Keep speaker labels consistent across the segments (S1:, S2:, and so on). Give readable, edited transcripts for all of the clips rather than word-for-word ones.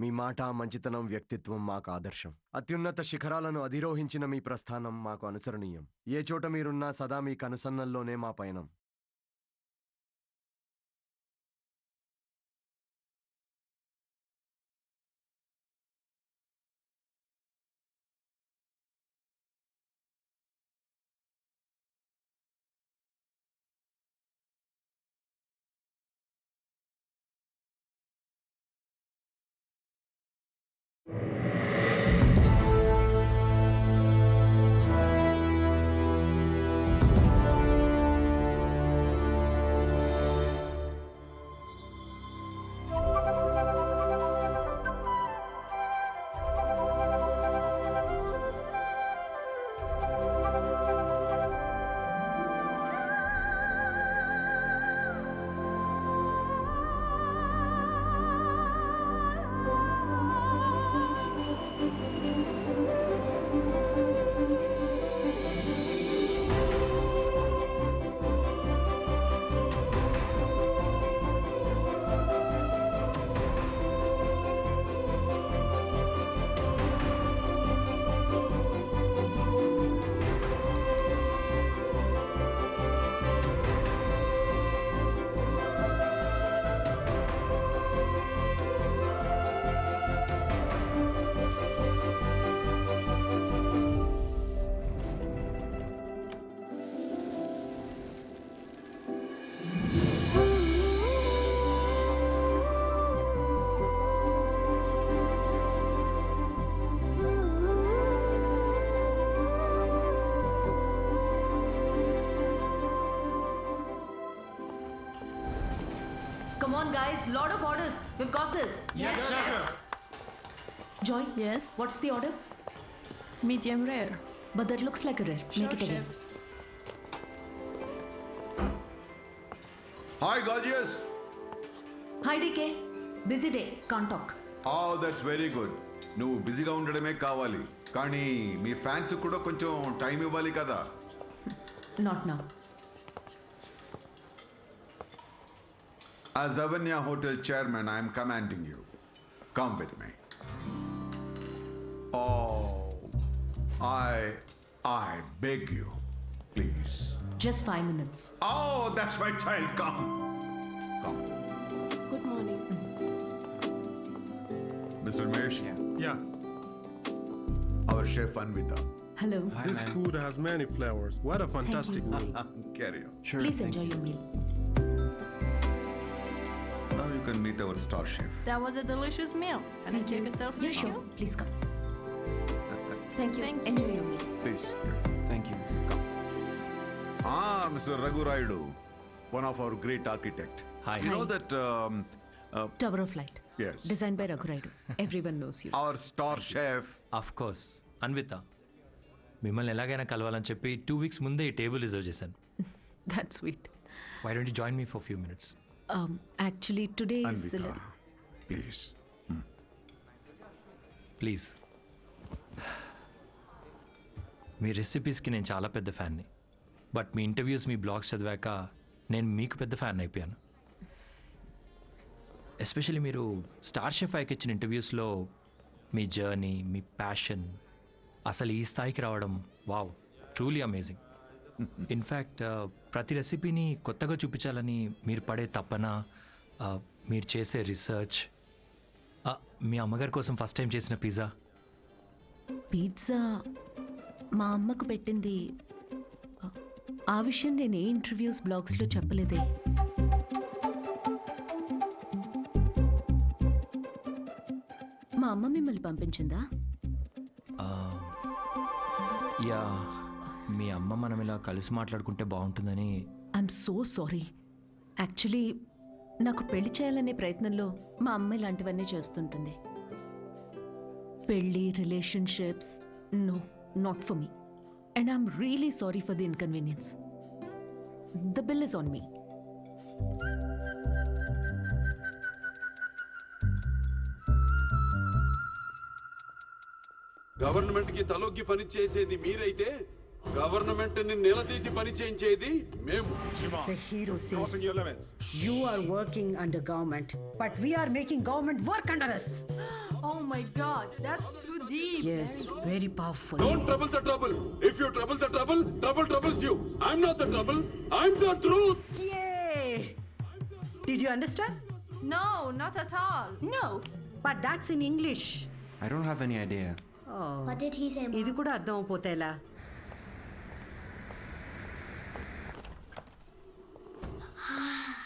S1: మీ మాట, మంచితనం, వ్యక్తిత్వం మాకు ఆదర్శం. అత్యున్నత శిఖరాలను అధిరోహించిన మీ ప్రస్థానం మాకు అనుసరణీయం. ఏ చోట మీరున్నా సదా మీ కనుసన్నల్లోనే మా పయనం.
S2: Come on, guys. Lot of orders. We've got this.
S3: Yes, chef.
S2: Joy.
S4: Yes.
S2: What's the order?
S4: Medium rare.
S2: But that looks like a rare.
S4: Sure,
S2: Make it again.
S4: chef.
S3: Hi, gorgeous.
S2: Hi, DK. Busy day. Can't talk.
S3: Oh, that's very good. నువ్వు బిజీగా ఉండడమే కావాలి, కానీ మీ fans కూడా కొంచెం time ఇవ్వాలి కదా.
S2: Not now.
S3: As Avanya Hotel chairman, I am commanding you. Come with me. Oh, I beg you, please.
S2: Just 5 minutes.
S3: Oh, that's my child. Come.
S4: Good morning.
S3: Mr. Mesh.
S5: Yeah,
S3: Our chef Anvita.
S2: Hello.
S5: this food has many flavors. What a fantastic meal.
S3: Carry on.
S2: Please enjoy your meal.
S3: Now you can meet our star chef.
S4: That was a delicious meal. Can I take a selfie?
S2: Yeah, sure. Please come. Thank you.
S4: Thank you.
S2: Enjoy your meal.
S3: Please.
S1: Thank you.
S3: Mr. Raghu Raidu, one of our great architect.
S6: Hi.
S3: You know that
S2: Tower of Light.
S3: yes,
S2: Designed by Raghu Raidu. Everyone knows you.
S3: our star chef.
S6: Of course Anvita, మిమ్మల్ని ఎలాగైనా కలవాలని చెప్పి 2 weeks ముందే ఈ table reserve చేశాను.
S2: That's sweet.
S6: Why don't you join me for few minutes?
S2: Actually, today is...
S3: Anvita, please.
S6: Please. మీ రెసిపీస్కి నేను చాలా పెద్ద ఫ్యాన్ని, బట్ మీ ఇంటర్వ్యూస్, మీ బ్లాగ్స్ చదివాక నేను మీకు పెద్ద ఫ్యాన్ అయిపోయాను. ఎస్పెషల్లీ మీరు స్టార్ షెఫ్ ఐకి ఇచ్చిన ఇంటర్వ్యూస్లో మీ జర్నీ, మీ ప్యాషన్, అసలు ఈ స్థాయికి రావడం, వావ్, ట్రూలీ అమేజింగ్. ఇన్ఫ్యాక్ట్ ప్రతి రెసిపీని కొత్తగా చూపించాలని మీరు పడే తపన, మీరు చేసే రీసెర్చ్, మీ అమ్మగారి కోసం ఫస్ట్ టైం చేసిన పిజ్జా.
S2: పిజ్జా మా అమ్మకు పెట్టింది. ఆ విషయం నేను ఏ ఇంటర్వ్యూస్, బ్లాగ్స్లో చెప్పలేదే. మా అమ్మ మిమ్మల్ని పంపించిందా?
S6: యా, మీ అమ్మ మనం ఇలా కలిసి మాట్లాడుకుంటే బాగుంటుందని.
S2: I'm so sorry. యాక్చువల్లీ నాకు పెళ్లి చేయాలనే ప్రయత్నంలో మా అమ్మ ఇలాంటివన్నీ చేస్తుంటుంది. పెళ్ళి, relationships, no, not for me. And I'm really sorry for the inconvenience. The bill is on me.
S7: Government కి తలొగ్గి పని చేసేది మీరైతే గవర్నమెంట్ ని నిలదీసి పని చేయించేది మేము.
S8: The hero says you are working under government, but we are making government work under us.
S4: Oh my god, that's too deep.
S8: Yes, very powerful.
S7: Don't trouble the trouble. If you trouble the trouble, trouble troubles you. I'm not the trouble. I'm the truth.
S8: Yay! Did you understand?
S4: No, not at all.
S8: No, but that's in English.
S9: I don't have any idea.
S8: Oh,
S10: What did he say,
S8: ఇది
S10: Mom?
S8: కూడా అర్థం అయిపోతే ఎలా?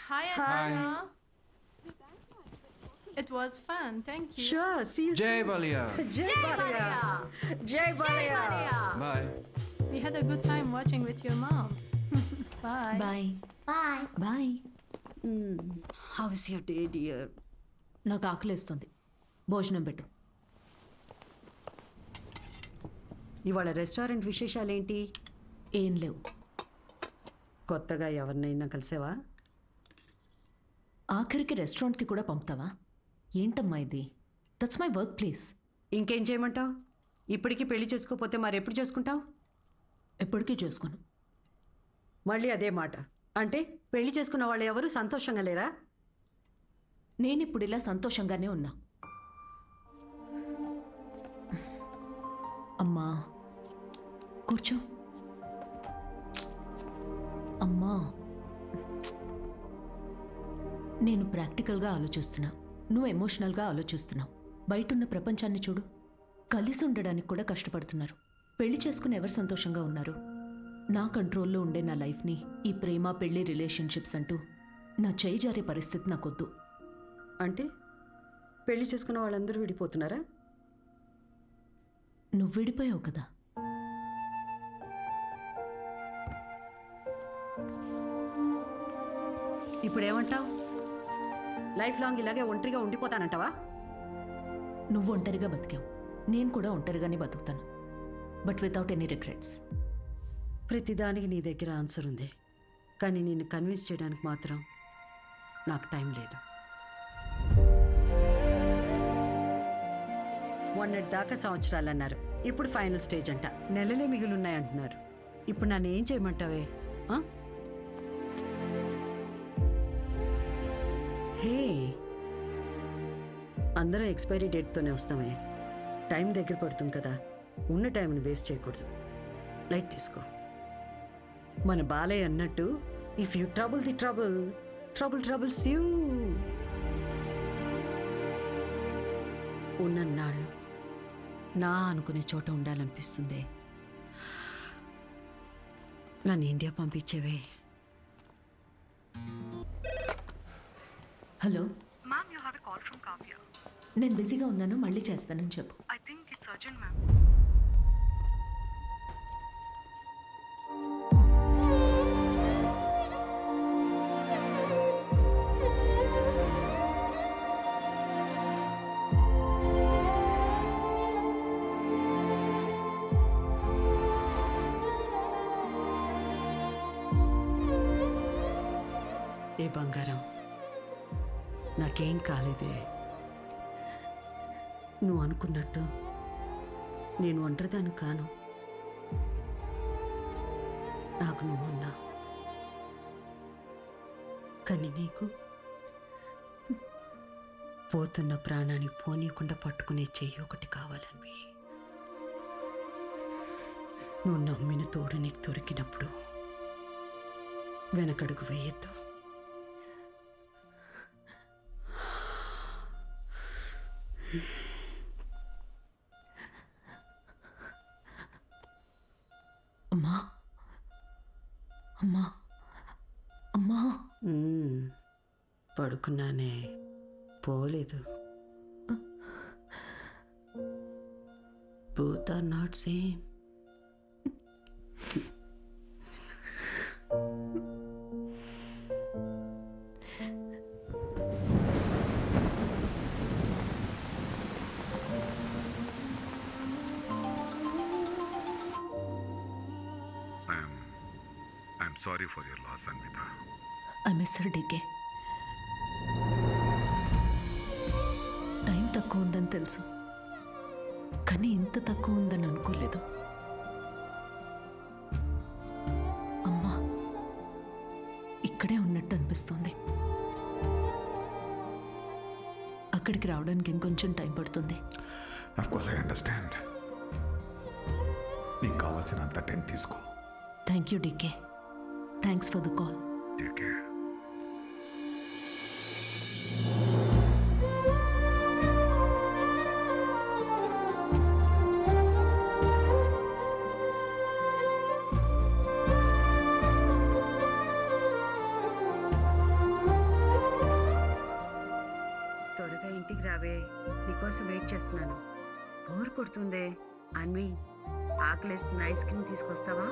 S4: Hi, Anna. It was fun, thank you.
S8: Sure, see you
S9: Jay
S8: soon.
S9: Balia.
S8: Jay Balia. Jay Balia.
S9: Bye.
S4: We had a good time watching with your mom. Bye.
S2: Bye
S10: Bye.
S2: Bye.
S8: How is your day, dear?
S2: నాకు ఆకలేస్తుంది, భోజనం పెట్టు.
S8: ఇవాళ restaurant విశేషాలేంటి?
S2: ఏం లేవు.
S8: కొత్తగా ఎవరినైనా కలిసావా?
S2: ఆఖరికి రెస్టారెంట్కి కూడా పంపుతావా? ఏంటమ్మా ఇది? That's my work place.
S8: ఇంకేం చేయమంటావు? ఇప్పటికీ పెళ్లి చేసుకోకపోతే మరి ఎప్పుడు చేసుకుంటావు?
S2: ఎప్పటికీ చేసుకోను.
S8: మళ్ళీ అదే మాట. అంటే పెళ్లి చేసుకున్న వాళ్ళు ఎవరు సంతోషంగా లేరా?
S2: నేనిప్పుడు ఇలా సంతోషంగానే ఉన్నా. అమ్మా కూర్చో. అమ్మా, నేను ప్రాక్టికల్గా ఆలోచిస్తున్నా, నువ్వు ఎమోషనల్గా ఆలోచిస్తున్నావు. బయటున్న ప్రపంచాన్ని చూడు, కలిసి ఉండడానికి కూడా కష్టపడుతున్నారు. పెళ్లి చేసుకుని ఎవరు సంతోషంగా ఉన్నారు? నా కంట్రోల్లో ఉండే నా లైఫ్ని ఈ ప్రేమ పెళ్లి రిలేషన్షిప్స్ అంటూ నా చేయి జారే పరిస్థితి నాకొద్దు.
S8: అంటే పెళ్లి చేసుకున్న వాళ్ళందరూ విడిపోతున్నారా?
S2: నువ్వు విడిపోయావు కదా.
S8: ఇప్పుడు ఏమంటావు? లైఫ్ లాంగ్ ఇలాగే ఒంటరిగా ఉండిపోతానంటావా?
S2: నువ్వు ఒంటరిగా బతికావు, నేను కూడా ఒంటరిగానే బతుకుతాను, బట్ వితౌట్ ఎనీ రిగ్రెట్స్.
S8: ప్రతిదానికి నీ దగ్గర ఆన్సర్ ఉంది, కానీ నిన్ను కన్విన్స్ చేయడానికి మాత్రం నాకు టైం లేదు. మొన్నటి దాకా సంవత్సరాలు అన్నారు, ఇప్పుడు ఫైనల్ స్టేజ్ అంట. నెలలే మిగిలిన్నాయంటున్నారు. ఇప్పుడు నన్ను ఏం చేయమంటావే? ఆ? హే, అందరం ఎక్స్పైరీ డేట్తోనే వస్తామే. టైం దగ్గర పడుతుంది కదా, ఉన్న టైంని వేస్ట్ చేయకూడదు. లైట్ తీసుకో. మన బాలయ్య అన్నట్టు, if you trouble the trouble, trouble troubles you. ఉన్నన్నాళ్ళు నా అనుకునే చోట ఉండాలనిపిస్తుంది. నన్ను ఇండియా పంపించేవే.
S2: హలో,
S11: Ma'am, you have a call from Kavya.
S2: నేను బిజీగా ఉన్నాను, మళ్ళీ చేస్తానని చెప్పు.
S11: I think it's urgent, ma'am.
S8: ఏ బంగారం, నాకేం కాలేదే. నువ్వు అనుకున్నట్టు నేను ఒంటరిదాన్ని కాను. నాకు నువ్వున్నా, కానీ నీకు పోతున్న ప్రాణాన్ని పోనీయకుండా పట్టుకునే చెయ్యి ఒకటి కావాలని. నువ్వు నమ్మిన తోడు నీకు దొరికినప్పుడు వెనకడుగు వేయొద్దు.
S2: అమ్మా, అమ్మా, అమ్మా.
S8: పడుకున్నానే, పోలేదు. Both are not same.
S3: I'm sorry for your loss, Anvita.
S2: I miss her DK. Time తక్కువ ఉందని తెలుసు, కానీ ఇంత తక్కువ ఉందని అనుకోలేదు. అమ్మా ఇక్కడే ఉన్నట్టు అనిపిస్తోంది. ఇక్కడికి రావడానికి ఇంకొంచెం టైం పడుతుంది.
S3: Of course I understand. నీకు కావాల్సినంత టైం తీసుకో.
S2: Thank you DK. Thanks for the call.
S3: Take care.
S8: త్వరగా ఇంటికి రావే, నీకోసం వెయిట్ చేస్తున్నాను. బోర్ కొడుతుందే. అన్వి, ఆకలేస్తుంది, ఐస్ క్రీమ్ తీసుకొస్తావా?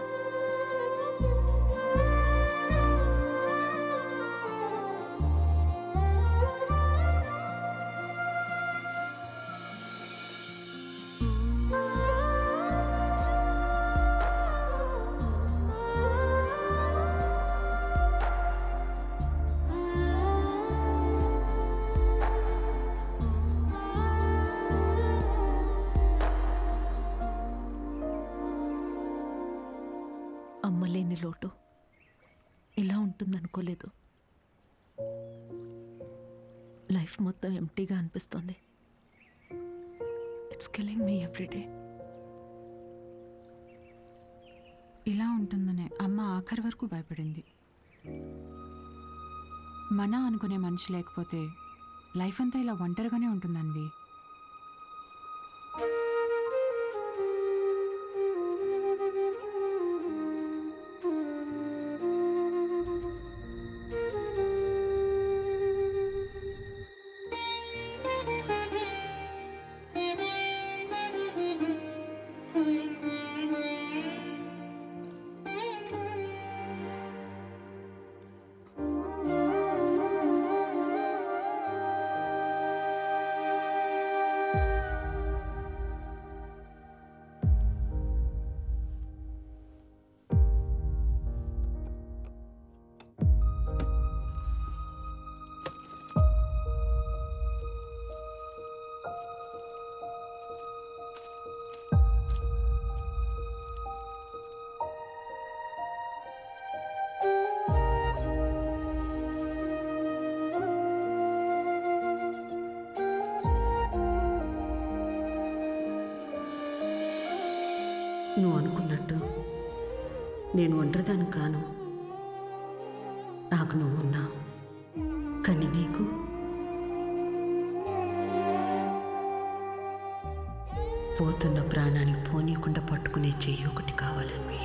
S2: అమ్మలేని లోటు ఇలా ఉంటుందనుకోలేదు. లైఫ్ మొత్తం ఎంటీగా అనిపిస్తుంది. It's killing me every day.
S10: ఇలా ఉంటుందనే అమ్మ ఆఖరి వరకు భయపడింది. మన అనుకునే మనిషి లేకపోతే లైఫ్ అంతా ఇలా ఒంటరిగానే ఉంటుందన్వి.
S8: నువ్వు అనుకున్నట్టు నేను ఒంటరిదాన్ని కాను. నాకు నువ్వు ఉన్నావు, కానీ నీకు పోతున్న ప్రాణాన్ని పోనీయకుండా పట్టుకునే చెయ్యి ఒకటి కావాలని.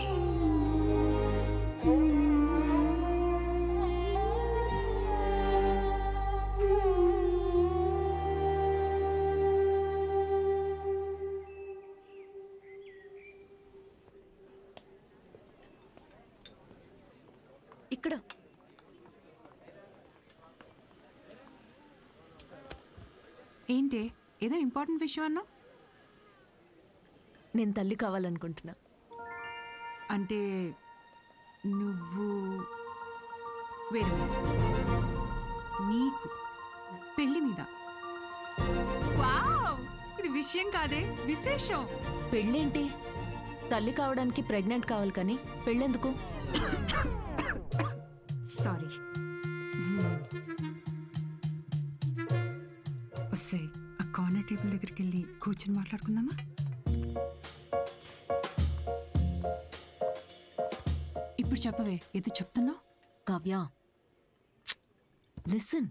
S2: ఇక్కడ
S10: ఏంటి, ఏదో ఇంపార్టెంట్ విషయం అన్నా?
S2: నేను తల్లి కావాలనుకుంటున్నా.
S10: అంటే నువ్వు వేరే నీకు పెళ్లి మీద? వావ్, ఇది విషయం కాదే, విశేషం.
S2: పెళ్ళేంటి? తల్లి కావడానికి ప్రెగ్నెంట్ కావాలి, కానీ పెళ్ళెందుకు?
S10: సారీ. వస్తే ఆ కార్నర్ టేబుల్ దగ్గరికి వెళ్ళి కూర్చొని మాట్లాడుకుందామా? ఇప్పుడు చెప్పవే, ఏదో చెప్తున్నావు?
S2: కావ్య, లిసన్.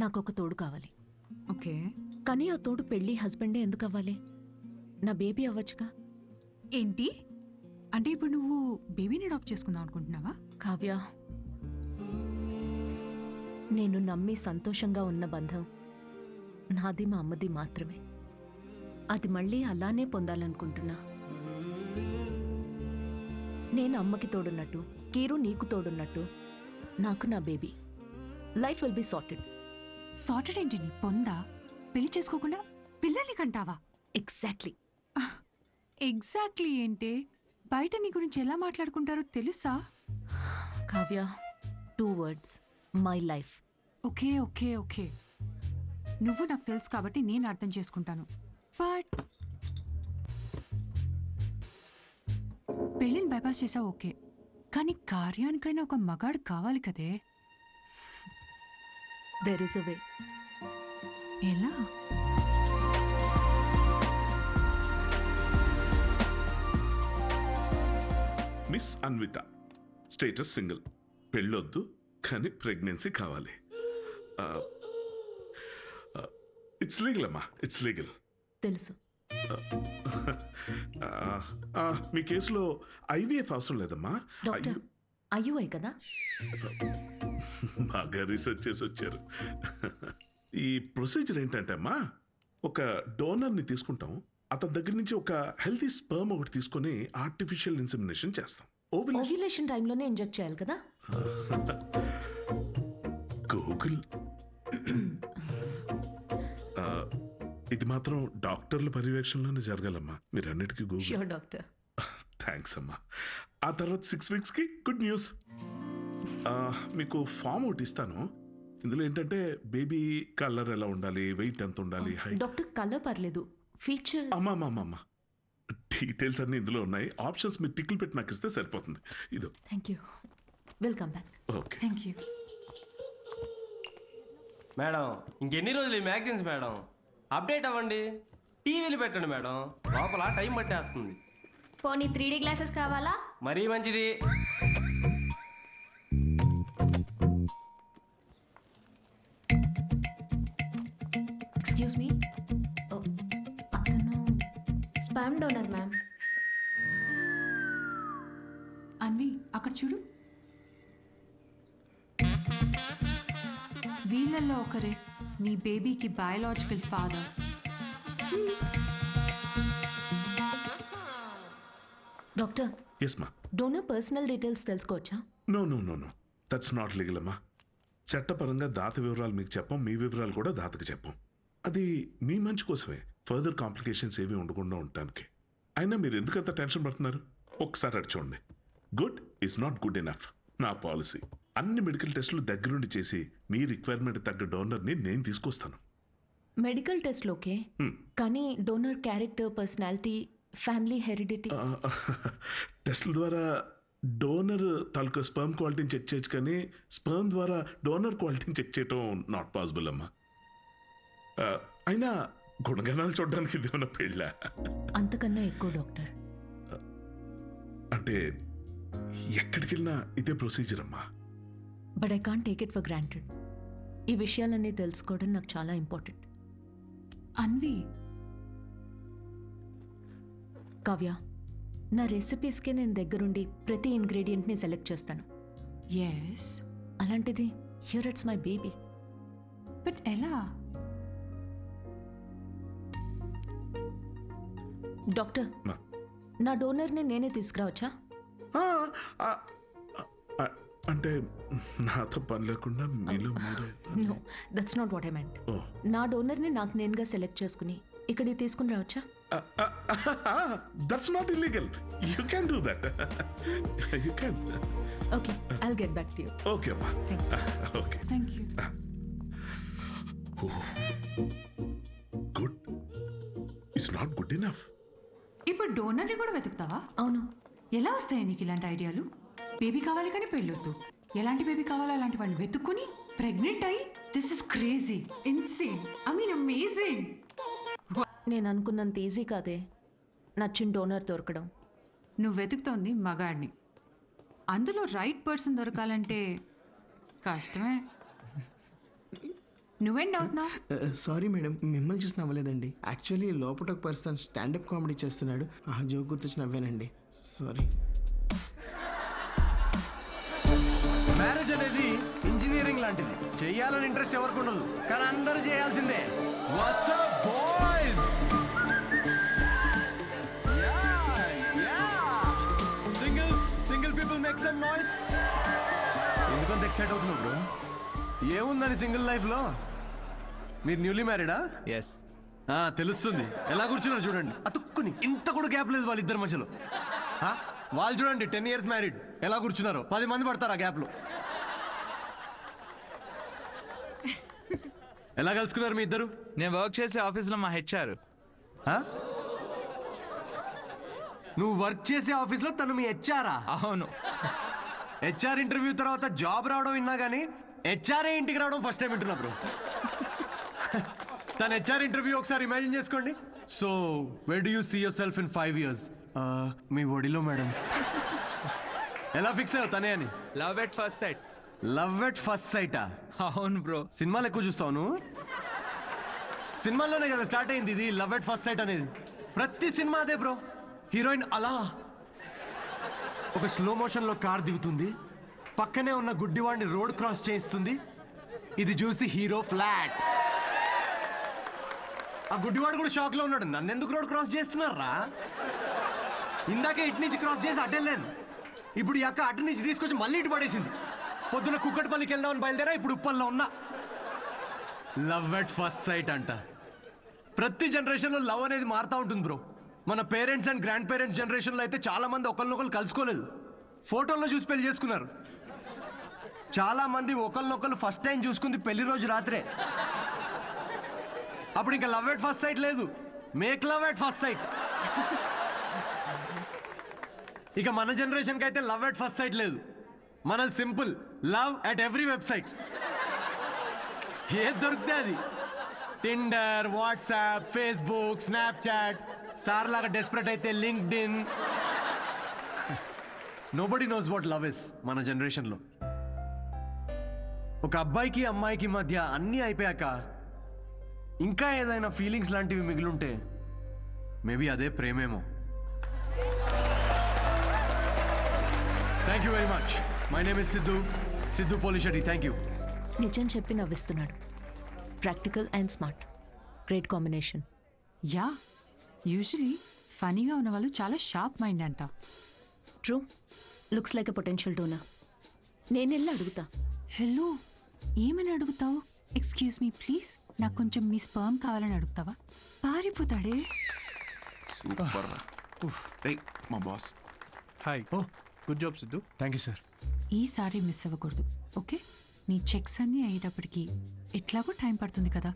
S2: నాకు ఒక తోడు కావాలి.
S10: ఓకే,
S2: కానీ ఆ తోడు పెళ్ళి హస్బెండే ఎందుకు అవ్వాలి? నా బేబీ అవ్వచ్చుగా.
S10: ఏంటి అంటే ఇప్పుడు నువ్వు బేబీని అడాప్ట్ చేసుకుందాం అనుకుంటున్నావా?
S2: కావ్య, నేను నమ్మి సంతోషంగా ఉన్న బంధం నాది, మా అమ్మది మాత్రమే. అది మళ్ళీ అలానే పొందాలనుకుంటున్నా. నేను అమ్మకి తోడున్నట్టు, కీరు నీకు తోడున్నట్టు, నాకు నా baby. Life will be sorted.
S10: Sorted ఏంటి నీ పొందా? పెళ్లి చేసుకోకుండా పిల్లల్ని కంటావా?
S2: ఎగ్జాక్ట్లీ.
S10: ఎగ్జాక్ట్లీ ఏంటే? బయట నీ గురించి ఎలా మాట్లాడుకుంటారో తెలుసా?
S2: Kavya, 2 words, my life.
S10: Okay okay okay, నువ్వు నాకు తెలుసు కాబట్టి నేను అర్థం చేసుకుంటాను. బట్ పెళ్ళిని బైపాస్ చేసావు ఓకే, కానీ కార్యానికైనా ఒక మగాడు కావాలి కదే.
S2: దెర్ ఇస్ అ వే.
S10: ఎలా?
S12: మిస్ అన్విత, స్టేటస్ సింగిల్, పెళ్ళొద్దు కానీ ప్రెగ్నెన్సీ కావాలి. ఇట్స్ లీగల్ అమ్మా, ఇట్స్ లీగల్.
S2: తెలుసు.
S12: మీ కేసులో ఐవీఎఫ్ అవసరం లేదమ్మా.
S2: డాక్టర్ అయ్యూఐ కదా?
S12: బాగా రీసెర్చ్ చేసి వచ్చారు. ఈ ప్రొసీజర్ ఏంటంటే అమ్మా, ఒక డోనర్ని తీసుకుంటాం, అతని దగ్గర నుంచి ఒక హెల్తీ స్పర్మ్ ఒకటి తీసుకొని ఆర్టిఫిషియల్ ఇన్సెమినేషన్ చేస్తాం.
S2: ఓవ్యులేషన్ టైంలోనే ఇంజెక్ట్ చేయాలి కదా?
S12: గూగుల్. ఇది మాత్రం డాక్టర్ల పర్యవేక్షణలోనే జరగాలమ్మా. మీరు అన్నిటికీ గూగుల్.
S2: Sure doctor.
S12: థ్యాంక్స్ అమ్మా. ఆ తర్వాత 6 వీక్స్కి గుడ్ న్యూస్. మీకు ఫామ్ ఒకటి ఇస్తాను. ఇందులో ఏంటంటే బేబీ కలర్ ఎలా ఉండాలి, వెయిట్ ఎంత ఉండాలి, హైట్.
S2: డాక్టర్ కలర్ పర్లేదు, ఫీచర్.
S12: అమ్మా డీటెయిల్స్ అన్ని ఇందులో ఉన్నాయి. ఆప్షన్స్ మీరు టిక్లు పెట్టి నాకు ఇస్తే సరిపోతుంది. ఇదో.
S2: Thank you. Welcome back.
S12: Okay.
S10: Thank you
S13: madam. ఇంకెన్ని రోజులు ఈ మ్యాగజైన్స్ మేడం? అప్డేట్ అవ్వండి, టీవీలు పెట్టండి మేడం, లోపల టైం పట్టేస్తుంది.
S14: పోనీ 3D గ్లాసెస్ కావాలా?
S13: మరీ మంచిది.
S2: ఎక్స్క్యూజ్ మీ, అతను
S14: స్పామ్ డోనర్ మ్యామ్.
S10: అన్వి అక్కడ చూడు, వీళ్ళల్లో ఒకరే నీ బేబీకి బయాలజికల్ ఫాదర్.
S2: డాక్టర్,
S12: ఎస్ మా.
S2: డోనర్ పర్సనల్ డీటెయిల్స్ తెలుసుకోవచ్చా?
S12: నో దట్స్ నాట్ లీగల్ అమ్మా. చట్టపరంగా దాత వివరాలు మీకు చెప్పం, మీ వివరాలు కూడా దాతకి చెప్పం. అది మీ మంచి కోసమే, ఫర్దర్ కాంప్లికేషన్స్ ఏవి ఉండకుండా ఉండటానికి. అయినా మీరు ఎందుకంత టెన్షన్ పడుతున్నారు? ఒకసారి అటు చూడండి. Good is not good enough. నా పాలసీ అన్ని మెడికల్ టెస్టులు దగ్గరుండి చేసి మీ రిక్వైర్మెంట్ తగ్గ డోనర్ని నేను తీసుకొస్తాను.
S2: మెడికల్ టెస్ట్లు ఓకే, కానీ donor character, personality, family heredity.
S12: టెస్ట్ల ద్వారా డోనర్ తాలూకా స్పర్మ్ క్వాలిటీని చెక్ చేయొచ్చు, కానీ స్పర్మ్ ద్వారా డోనర్ క్వాలిటీని చెక్ చేయటం నాట్ పాసిబుల్ అమ్మా. అయినా గుణగణాలు చూడడానికి ఇది ఉన్న పెళ్ళ.
S2: అంతకన్నా ఎక్కువ డాక్టర్.
S12: అంటే ఎక్కడికి వెళ్ళినా ఇదే ప్రొసీజర్ అమ్మా.
S2: But I can't take it for granted. ఈ విషయాలన్నీ తెలుసుకోవడం నాకు చాలా ఇంపార్టెంట్.
S10: అన్వి,
S2: కావ్య, నా రెసిపీస్కి నేను దగ్గరుండి ప్రతి ఇంగ్రీడియంట్ని సెలెక్ట్ చేస్తాను.
S10: ఎస్.
S2: అలాంటిది here it's my baby.
S10: But ఎలా?
S2: డాక్టర్, నా డోనర్ని నేనే తీసుకురావచ్చా?
S12: అంటే నాతో పని లేకుండా మీలో మీరే.
S2: No, that's not what I meant. నా డోనర్ని నాకు నేనుగా సెలెక్ట్ చేసుకుని ఇక్కడికి తీసుకుని రావచ్చా?
S12: That's not illegal. You can do that. You can.
S2: Okay, I'll get back to you.
S12: Okay, Amma.
S2: Thanks.
S12: Okay.
S10: Thank you.
S12: Good. It's not good enough.
S10: ఇప్పుడు డోనర్ని కూడా వెతుకుతావా?
S2: అవును.
S10: ఎలా వస్తాయి నీకు ఇలాంటి ఐడియాలు? బేబీ కావాలి కానీ పెళ్ళొద్దు. ఎలాంటి బేబీ కావాలో అలాంటి వాడిని వెతుక్కుని ప్రెగ్నెంట్ అయ్యి, this is crazy, insane, I mean amazing.
S2: నేను అనుకున్నంత ఈజీ కాదే నచ్చిన డోనర్ దొరకడం.
S10: నువ్వు వెతుకుతోంది మగాడిని, అందులో రైట్ పర్సన్ దొరకాలంటే కష్టమే. నువ్వేం అవుతున్నావు?
S15: సారీ మేడం, మిమ్మల్ని చూసి నవ్వలేదండి. యాక్చువల్లీ లోపల ఒక పర్సన్ స్టాండప్ కామెడీ చేస్తున్నాడు, ఆ జోక్ గుర్తొచ్చి నవ్వానండి. సారీ.
S1: మ్యారేజ్ అనేది ఇంజనీరింగ్ లాంటిది. చెయ్యాలని ఇంట్రెస్ట్ ఎవరికి ఉండదు, కానీ అందరూ చేయాల్సిందే. What's up, boys? Single people make some noise. ఎందుకంత ఎక్సైట్ అవుతున్నావు బ్రో? ఏముందని సింగిల్ లైఫ్లో? మీరు న్యూలీ మ్యారీడా?
S9: ఎస్.
S1: తెలుస్తుంది. ఎలా కూర్చున్నారు చూడండి, అతుక్కుని. ఇంత కూడా గ్యాప్ లేదు వాళ్ళిద్దరి మధ్యలో. వాళ్ళు చూడండి 10 years మ్యారీడ్, ఎలా కూర్చున్నారు. 10 మంది పడతారు ఆ గ్యాప్లో. ఎలా కలుసుకున్నారు మీ ఇద్దరు?
S9: నేను వర్క్ చేసే ఆఫీస్లో మా హెచ్ఆర్.
S1: నువ్వు వర్క్ చేసే ఆఫీస్లో తను మీ హెచ్ఆరా?
S9: అవును.
S1: హెచ్ఆర్ ఇంటర్వ్యూ తర్వాత జాబ్ రావడం విన్నా కానీ హెచ్ఆర్ఏ ఇంటికి రావడం ఫస్ట్ టైం వింటున్నా బ్రో. తన హెచ్ఆర్ ఇంటర్వ్యూ ఒకసారి ఇమాజిన్ చేసుకోండి. So where do you see yourself in 5 years? మీ ఒడిలో మేడం. ఎలా ఫిక్స్ అయ్యావు తనే అని?
S9: Love at first sight.
S1: Love at first సైటా?
S9: అవును బ్రో.
S1: సినిమాలు ఎక్కువ చూస్తావు? సినిమాల్లోనే కదా స్టార్ట్ అయింది ఇది లవ్ ఎట్ ఫస్ట్ సైట్ అనేది. ప్రతి సినిమా అదే బ్రో. హీరోయిన్ అలా ఒక స్లో మోషన్ లో కార్ దిగుతుంది, పక్కనే ఉన్న గుడ్డివాడిని రోడ్ క్రాస్ చేయిస్తుంది, ఇది చూసి హీరో ఫ్లాట్. ఆ గుడ్డివాడు కూడా షాక్ లో ఉన్నాడు, నన్ను ఎందుకు రోడ్ క్రాస్ చేస్తున్నారా, ఇందాకే ఇటు నుంచి క్రాస్ చేసి అటెళ్ళాను, ఇప్పుడు ఈ అక్క అటు నుంచి తీసుకొచ్చి మళ్ళీ ఇటు పడేసింది. పొద్దున కుక్కటిపల్లికి వెళ్దామని బయలుదేరా, ఇప్పుడు ఉప్పల్లో ఉన్నా. లవ్ ఎట్ ఫస్ట్ సైట్ అంట. ప్రతి జనరేషన్లో లవ్ అనేది మారుతూ ఉంటుంది బ్రో. మన పేరెంట్స్ అండ్ గ్రాండ్ పేరెంట్స్ జనరేషన్లో అయితే చాలా మంది ఒకరినొకరు కలుసుకోలేదు, ఫోటోల్లో చూసి పెళ్లి చేసుకున్నారు. చాలా మంది ఒకరినొకరు ఫస్ట్ టైం చూసుకుంది పెళ్లి రోజు రాత్రే. అప్పుడు ఇంకా లవ్ ఎట్ ఫస్ట్ సైట్ లేదు, make love at first site. ఇక మన జనరేషన్కి అయితే లవ్ ఎట్ ఫస్ట్ సైట్ లేదు, మన simple love at every website. ఏది దొరికితే అది, Tinder, WhatsApp, Facebook, Snapchat, sir లాగా డెస్పరేట్ అయితే linked in. Nobody knows what love is మన జనరేషన్లో. ఒక అబ్బాయికి అమ్మాయికి మధ్య అన్నీ అయిపోయాక ఇంకా ఏదైనా ఫీలింగ్స్ లాంటివి మిగిలుంటే మేబీ అదే ప్రేమేమో. Thank you very much. My name is Siddhu Polishetty. Thank you.
S2: నిజం చెప్పి నవ్విస్తున్నాడు. Practical and smart, great combination.
S10: Yeah, usually ఫనీగా ఉన్న వాళ్ళు చాలా షార్ప్ మైండ్ అంట.
S2: True, looks like a potential donor. నేను వెళ్ళి అడుగుతా.
S10: హలో, ఏమని అడుగుతావు? ఎక్స్క్యూజ్ మీ ప్లీజ్, నాకు కొంచెం మీ స్పర్మ్ కావాలని అడుగుతావా? పారిపోతాడే.
S16: సూపర్. మా boss.
S1: Hi. Oh good job Siddhu. Thank you sir.
S10: ఈసారి మిస్ అవ్వకూడదు, ఓకే? నీ చెక్స్ అన్నీ అయ్యేటప్పటికి ఎట్లాగో టైం పడుతుంది కదా,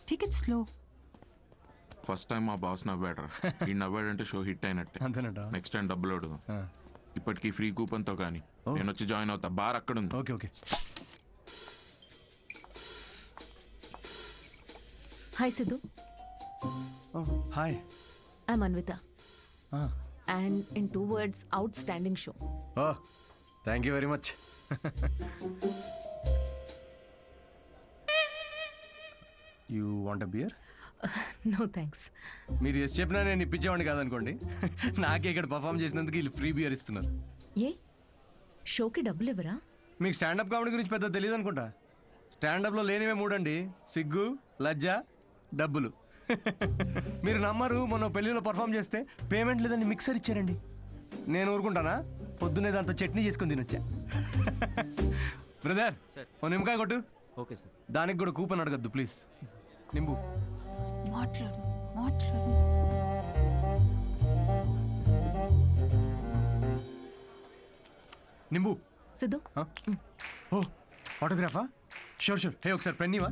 S10: టికెట్ స్లో.
S16: ఫస్ట్ టైం మా బాస్ నవ్వాడు. ఈ నవ్వాడంటే షో హిట్ అయినట్టే.
S1: అంతేనట.
S16: నెక్స్ట్ టైం డబ్బులు అడుగు. ఇప్పటికీ ఫ్రీ కూపన్తో కానీ నేను వచ్చి జాయిన్ అవుతా. బార్ అక్కడ ఉంది.
S1: Okay okay.
S2: Hi Siddhu.
S1: Hi.
S2: I'm Anvita. And in 2 words, outstanding show.
S1: Oh thank you very much. You want a beer?
S2: No thanks.
S1: మీరు ఎస్ చెప్పినా నేను ఇప్పించేవాడిని కాదనుకోండి. నాకే ఇక్కడ పర్ఫామ్ చేసినందుకు వీళ్ళు ఫ్రీ బియర్ ఇస్తున్నారు.
S2: ఏ షోకి డబ్బులు ఇవ్వరా?
S1: మీకు స్టాండప్ కామెడీ గురించి పెద్ద తెలియదు అనుకుంటా. స్టాండప్లో లేనివే 3 అండి: సిగ్గు, లజ్జ, డబ్బులు. మీరు నమ్మరు, మొన్న పెళ్లిలో పర్ఫామ్ చేస్తే పేమెంట్ లేదని మిక్సర్ ఇచ్చారండి. నేను ఊరుకుంటానా? పొద్దున్నే దాంతో చట్నీ చేసుకుని తినొచ్చా. బ్రదర్, ఓ నిమ్మకాయ కొట్టు.
S13: Okay sir.
S1: దానికి కూడా కూపన్ అడగద్దు ప్లీజ్. నింబు.
S10: మాట్లాడు మాట్లాడు.
S1: నింబు.
S2: సిద్ధు.
S1: ఓ ఆటోగ్రాఫా? Sure sure. హే ఒకసారి పెన్నీవా?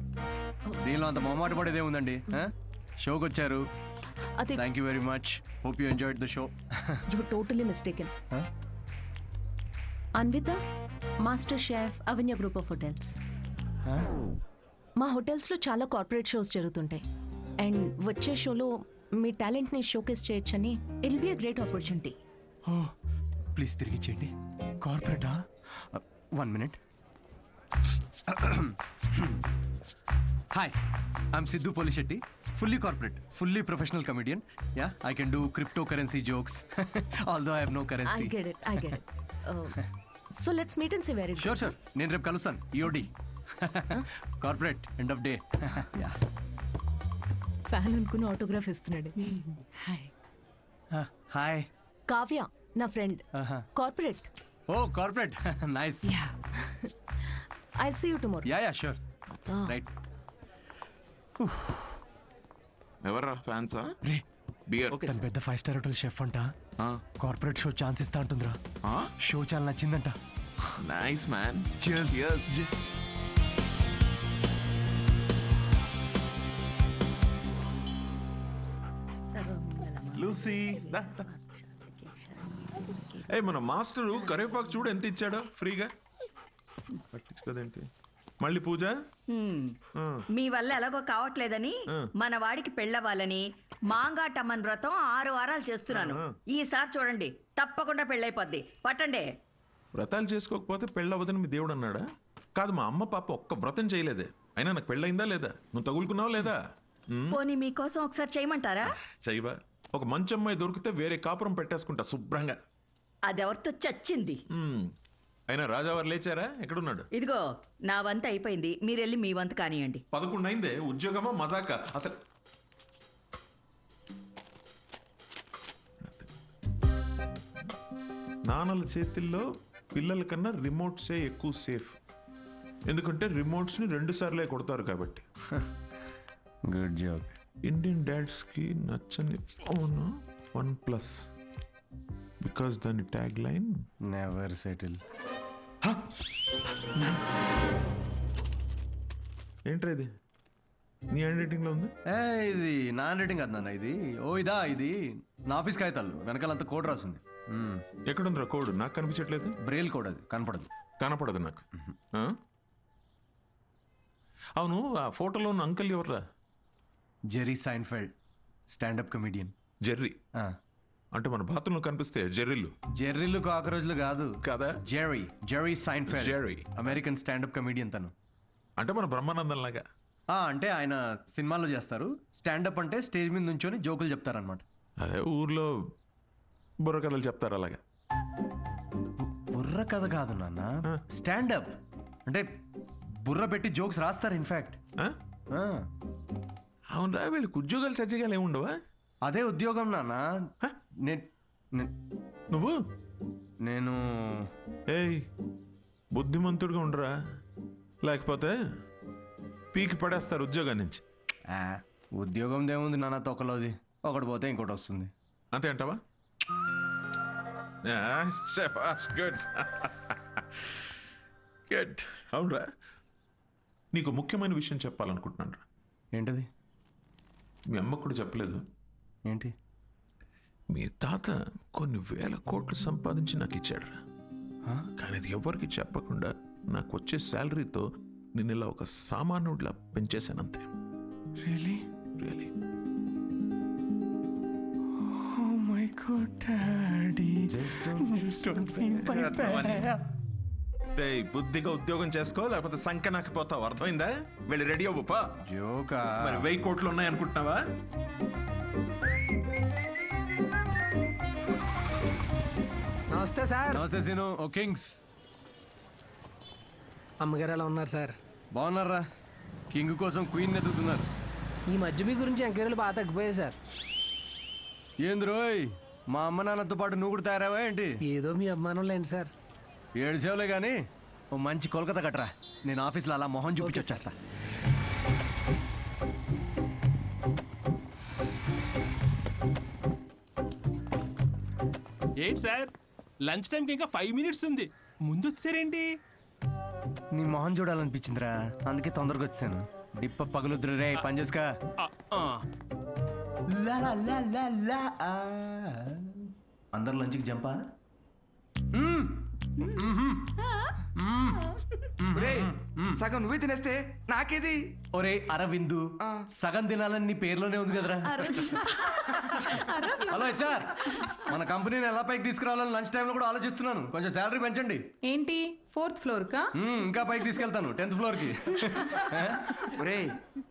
S1: దీనిలో అంత మొహమాట పడేదే ఉందండి. షోకి వచ్చారు. Thank you very much. Hope you enjoyed the show.
S2: You totally mistaken. Anvita, master chef, Avanya group of hotels. మా హోటల్స్లో చాలా కార్పొరేట్ షోస్ జరుగుతుంటాయి. అండ్ వచ్చే షోలో మీ టాలెంట్ని షోకేస్ చేయొచ్చని it will be a great opportunity.
S1: Oh please తిరిగి ఇచ్చేయండి. కార్పొరేటా? 1 minute. Hi, I'm Siddhu Polishetty. Fully corporate, fully professional comedian. Yeah, I can do crypto currency jokes. Although I have no currency.
S2: I get it. So let's meet and see where it goes.
S1: Sure. నేను రేపు కలుస్తాను. EOD corporate end of day.
S2: Fan అనుకుని autograph ఇస్తున్నాడు.
S10: Hi.
S1: Hi.
S2: Kavya, నా friend. Corporate.
S1: Oh corporate, nice.
S2: Yeah, I'll see you tomorrow.
S1: Yeah sure. Right.
S16: ఎవర్రా ఫ్యాన్సా?
S1: రే
S16: beer.
S1: తన పెద్ద 5-star హోటల్ షెఫ్ అంట. కార్పొరేట్ షో ఛాన్స్ ఇస్తా అంటుందిరా. షో చాలా నచ్చిందంట.
S16: Nice man.
S1: Cheers.
S16: Yes.
S3: Lucy. ఏ మన మాస్టరు కరివేపాకు చూడు ఎంత ఇచ్చాడో ఫ్రీగా. పట్టించుకోదేంటి?
S16: మళ్ళీ పూజ
S17: మీ వల్ల ఎలాగో కావట్లేదని మన వాడికి పెళ్ళవ్వాలని మాంగాటమ్మన్ వ్రతం 6 వారాలు చేస్తున్నాను. ఈసారి చూడండి, తప్పకుండా పెళ్ళైపోద్ది. పట్టండి.
S16: వ్రతాలు చేసుకోకపోతే పెళ్ళవదని మీ దేవుడు అన్నాడా? కాదు, మా అమ్మ పాప ఒక్క వ్రతం చేయలేదే. అయినా నాకు పెళ్ళయిందా లేదా? నువ్వు తగులుకున్నావా లేదా?
S17: పోనీ మీకోసం ఒకసారి చేయమంటారా?
S16: చెయ్యవా? ఒక మంచి అమ్మాయి దొరికితే వేరే కాపురం పెట్టేసుకుంటా శుభ్రంగా.
S17: అదెవరితో చచ్చింది.
S16: అయినా రాజావారు లేచారా? ఎక్కడున్నాడు?
S17: ఇదిగో నా వంత అయిపోయింది, మీరెళ్ళి మీ వంత కానియండి.
S16: 11 అయిందే. ఉద్యోగమా మజాకా? అసలు నాన్నల చేతిల్లో పిల్లల కన్నా రిమోట్సే ఎక్కువ సేఫ్. ఎందుకంటే రిమోట్స్ని 2 సార్లే కొడతారు కాబట్టి.
S13: Good job.
S16: ఇండియన్ డాడ్స్కి నచ్చని ఫోన్ OnePlus. బికాస్ దాని ట్యాగ్ లైన్
S13: నెవర్ సెటిల్.
S16: ఏంట్రా ఇది? నీ హ్యాండ్ రైటింగ్లో ఉంది?
S1: ఇది నా హ్యాండ్ రైటింగ్ కాదు నాన్న, ఇది ఇది నా ఆఫీస్ కాగితాలు వెనకాలంతా కోడ్ రాసింది.
S16: ఎక్కడుందిరా కోడ్? నాకు కనిపించట్లేదు.
S1: బ్రెయిల్ కోడ్, అది
S16: కనపడదు నాకు. అవును, ఆ ఫోటోలో ఉన్న అంకుల్ ఎవర్రా?
S1: Jerry Seinfeld, standup comedian.
S16: Jerry అంటే మన బాత్రూంలో కనిపిస్తే
S1: జెర్రీలు కాకరోజులు కాదు
S16: కదా.
S1: Jerry Seinfeld, American standup comedian తను.
S16: అంటే మన బ్రహ్మానందం లాగా.
S1: అంటే ఆయన సినిమాల్లో చేస్తారు. స్టాండప్ అంటే స్టేజ్ మీద నుంచొని జోకులు చెప్తారనమాట.
S16: అదే ఊర్లో బుర్ర కథలు చెప్తారు అలాగా.
S1: బుర్ర కథ కాదు నాన్న, స్టాండప్ అంటే బుర్ర పెట్టి జోక్స్ రాస్తారు. ఇన్ఫాక్ట్
S16: అవునరా, వీళ్ళకి ఉద్యోగాలు సజ్జగాలు ఏముండవా?
S1: అదే ఉద్యోగం నాన్న. నేను
S16: ఏయ్, బుద్ధిమంతుడిగా ఉండరా, లేకపోతే పీకి పడేస్తారు ఉద్యోగం నుంచి.
S1: ఉద్యోగం దేముంది నాన్న, తొక్కలోది. ఒకటి పోతే ఇంకోటి వస్తుంది.
S16: అంతే అంటావా? Good good. అవునరా, నీకు ముఖ్యమైన విషయం చెప్పాలనుకుంటున్నాను రా.
S1: ఏంటది?
S16: మీ అమ్మకు కూడా చెప్పలేదు.
S1: ఏంటి?
S16: మీ తాత కొన్ని వేల కోట్లు సంపాదించి నాకు ఇచ్చాడు రా. కానీ అది ఎవరికి చెప్పకుండా నాకు వచ్చే శాలరీతో నేను ఇలా ఒక సామాన్యుడిలా పెంచేశానంతే.
S1: Really?
S16: Really.
S1: Oh my God, Daddy. Just don't be my bad.
S16: బుద్ధిగా ఉద్యోగం చేసుకో, లేకపోతే సంఖ్య నాకు పోతావు. అర్థమైందా? వెళ్ళి రెడీ అవ్వపా.
S1: జోకా?
S16: మరి 1000 కోట్లు ఉన్నాయనుకుంటున్నావా?
S18: నమస్తే సార్.
S1: నమస్తే సీను. ఓ కింగ్స్.
S18: అమ్మగారు ఎలా ఉన్నారు సార్?
S1: బాగున్నారా? కింగ్ కోసం క్వీన్ ఎదుగుతున్నారు.
S18: ఈ మధ్య మీ గురించి ఎంక్వైరీలు బాగా తగ్గిపోయాయి సార్.
S1: ఏంది రోయ్, మా అమ్మ నాన్నతో పాటు నువ్వు కూడా తయారావా ఏంటి?
S18: ఏదో మీ అభిమానం లేండి సార్.
S1: 7 సేవలే కానీ ఓ మంచి కోల్కతా కట్టరా. నేను ఆఫీస్లో అలా మొహం చూపించి వచ్చేస్తా.
S9: ఏంటి సార్, లంచ్ టైంకి ఇంకా 5 మినిట్స్ ఉంది, ముందు వచ్చారేంటి?
S1: నీ మొహం చూడాలనిపించిందిరా, అందుకే తొందరగా వచ్చాను. డిప్ప పగులుద్దురు రే, పని చేసుకా. అందరు లంచ్కి జంపా.
S19: సగం నువ్వే తినేస్తే నాకేది?
S1: ఒరే అరవిందు, సగం తినాలని నీ పేర్లోనే ఉంది కదరా. హలో హెచ్ఆర్, మన కంపెనీని ఎలా పైకి తీసుకురావాలని లంచ్ టైంలో కూడా ఆలోచిస్తున్నాను. కొంచెం శాలరీ పెంచండి.
S4: ఏంటి 4th ఫ్లోర్ కా?
S1: ఇంకా పైకి తీసుకెళ్తాను, 10th ఫ్లోర్కి.
S19: ఒరే,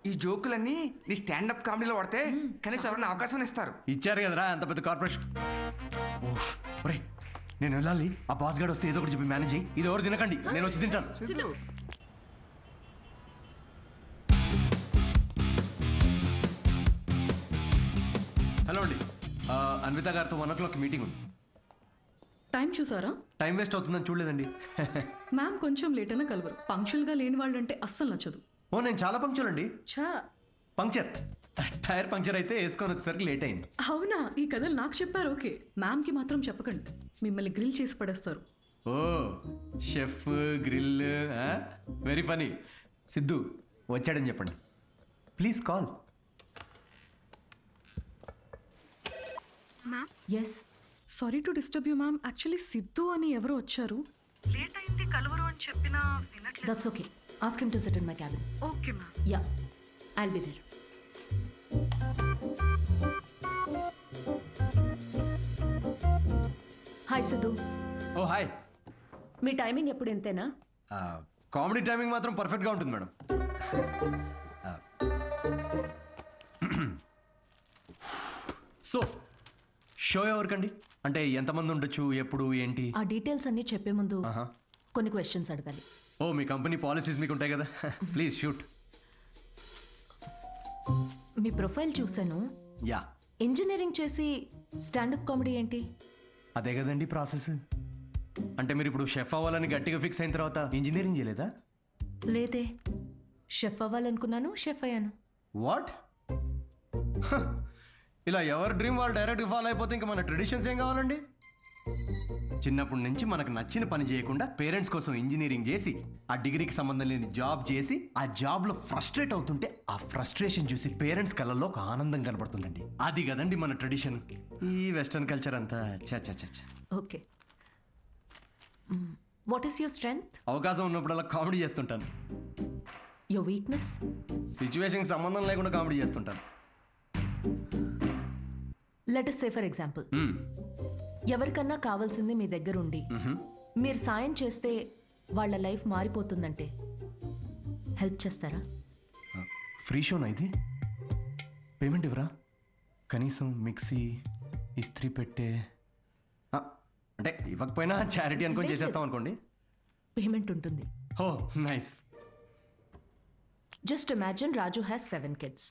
S19: ఈ జోకులన్నీ నీ స్టాండప్ కామెడీలో వాడితే కనీసం ఎవరైనా అవకాశం ఇస్తారు.
S1: ఇచ్చారు కదరా అంత పెద్ద కార్పొరేషన్. ఒరే, నేను వెళ్ళాలి. ఆ బాస్ గార్డ్ వస్తే ఏదో ఒకటి చెప్పి మేనేజ్ అయ్యి. ఇది ఎవరు తినకండి, నేను వచ్చి తింటాను. హలో అండి, అన్విత గారితో 1 o'clock మీటింగ్ ఉంది.
S2: టైం చూసారా?
S1: టైం వేస్ట్ అవుతుందని చూడలేదండి.
S2: మ్యామ్ కొంచెం లేట్ అయినా కలవరు. పంక్చువల్గా లేని వాళ్ళంటే అస్సలు నచ్చదు.
S1: ఓ, నేను చాలా పంక్చువల్ అండి.
S2: ఛా,
S1: పంక్చర్, టైర్ పంక్చర్ అయితే వేసుకొని వచ్చేసరికి లేట్ అయింది.
S2: అవునా? ఈ కథలు నాకు చెప్పారు. ఓకే, మ్యామ్కి మాత్రం చెప్పకండి, మిమ్మల్ని గ్రిల్ చేసి పడేస్తారు.
S1: Oh, chef grill, very funny. Siddhu వచ్చాడని చెప్పండి, please call.
S2: Yes, sorry to disturb you ma'am. Actually Siddhu అని ఎవరో వచ్చారు.
S11: లేట్ అయింది కలవరు అని చెప్పినా వినట్లేదు.
S2: That's okay, Ask him to sit in my cabin.
S11: Okay, ma'am.
S2: Yeah, I'll be there. Hi Siddhu.
S1: Oh hi.
S2: మీ టైమింగ్ ఎప్పుడు ఇంతేనా?
S1: కామెడీ టైమింగ్ మాత్రం పర్ఫెక్ట్గా ఉంటుంది మేడం. సో షో ఎవరికండి? అంటే ఎంతమంది ఉండొచ్చు, ఎప్పుడు, ఏంటి?
S2: ఆ డీటెయిల్స్ అన్నీ చెప్పే ముందు కొన్ని క్వశ్చన్స్ అడగాలి.
S1: ఓ మీ కంపెనీ పాలసీస్ మీకు ఉంటాయి కదా, ప్లీజ్ షూట్.
S2: మీ ప్రొఫైల్ చూశాను.
S1: యా.
S2: ఇంజనీరింగ్ చేసి స్టాండప్ కామెడీ ఏంటి?
S1: అదే కదండి ప్రాసెస్. అంటే మీరు ఇప్పుడు షెఫ్ అవ్వాలని గట్టిగా ఫిక్స్ అయిన తర్వాత ఇంజనీరింగ్ చేయలేదా?
S2: లేదే, షెఫ్ అవ్వాలనుకున్నాను, షెఫ్ అయ్యాను.
S1: వాట్? ఇలా ఎవరి డ్రీమ్ వాళ్ళు డైరెక్ట్గా ఫాలో అయిపోతే ఇంకా మన ట్రెడిషన్స్ ఏం కావాలండి? చిన్నప్పటి నుంచి మనకు నచ్చిన పని చేయకుండా పేరెంట్స్ కోసం ఇంజనీరింగ్ చేసి ఆ డిగ్రీకి సంబంధం లేని జాబ్ చేసి ఆ జాబ్లో ఫ్రస్ట్రేట్ అవుతుంటే ఆ ఫ్రస్ట్రేషన్ చూసి పేరెంట్స్ కళ్ళల్లో ఒక ఆనందం కనబడుతుందండి. అది కదండి మన ట్రెడిషన్. ఈ వెస్టర్న్ కల్చర్ అంతా చ.
S2: Okay, what is your strength?
S1: అవకాశం ఉన్నప్పుడల్లా కామెడీ చేస్తుంటాను.
S2: Your weakness?
S1: సిచ్యువేషన్కి సంబంధం లేకుండా కామెడీ చేస్తుంటాను.
S2: Let us say for example, ఎవరికన్నా కావాల్సింది మీ దగ్గర ఉండి మీరు సాయం చేస్తే వాళ్ళ లైఫ్ మారిపోతుందంటే హెల్ప్ చేస్తారా?
S1: ఫ్రీ షోనా ఇది? పేమెంట్ ఇవ్వరా? కనీసం మిక్సీ, ఇస్త్రీ పెట్టే, అంటే ఇవ్వకపోయినా చారిటీ అనుకొని చేసేస్తాం అనుకోండి.
S2: పేమెంట్ ఉంటుంది.
S1: Oh nice.
S2: Just imagine Raju has 7 kids.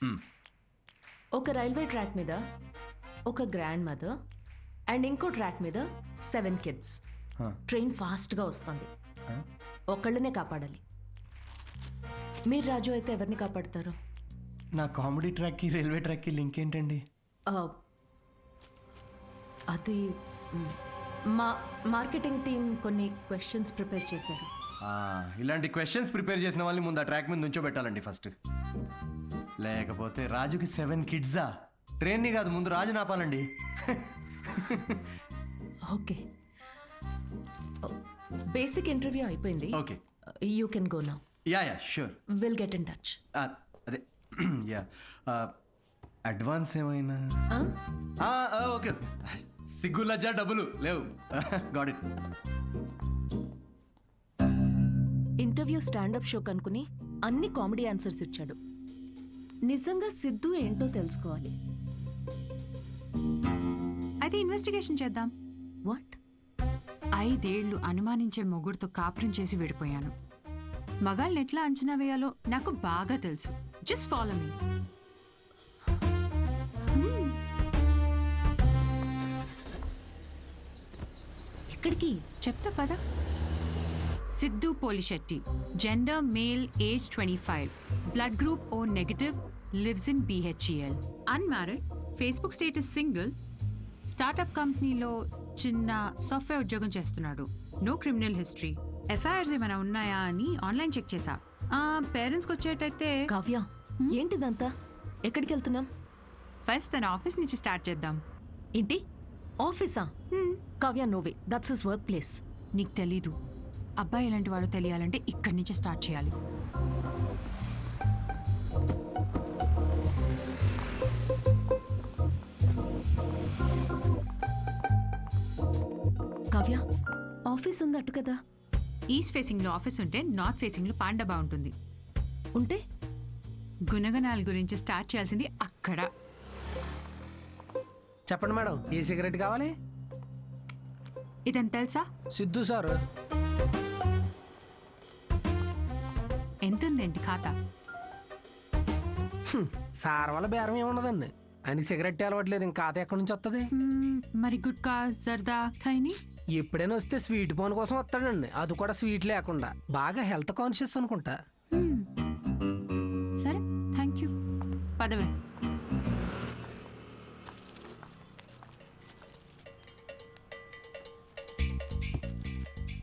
S2: ఒక రైల్వే ట్రాక్ మీద ఒక గ్రాండ్ మదర్ అండ్ ఇంకో ట్రాక్ మీద 7 kids. ట్రైన్ ఫాస్ట్గా వస్తుంది, ఒకళ్ళనే కాపాడాలి. మీరు రాజు అయితే ఎవరిని కాపాడతారు?
S1: నా కామెడీ ట్రాక్కి రైల్వే ట్రాక్కి లింక్ ఏంటండి?
S2: అది మా మార్కెటింగ్ టీం కొన్ని క్వశ్చన్స్ ప్రిపేర్ చేశారు.
S1: ఇలాంటి క్వశ్చన్స్ ప్రిపేర్ చేసిన వాళ్ళని ముందు ఆ ట్రాక్ మీద నుంచోబెట్టాలండి ఫస్ట్. లేకపోతే రాజుకి 7 kidsా? ట్రైన్ని కాదు, ముందు రాజు నాపాలండి.
S2: ఓకే, బేసిక్ ఇంటర్వ్యూ అయిపోయింది.
S1: Okay,
S2: you can go now.
S1: Yeah sure.
S2: Will get in touch.
S1: అదే యా. అడ్వాన్స్ ఏమైనా? ఓకే, సిగ్గు లజ్జ డబ్బులు లేవు. Got it.
S2: Interview stand up show కనుకుని అన్ని కామెడీ ఆన్సర్స్ ఇచ్చాడు. నిజంగా సిద్ధు ఏంటో తెలుసుకోవాలి.
S10: అయితే ఇన్వెస్టిగేషన్ చేద్దాం.
S2: వాట్?
S10: 5 ఏళ్ళు అనుమానించే మొగుడుతో కాపురం చేసి విడిపోయాను. మగాళ్ళని ఎట్లా అంచనా వేయాలో నాకు బాగా తెలుసు. Just follow me.
S2: ఎక్కడికి?
S10: చెప్తా పద. Siddhu Polishetty, gender male, age 25, blood group O negative, lives in BHEL, unmarried, Facebook status single, startup కంపెనీలో చిన్న సాఫ్ట్వేర్ ఉద్యోగం చేస్తున్నాడు. No criminal history. ఎఫ్ఐఆర్స్ ఏమైనా ఉన్నాయా అని ఆన్లైన్ చెక్ చేశా. పేరెంట్స్కి వచ్చేటైతే.
S2: కావ్య, ఏంటిదంతా? ఎక్కడికి వెళ్తున్నాం?
S10: ఫస్ట్ తన ఆఫీస్ నుంచి స్టార్ట్ చేద్దాం.
S2: ఏంటి ఆఫీసా? Kavya, no way, that's his work place.
S10: నీకు తెలీదు. అబ్బాయి ఎలాంటి వాడో తెలియాలంటే ఇక్కడి నుంచే స్టార్ట్ చేయాలి.
S2: కావ్య, ఆఫీస్ ఉంది అటు కదా.
S10: ఈస్ట్ ఫేసింగ్లో ఆఫీస్ ఉంటే నార్త్ ఫేసింగ్లో పాండబా ఉంటుంది.
S2: ఉంటే
S10: గుణగణాల గురించి స్టార్ట్ చేయాల్సింది అక్కడ.
S18: చెప్పండి మేడం, ఏ సిగరెట్ కావాలి?
S10: ఇదని తెలుసా?
S18: సిద్ధు సార్.
S10: ఎంతుందేంటి ఖాతా?
S18: సార్ వల్ల బేరం ఏమున్నదండి. ఆయన సిగరెట్ అలవట్లేదు, ఇంకా ఖాతా ఎక్కడి నుంచి వస్తుంది?
S10: మరి గుట్కా, జర్దా, ఖైని
S18: ఎప్పుడైనా వస్తే స్వీట్ పోన్ కోసం వస్తాడండి, అది కూడా స్వీట్ లేకుండా. బాగా హెల్త్ కాన్షియస్ అనుకుంటా.
S10: సరే, థ్యాంక్ యూ. పదవే.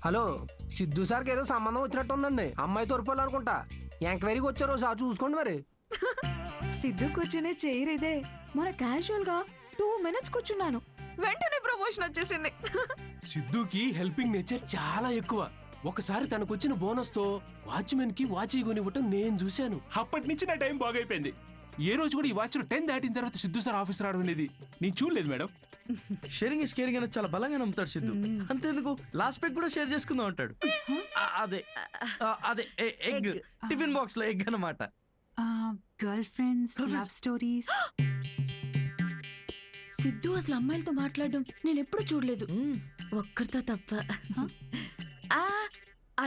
S18: హలో, సిద్ధు సార్కి ఏదో సంబంధం వచ్చినట్టు ఉందండి. అమ్మాయి తోరుపోలు అనుకుంటా. ఎంక్వైరీకి వచ్చారు, సార్ చూసుకోండి మరి.
S20: సిద్ధు కూర్చునే చైర్ ఇదే. మన క్యాజువల్ గా 2 minutes కూర్చున్నాను, వెంటనే ప్రమోషన్ వచ్చేసింది.
S9: సిద్ధుకి హెల్పింగ్ నేచర్ చాలా ఎక్కువ. ఒకసారి తనకు వచ్చిన బోనస్ తో వాచ్మెన్ కి వాచ్ కొనివ్వటం నేను చూశాను. అప్పటి నుంచి నా టైం బాగైపోయింది. ఏ రోజు కూడా ఈ వాచ్ 10 దాటిన తర్వాత సిద్ధు సార్ ఆఫీస్ రావడం అనేది నేను చూడలేదు మేడం.
S21: షేరింగ్ ఇస్ కేరింగ్ అనేది చాలా బలంగా నమ్ముతాడు సిద్ధు. అంతేందుకు లాస్ట్ పెగ్ కూడా షేర్ చేసుకుందాం అంటాడు. అదే అదే ఎగ్ టిఫిన్ బాక్స్ లో ఎగ్ అన్నమాట.
S10: Girl friends, love stories.
S20: Siddhu అసలు అమ్మాయిలతో మాట్లాడడం నేను ఎప్పుడు చూడలేదు, ఒక్కరితో తప్ప.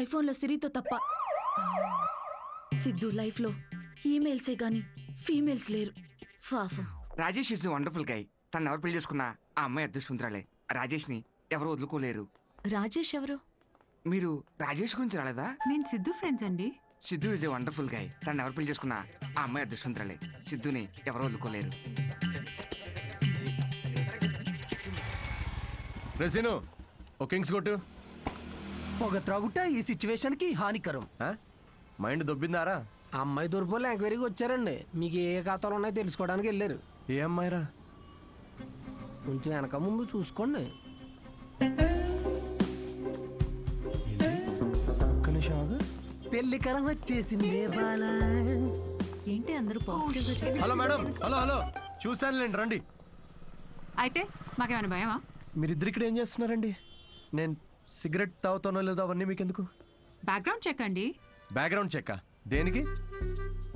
S20: ఐఫోన్లో సిరితో తప్ప. సిద్ధు లైఫ్ లో ఈమెయిల్సే గాని ఫీమేల్స్ లేరు. పాపం.
S19: Rajesh is wonderful guy. తను ఎవరు పెళ్లి చేసుకున్నా ఆ అమ్మాయి అదృష్టవంతురాలే. రాజేష్ ని ఎవరు వదులుకోలేరు.
S2: రాజేష్ ఎవరు?
S19: మీరు రాజేష్ గురించి రాలేదా?
S10: నేను సిద్ధు ఫ్రెండ్స్ అండి.
S19: Siddhu is a wonderful guy. తను ఎవరు పెళ్లి చేసుకున్నా ఆ అమ్మాయి అదృష్టవంతురాలే. సిద్ధుని ఎవరు వదులుకోలేరు.
S1: రెసిను ఓ కింగ్స్ కొట్టు.
S18: పొగ త్రాగుట ఈ సిచ్యువేషన్ కి హానికరం.
S1: మైండ్ దొబ్బిందారా?
S18: అమ్మాయి తూర్పులో ఎంక్వైరీకి వచ్చారండి. మీకు ఏ ఖాతాలు ఉన్నాయో తెలుసుకోవడానికి వెళ్ళారు.
S1: ఏ అమ్మాయిరా?
S18: కొంచెం వెనక ముందు చూసుకోండి. పెళ్లి కరం వచ్చేసింది.
S2: ఏంటి అందరూ పాజిటివ్?
S1: Hello madam. హలో చూశానులేండి, రండి.
S10: అయితే మాకేమైనా భయమా?
S1: మీరిద్దరు ఇక్కడ ఏం చేస్తున్నారండి? నేను సిగరెట్ తాగుతానో లేదో అవన్నీ మీకెందుకు?
S10: బ్యాక్గ్రౌండ్ చెక్ అండి.
S1: బ్యాక్గ్రౌండ్ చెక్ దేనికి?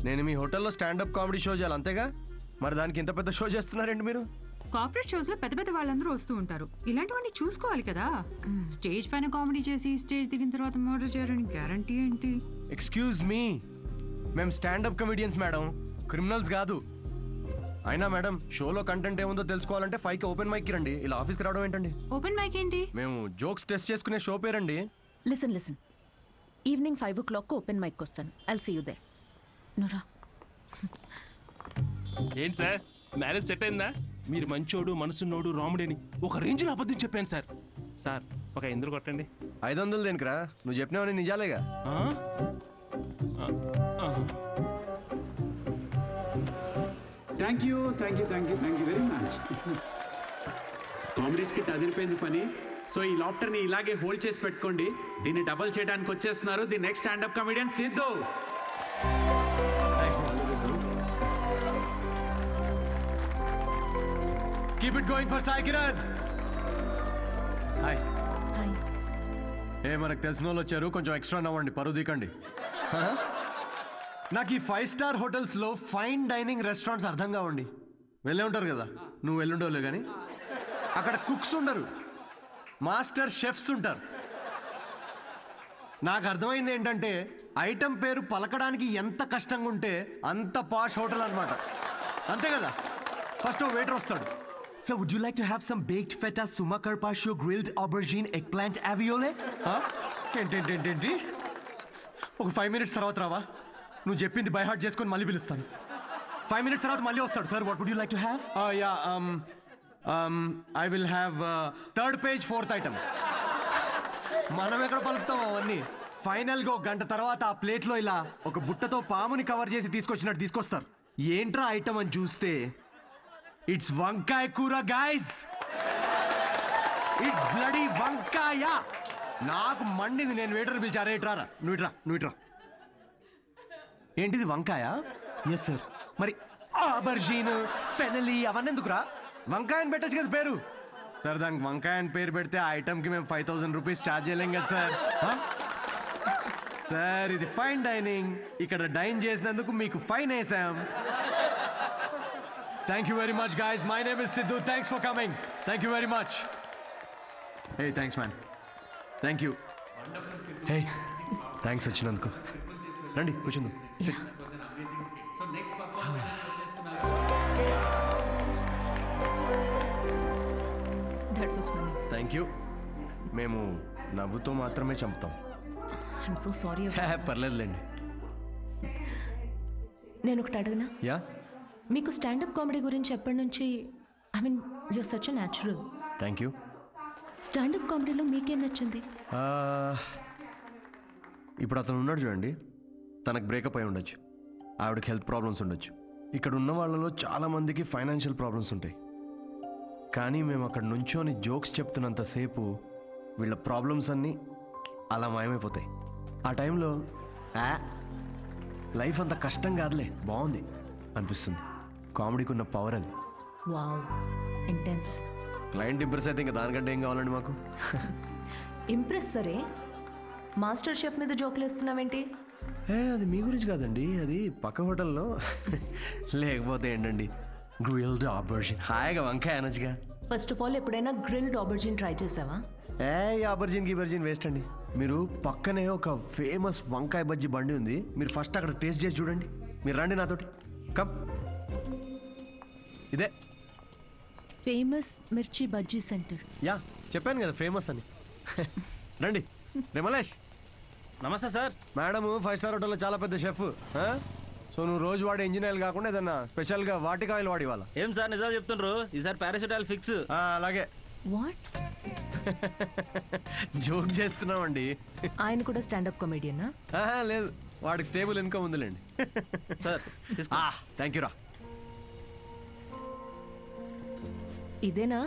S1: నేను మీ హోటల్లో స్టాండప్ కామెడీ షో చేయాలి అంతేగా, మరి దానికి ఇంత పెద్ద షో చేస్తున్నారండి మీరు?
S10: కార్పొరేట్ షోస్ లో పెద్ద పెద్ద వాళ్ళందరూ వస్తూ ఉంటారు. ఇలాంటివన్నీ చూసుకోవాలి కదా. స్టేజ్ పైన కామెడీ చేసి స్టేజ్ దిగిన తర్వాత మర్డర్ చేయడానికి గ్యారంటీ ఏంటి?
S1: ఎక్స్క్యూజ్ మీ, మేము స్టాండప్ కమెడియన్స్ మేడం, క్రిమినల్స్ కాదు. అయినా మేడం, షోలో కంటెంట్ ఏముందో తెలుసుకోవాలంటే 5కి ఓపెన్ మైక్ రండి. ఇలా ఆఫీస్కి రావడం ఏంటండి?
S10: ఓపెన్ మైక్ ఏంటి?
S1: మేము జోక్స్ టెస్ట్ చేసుకునే షో పేరండి.
S2: Listen evening 5 o'clock open mic వస్తాను. I'll see you there. నురా
S9: ఏంటి సార్, మ్యారేజ్ సెట్ అయిందా? మీరు మంచోడు, మనసున్నోడు, రాముడేని ఒక రేంజ్లో అబద్ధం చెప్పాను సార్. సార్ ఒక 500 కొట్టండి.
S1: 500 దేనికిరా? నువ్వు చెప్పినావని నిజాలేగా.
S22: Thank you very much. Comedy skit అదిరిపోయింది పని. సో ఈ లాఫ్టర్ ని ఇలాగే హోల్డ్ చేసి పెట్టుకోండి. దీన్ని డబల్ చేయడానికి వచ్చేస్తున్నారు the next standup comedian Siddhu.
S1: Keep it going for Sai Kiran. Hi. మనకు తెలిసిన వాళ్ళు వచ్చారు, కొంచెం ఎక్స్ట్రా నవ్వండి, పరువు దికండి. నాకు ఈ 5 star హోటల్స్లో ఫైన్ డైనింగ్ రెస్టారెంట్స్ అర్థం కావండి. వెళ్ళే ఉంటారు కదా, నువ్వు వెళ్ళుండవులే కానీ. అక్కడ కుక్స్ ఉండరు, మాస్టర్ షెఫ్స్ ఉంటారు. నాకు అర్థమైంది ఏంటంటే, ఐటమ్ పేరు పలకడానికి ఎంత కష్టంగా ఉంటే అంత పాష్ హోటల్ అనమాట. అంతే కదా. ఫస్ట్ ఓ వెయిటర్ వస్తాడు. So would you like to have some baked feta, suma carpaccio, grilled aubergine, eggplant ravioli? ఏంటి ఒక 5 minutes తర్వాత రావా? నువ్వు చెప్పింది బై హార్ట్ చేసుకొని మళ్ళీ పిలుస్తాను. 5 minutes తర్వాత మళ్ళీ వస్తాడు. Sir what would you like to have? I will have 3rd page 4th item. మనం ఎక్కడ పలుకుతాం అవన్నీ? ఫైనల్గా 1 గంట తర్వాత ఆ ప్లేట్లో ఇలా ఒక బుట్టతో పాముని కవర్ చేసి తీసుకొచ్చినట్టు తీసుకొస్తారు. ఏంట్రా ఐటమ్ అని చూస్తే ఇట్స్ వంకాయ కూర గైస్. ఇట్స్ బ్లడీ వంకాయ. నాకు మండింది. నేను వెయిటర్ పిలిచారా, ఇట్రారా, నువ్వు ఇట్రా. ఏంటిది వంకాయ? Yes sir. మరి ఆబర్జీన్, ఫెనలీ అవన్నీ ఎందుకురా? వంకాయ అని పెట్టచ్చు కదా పేరు. సార్ దానికి వంకాయ అని పేరు పెడితే ఆ ఐటమ్కి మేము 5,000 rupees ఛార్జ్ చేయలేం కదా సార్. సార్ ఇది ఫైన్ డైనింగ్, ఇక్కడ డైన్ చేసినందుకు మీకు ఫైన్ వేసాం. Thank you very much guys. My name is Siddhu. Thanks for coming. Thank you very much. Hey thanks man. Thank you. Hey thanks వచ్చినందుకు. రండి కూర్చుందాం. Thank you. మేము నవ్వుతో మాత్రమే చంపుతాం.
S2: I'm so sorry.
S1: పర్లేదులేండి.
S2: నేను ఒకటి అడగనా?
S1: యా.
S2: మీకు స్టాండప్ కామెడీ గురించి ఎప్పటి నుంచి? I mean you're such a natural.
S1: Thank you.
S2: Stand up కామెడీలో మీకేం నచ్చింది?
S1: ఇప్పుడు అతను ఉన్నాడు చూడండి, తనకు బ్రేకప్ అయి ఉండొచ్చు, ఆవిడకి హెల్త్ ప్రాబ్లమ్స్ ఉండొచ్చు. ఇక్కడ ఉన్న వాళ్ళలో చాలామందికి ఫైనాన్షియల్ ప్రాబ్లమ్స్ ఉంటాయి. కానీ మేము అక్కడ నుంచోని జోక్స్ చెప్తున్నంతసేపు వీళ్ళ ప్రాబ్లమ్స్ అన్నీ అలా మాయమైపోతాయి. ఆ టైంలో లైఫ్ అంత కష్టం కాదులే, బాగుంది అనిపిస్తుంది. కామెడీకి ఉన్న పవర్ అది.
S2: Wow, intense.
S1: క్లయింట్ ఇంప్రెస్ అయితే ఇంకా దానికంటే ఏం కావాలండి మాకు?
S2: ఇంప్రెస్ సరే, మాస్టర్ షెఫ్ మీద జోకులు వేస్తున్నావేంటి?
S1: అది మీ గురించి కాదండి, అది పక్క హోటల్లో. లేకపోతే ఏంటండి, గ్రిల్డ్ ఆబర్జిన్, హాయిగా వంకాయ అనొచ్చుగా.
S2: ఫస్ట్ ఆఫ్ ఆల్ ఎప్పుడైనా గ్రిల్డ్ ఆబర్జిన్ ట్రై చేసావా?
S1: ఆబర్జిన్ గిబర్జిన్ వేస్ట్ అండి. మీరు పక్కనే ఒక ఫేమస్ వంకాయ బజ్జీ బండి ఉంది, మీరు ఫస్ట్ అక్కడ టేస్ట్ చేసి చూడండి. మీరు రండి నాతోటి, కమ్. ఇదే
S2: ఫేమస్ మిర్చి బజ్జీ సెంటర్.
S1: యా, చెప్పాను కదా ఫేమస్ అని. రండి. రిమలేష్,
S13: నమస్తే సార్.
S1: మేడము 5 స్టార్ హోటల్లో చాలా పెద్ద షెఫ్. సో నువ్వు రోజు వాడే ఇంజిన్ ఆయిల్ కాకుండా ఏదన్నా స్పెషల్గా వాటిక ఆయిల్ వాడి వాళ్ళ.
S13: ఏం సార్ నిజాలు చెప్తుండ్రు? ఈసారి పారాషూట్ ఫిక్స్.
S1: అలాగే.
S2: వాట్?
S1: జోక్ చేస్తున్నామండి.
S2: ఆయన కూడా స్టాండప్ కామెడియనా?
S1: లేదు, వాడికి స్టేబుల్ ఇన్కమ్ ఉందిలేండి.
S13: సార్
S1: థ్యాంక్ యూ రా.
S2: ఇదేనా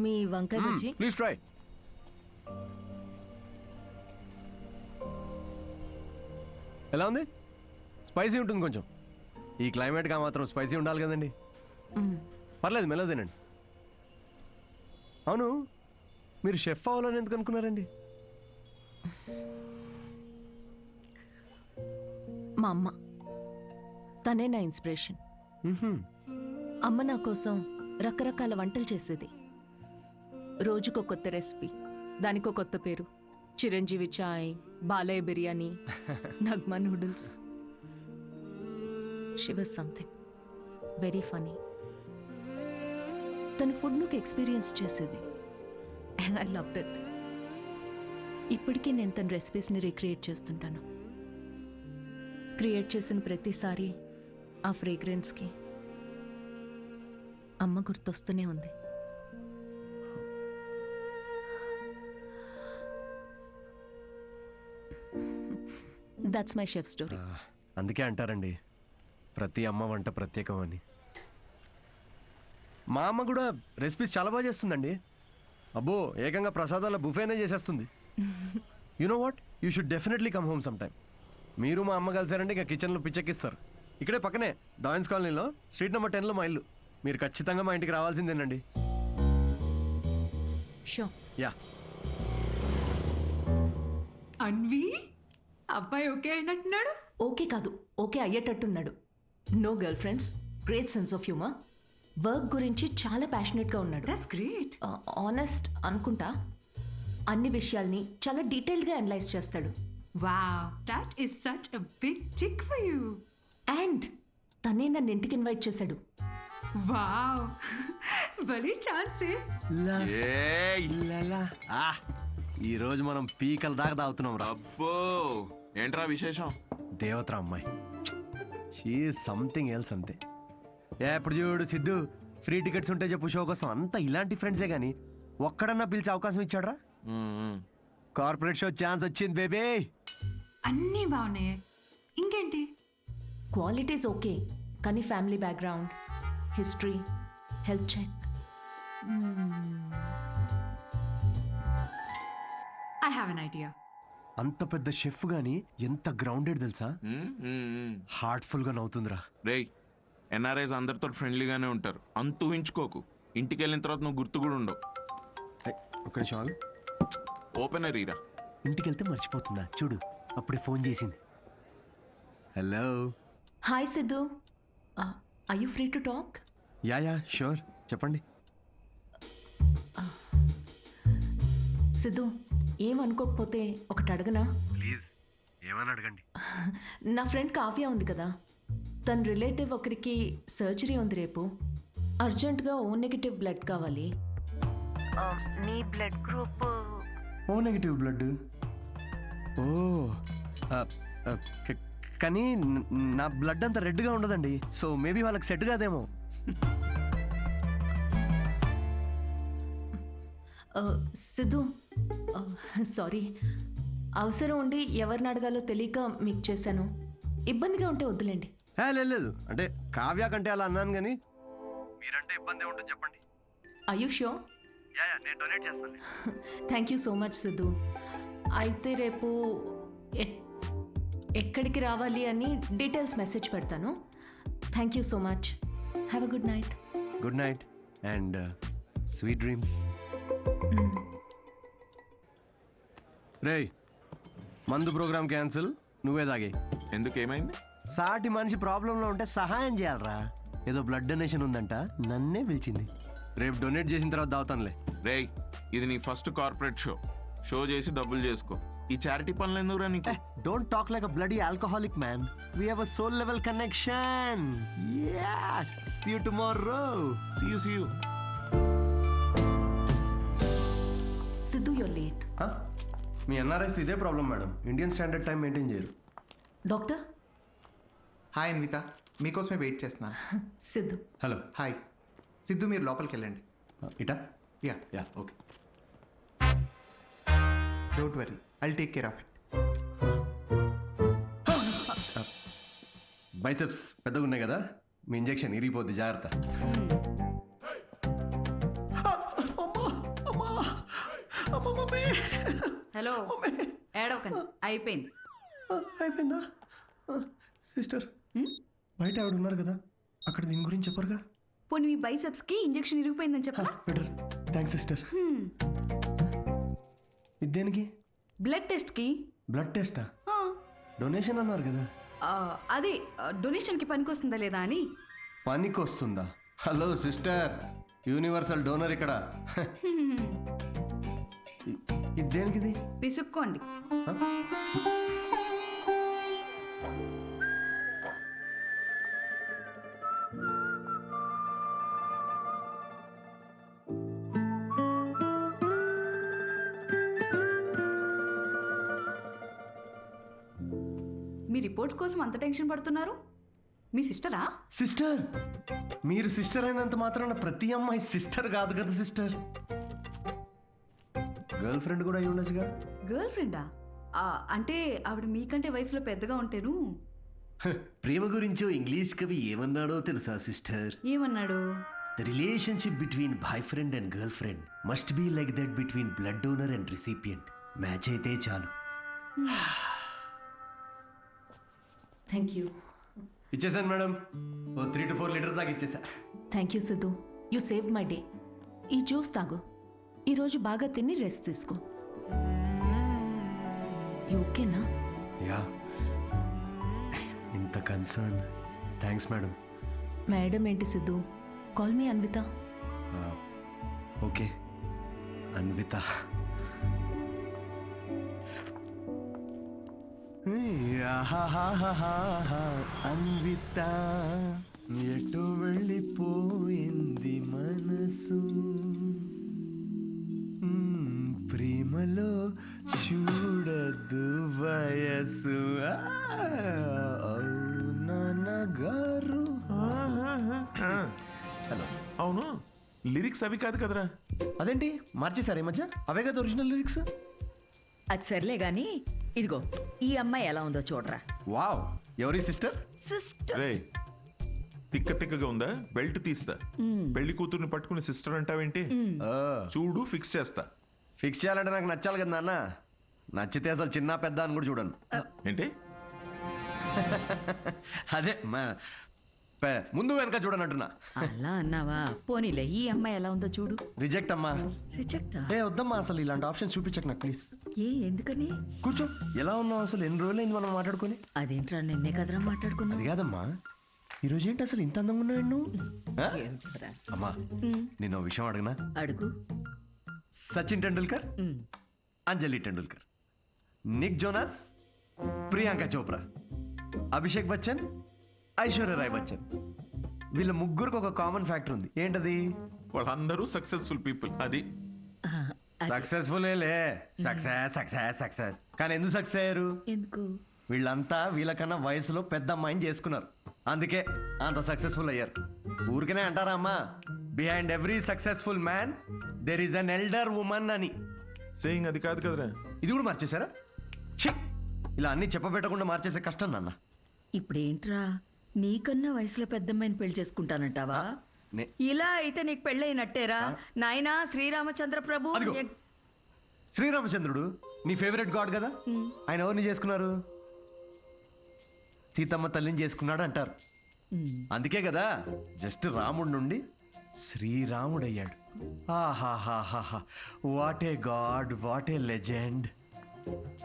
S2: మీ వంకాయ బజ్జీ?
S1: Please try. ఎలా ఉంది? స్పైసీ ఉంటుంది కొంచెం. ఈ క్లైమేట్గా మాత్రం స్పైసీ ఉండాలి కదండి. పర్లేదు, మెల్లగా తినండి. అవును, మీరు షెఫ్ అవ్వాలని ఎందుకు అనుకున్నారండి?
S2: మా అమ్మ, తనే నా ఇన్స్పిరేషన్. అమ్మ నా కోసం రకరకాల వంటలు చేసేది. రోజుకో కొత్త రెసిపీ, దానికో కొత్త పేరు. Chiranjeevi chai, Balayya biryani, Nagma noodles. She was something very funny. తన ఫుడ్ నాకు ఎక్స్పీరియన్స్ చేసేది, అండ్ ఐ లవ్డ్ ఇట్. ఇప్పటికీ నేను తన రెసిపీస్ని రీక్రియేట్ చేస్తుంటాను. క్రియేట్ చేసిన ప్రతిసారి ఆ ఫ్రేగ్రెన్స్కి అమ్మ గుర్తొస్తూనే ఉంది. That's my chef story.
S1: అందుకే అంటారండి, ప్రతి అమ్మ వంట ప్రత్యేకం అని. మా అమ్మ కూడా రెసిపీస్ చాలా బాగా చేస్తుందండి. అబ్బో, ఏకంగా ప్రసాదాల బుఫేనే చేసేస్తుంది. You know what, you should definitely come home some time. మీరు మా అమ్మ కలిసారంటే ఇక కిచెన్లో పిచ్చెక్కిస్తారు. ఇక్కడే పక్కనే డాయన్స్ కాలనీలో స్ట్రీట్ నెంబర్ 10లో మా ఇల్లు. మీరు ఖచ్చితంగా మా ఇంటికి రావాల్సిందేనండి.
S2: షో.
S1: యా.
S10: అన్వి, అబ్బాయి ఓకే అయినట్టున్నాడు.
S2: ఓకే కాదు, ఓకే అయ్యేటట్టున్నాడు. No girlfriends, great sense of humour. Work గురించి చాలా ప్యాషనెట్గా ఉన్నాడు.
S10: That's great.
S2: ఆనెస్ట్ అనుకుంటా. అన్ని విషయాల్ని చాలా డీటెయిల్గా అనలైజ్ చేస్తాడు.
S10: Wow, that is such a big tick for you.
S2: And తనే నన్ను ఇంటికి ఇన్వైట్ చేశాడు.
S10: వావ్, భలే ఛాన్సే.
S1: ఈ రోజు మనం పీకల దాకా తాగుతున్నాం రా.
S5: అబ్బో, ఏంట్రా విశేషం?
S1: దేవతరా అమ్మాయి, షీ సంథింగ్ ఎల్స్ అంతే. ఎప్పుడు చూడు సిద్ధు, ఫ్రీ టికెట్స్ ఉంటే చెప్పు షో కోసం. అంతా ఇలాంటి ఫ్రెండ్సే కానీ ఒక్కడన్నా పిలిచే అవకాశం ఇచ్చాడ్రా? కార్పొరేట్ షో ఛాన్స్ వచ్చింది బేబీ.
S10: అన్నీ బాగున్నాయి, ఇంకేంటి?
S2: క్వాలిటీస్ ఓకే, కానీ family background, history, health check.
S10: I have an idea.
S1: అంత పెద్ద షెఫ్ గానీ ఎంత గ్రౌండెడ్ తెలుసా? హార్ట్ఫుల్ గా నవ్వుతుందిరా.
S5: రేయ్, ఎన్ఆర్ఐస్ అందరితో ఫ్రెండ్లీగానే ఉంటారు, అంత ఊహించుకోకు. ఇంటికి వెళ్ళిన తర్వాత నువ్వు గుర్తు కూడా ఉండవు.
S1: ఒక్క నిమిషం,
S5: ఓపెనర్ ఈరా.
S1: ఇంటికి వెళ్తే మర్చిపోతుందా చూడు, అప్పుడే ఫోన్ చేసింది. Hello.
S2: Hi Siddhu, are you free to talk?
S1: Yeah sure, చెప్పండి.
S2: సిద్ధు, ఏమనుకోకపోతే ఒకటి అడగనా?
S1: ప్లీజ్, ఏమని అడగండి.
S2: నా ఫ్రెండ్ కావ్య ఉంది కదా, తన రిలేటివ్ ఒకరికి సర్జరీ ఉంది రేపు. అర్జెంటుగా ఓ నెగిటివ్ బ్లడ్ కావాలి. నీ blood group
S1: O negative blood. Oh, కానీ నా బ్లడ్ అంత రెడ్గా ఉండదండి, సో మేబీ వాళ్ళకి సెట్ కాదేమో.
S2: సిద్ధు, సారీ, అవసరం ఉండి ఎవరిని అడగాలో తెలియక మీకు చేశాను. ఇబ్బందిగా ఉంటే వద్దులేండి.
S1: లేదు, అంటే కావ్య కంటే అలా అన్నాను కానీ మీరంటే ఇబ్బంది ఉంటుంది చెప్పండి.
S2: Are you sure?
S1: నేను డొనేట్ చేస్తాను.
S2: Thank you so much Siddhu. అయితే రేపు ఎక్కడికి రావాలి అని డీటెయిల్స్ మెసేజ్ పెడతాను. Thank you so much. Have a good night.
S1: Good night and sweet dreams. రేయ్, మందు ప్రోగ్రామ్ క్యాన్సిల్, నువ్వే తాగే.
S5: ఎందుకు, ఏమైంది?
S1: సాటి మనిషి ప్రాబ్లంలో ఉంటే సహాయం చేయాలరా. ఏదో బ్లడ్ డొనేషన్ ఉందంట, నన్నే పిలిచింది. రేపు డొనేట్ చేసిన తర్వాత దావుతానులే.
S5: రేయ్, ఇది నీ ఫస్ట్ కార్పొరేట్ షో చేసి డబ్బులు చేసుకో. ఈ చారిటీ పనులు ఎందుకురా నీకు?
S1: Don't talk like a bloody alcoholic man. We have a soul level connection. Yeah, see you tomorrow.
S5: See you.
S2: Siddhu, you're late.
S1: మీ ఎన్ఆర్ఐస్ ఇదే problem madam. Indian standard time maintain చేయరు.
S2: డాక్టర్.
S6: హాయ్ అన్విత, మీకోసమే wait చేస్తున్నాను.
S2: Siddhu.
S1: Hello.
S6: Hi Siddhu, మీరు లోపలికి వెళ్ళండి.
S1: ఇటా?
S6: Yeah
S1: okay.
S6: Don't worry, I'll take care of it.
S1: Biceps పెద్దగా ఉన్నాయి కదా, మీ ఇంజెక్షన్ ఇరిగిపోద్ది, జాగ్రత్త.
S7: హలో, ఏడవకండి, అయిపోయింది.
S1: అయిపోయిందా? సిస్టర్, బయట ఆవిడ ఉన్నారు కదా, అక్కడ దీని గురించి చెప్పరుగా?
S7: పోనీ మీ బైసెప్స్కి ఇంజెక్షన్ ఇరిగిపోయిందని చెప్పరా?
S1: బెటర్. Thanks sister. ఇది దేనికి?
S7: బ్లడ్ టెస్ట్కి.
S1: బ్లడ్ టెస్టా? డొనేషన్ అన్నారు కదా.
S7: అదే డొనేషన్కి పనికొస్తుందా లేదా అని.
S1: పనికొస్తుందా? హలో సిస్టర్, యూనివర్సల్ డోనర్ ఇక్కడ. ఇది దేనికిది?
S7: పిసుక్కోండి. మీ రిపోర్ట్స్ కోసం అంత టెన్షన్ పడుతున్నారు? మీ సిస్టరా?
S1: సిస్టర్? మీరు సిస్టర్ అయినంత మాత్రాన ప్రతి అమ్మాయి సిస్టర్ కాదు కదా సిస్టర్. గర్ల్ ఫ్రెండ్ కూడా అయి ఉండొచ్చుగా.
S7: గర్ల్ ఫ్రెండా? అంటే ఆవిడ మీకంటే వయసులో పెద్దగా ఉంటేను.
S1: ప్రేమ గురించో ఇంగ్లీష్ కవి ఏమన్నాడో తెలుసా సిస్టర్?
S7: ఏమన్నాడు?
S1: The relationship between boyfriend and girlfriend must be like that between blood donor and recipient. Match అయితే చాలు.
S2: Thank you.
S1: ఇచ్చేసాను మేడం, 3 to 4 లీటర్స్ దాకా ఇచ్చేసా.
S2: Thank you Siddhu, you save my day. ఈ జ్యూస్ తాగు. ఈరోజు బాగా తిని రెస్ట్ తీసుకో. ఓకేనా?
S1: యా. ఇంత కన్సర్న్. Thanks madam.
S2: మేడం ఏంటి Siddhu, call me Anvita.
S1: Okay Anvita. Anvita ఎటు వెళ్ళిపోయింది మనసు, ప్రేమలో చూడదు వయసు. నాన్నగారు.
S16: హలో. అవును, లిరిక్స్ అవి కాదు కదరా?
S1: అదేంటి మార్చేశారు ఈ మధ్య? అవే కదా ఒరిజినల్ లిరిక్స్.
S17: అది సర్లే గాని, ఇదిగో ఈ అమ్మాయి ఎలా ఉందో చూడరా.
S1: వావ్, ఎవరి సిస్టర్?
S17: సిస్టర్.
S16: రే, తిక్కగా ఉందా? బెల్ట్ తీస్తా. పెళ్లి కూతుర్ని పట్టుకుని సిస్టర్ అంటావేంటి? చూడు, ఫిక్స్ చేస్తా.
S1: ఫిక్స్ చేయాలంటే నాకు నచ్చాలి కదా నాన్న. నచ్చితే అసలు చిన్న పెద్ద అని కూడా చూడను.
S16: ఏంటి?
S1: అదే ముందు వెనక చూడనంటున్నా.
S17: అలా అన్నావా? పోనీలే, ఈ అమ్మాయి ఎలా ఉందో చూడు.
S1: రిజెక్ట్ అమ్మా.
S17: రిజెక్టా?
S1: వద్దమ్మా, అసలు ఇలాంటి ఆప్షన్స్ చూపించక నాకు ప్లీజ్.
S17: ఎందుకని?
S1: కూర్చో. ఎలా ఉన్నావు అసలు? ఎన్ని రోజులైంది మనం మాట్లాడుకొని?
S17: అదేంట్రా, నిన్నే కదరా మాట్లాడుకున్నా.
S1: అది కాదమ్మా, ఈరోజు ఏంటి అసలు ఇంత అందంగా ఉన్నావు నువ్వు? అమ్మా, నేను విషయం అడగనా?
S17: అడుగు.
S1: సచిన్ టెండూల్కర్, అంజలి టెండూల్కర్, నిక్ జోనాస్, ప్రియాంక చోప్రా, అభిషేక్ బచ్చన్, ఐశ్వర్య రాయ్ బచ్చన్, వీళ్ళ ముగ్గురికి ఒక కామన్ ఫ్యాక్టర్ ఉంది. ఏంటది?
S16: వాళ్ళందరూ సక్సెస్ఫుల్ పీపుల్. అది
S1: సక్సెస్ఫుల్. సక్సెస్. కానీ ఎందుకు సక్సెస్ అయ్యారు?
S17: ఎందుకు?
S1: వీళ్ళంతా వీళ్ళకన్నా వయసులో పెద్ద అమ్మాయిని చేసుకున్నారు, అందుకే అంత సక్సెస్ఫుల్ అయ్యారు. ఊరికనే అంటారా అమ్మా, behind every successful man there is an elder woman అని.
S16: సేయింగ్ అది కాదు కదరా?
S1: ఇది కూడా మార్చేశారా? ఇలా అన్ని చెప్పబెట్టకుండా మార్చేసే కష్టం నాన్న.
S17: ఇప్పుడేంట్రా, నీకన్నా వయసులో పెద్దమ్మాయిని పెళ్లి చేసుకుంటానంటావా? ఇలా అయితే నీకు పెళ్ళైనట్టేరా నాయనా శ్రీరామచంద్ర ప్రభు.
S1: శ్రీరామచంద్రుడు నీ ఫేవరెట్ గాడ్ కదా, ఆయన ఎవరిని చేసుకున్నారు? సీతమ్మ తల్లిని చేసుకున్నాడు అంటారు. అందుకే కదా జస్ట్ రాముడి నుండి శ్రీరాముడు అయ్యాడు. ఆహాహాహా, what a god, what a legend.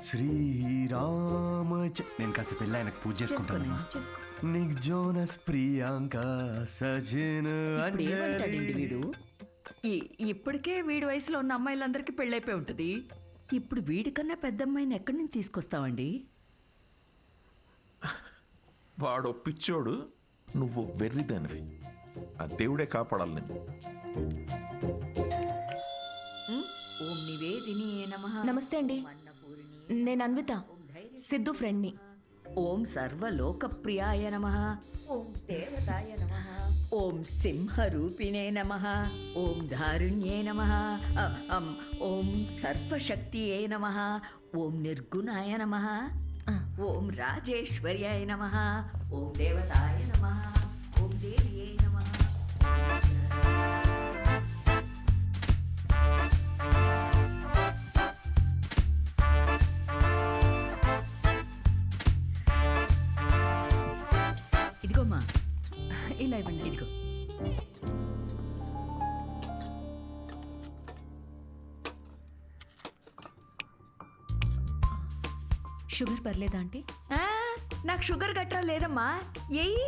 S1: Srirama. నేను కాస్త పెళ్ళి ఆయనకు పూజ చేసుకుంటాను. నిక్ జోనస్ ప్రియాంక సజిన్
S17: ఏమంటాడండి వీడు? ఇప్పటికే వీడి వయసులో ఉన్న అమ్మాయిలందరికీ పెళ్ళైపోయి ఉంటుంది. ఇప్పుడు వీడికన్నా పెద్ద అమ్మాయిని ఎక్కడి నుంచి తీసుకొస్తావండి?
S16: వాడు పిచ్చోడు, నువ్వు వెర్రిదానివి. ఆ దేవుడే కాపాడాలి నేను.
S17: ఓం నివేదిని నమః.
S2: నమస్తే అండి, నేను అన్విత, సిద్ధు ఫ్రెండ్ని.
S17: ఓం సర్వలోకప్రియాయ నమః. ఓం దేవతాయ నమః. ఓం సింహరూపిణే నమః. ఓం ధారుణ్యే నమః. ఓం సర్వశక్తియే నమః. ఓం నిర్గుణాయ నమః. ఓం రాజేశ్వర్యాయ నమః. ఓం దేవతాయ నమః. ఓం దేవ్యే నమః. ఇదిగోమ్మా,
S2: ఇలా ఇవ్వండి.
S17: ఇదిగో.
S2: షుగర్ పర్లేదా ఆంటీ?
S17: నాకు షుగర్ గట్రా లేదమ్మా. ఏయ్,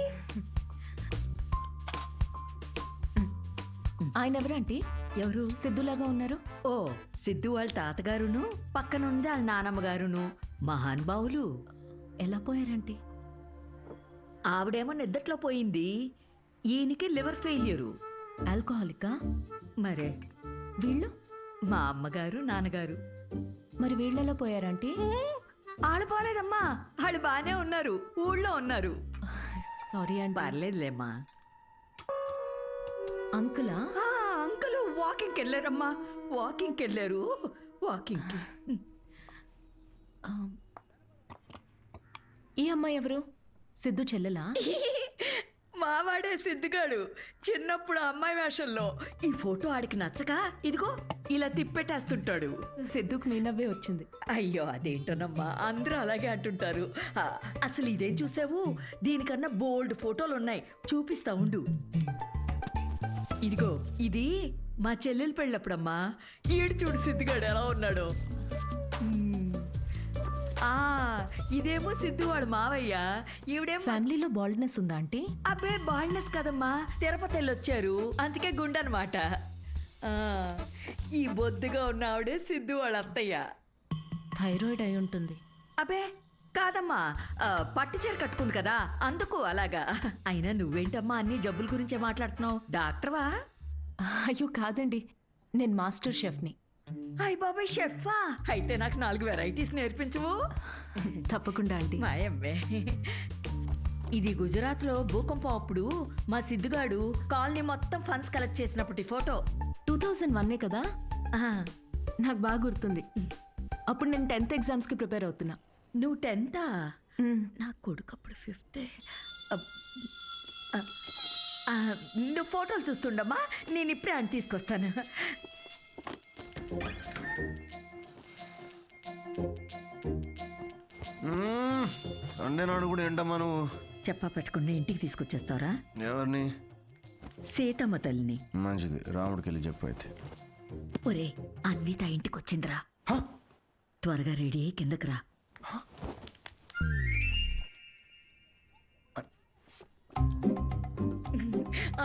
S2: ఆయన ఎవరు ఆంటీ?
S17: ఎవరు?
S2: సిద్ధులాగా ఉన్నారు.
S17: ఓ, సిద్ధు వాళ్ళ తాతగారును, పక్కనుంది వాళ్ళ నానమ్మగారును. మహానుభావులు.
S2: ఎలా పోయారంటీ?
S17: ఆవిడేమో నిద్దట్లో పోయింది, ఈయనకి లివర్ ఫెయిల్యూరు.
S2: ఆల్కహాలికా?
S17: మరే
S2: వీళ్ళు?
S17: మా అమ్మగారు, నాన్నగారు.
S2: మరి వీళ్ళెలా పోయారంటీ?
S17: వాళ్ళు పోలేదమ్మా, వాళ్ళు బాగానే ఉన్నారు, ఊళ్ళో ఉన్నారు.
S2: సారీ అండి.
S17: పర్లేదులేమ్మా.
S2: అంకులా?
S17: అంకుల్ వాకింగ్కి వెళ్ళారమ్మా, వాకింగ్కి వెళ్ళారు. వాకింగ్కి.
S2: ఈ అమ్మాయి ఎవరు? సిద్ధు చెల్లెలా?
S17: మావాడే సిద్ధుగాడు. చిన్నప్పుడు అమ్మాయి వేషంలో ఈ ఫోటో ఆడికి నచ్చక ఇదిగో ఇలా తిప్పెట్టేస్తుంటాడు.
S2: సిద్ధుకు మీ నవ్వే వచ్చింది.
S17: అయ్యో అదేంటోనమ్మా, అందరూ అలాగే అంటుంటారు. అసలు ఇదేం చూసావు? దీనికన్నా బోల్డ్ ఫోటోలు ఉన్నాయి, చూపిస్తా ఉండు. ఇదిగో ఇది మా చెల్లెలు పెళ్ళప్పుడమ్మా. ఈడు చూడు సిద్ధుగాడు ఎలా ఉన్నాడో. ఇదేమో సిద్ధు వాడు మావయ్య. ఈవిడేమో
S2: ఫ్యామిలీలో బాల్డ్నెస్ ఉందా ఆంటీ?
S17: అబ్బే బాల్డ్నెస్ కదమ్మా, తిరుపతి వెళ్ళొచ్చారు, అందుకే గుండనమాట. ఈ బొద్దుగా ఉన్న ఆవిడే సిద్ధు వాళ్ళ అత్తయ్య.
S2: థైరాయిడ్ అయి ఉంటుంది.
S17: అబ్బే కాదమ్మా, పట్టు చీర కట్టుకుంది కదా అందుకు అలాగా. అయినా నువ్వేంటమ్మా అన్ని జబ్బుల గురించే మాట్లాడుతున్నావు? డాక్టర్వా?
S2: అయ్యో కాదండి, నేను మాస్టర్ షెఫ్ని.
S17: అయ్య బాబాయ్, షెఫా? అయితే నాకు 4 వెరైటీస్ నేర్పించవు?
S2: తప్పకుండా ఆంటీ.
S17: మాయమ్మే. ఇది గుజరాత్లో భూకంపం అప్పుడు మా సిద్ధుగాడు కాలనీ మొత్తం ఫండ్స్ కలెక్ట్ చేసినప్పటి ఫోటో.
S2: 2001 కదా? నాకు బాగా గుర్తుంది. అప్పుడు నేను 10th ఎగ్జామ్స్కి ప్రిపేర్ అవుతున్నా.
S17: నువ్వు 10థా? నా కొడుకు అప్పుడు 5th. నువ్వు ఫోటోలు చూస్తుండమ్మా, నేను ఇప్పుడే అని తీసుకొస్తాను.
S1: సండే నాడు కూడా ఏంటమ్మా నువ్వు
S17: చెప్పా పెట్టుకుని ఇంటికి తీసుకొచ్చేస్తారా?
S1: ఎవరిని?
S17: సీతమ్మ తల్లిని.
S1: మంచిది, రాముడికి వెళ్ళి చెప్పు. అయితే
S17: ఒరే, అన్విత ఇంటికి వచ్చిందిరా, త్వరగా రెడీ అయ్యి కిందకి రా.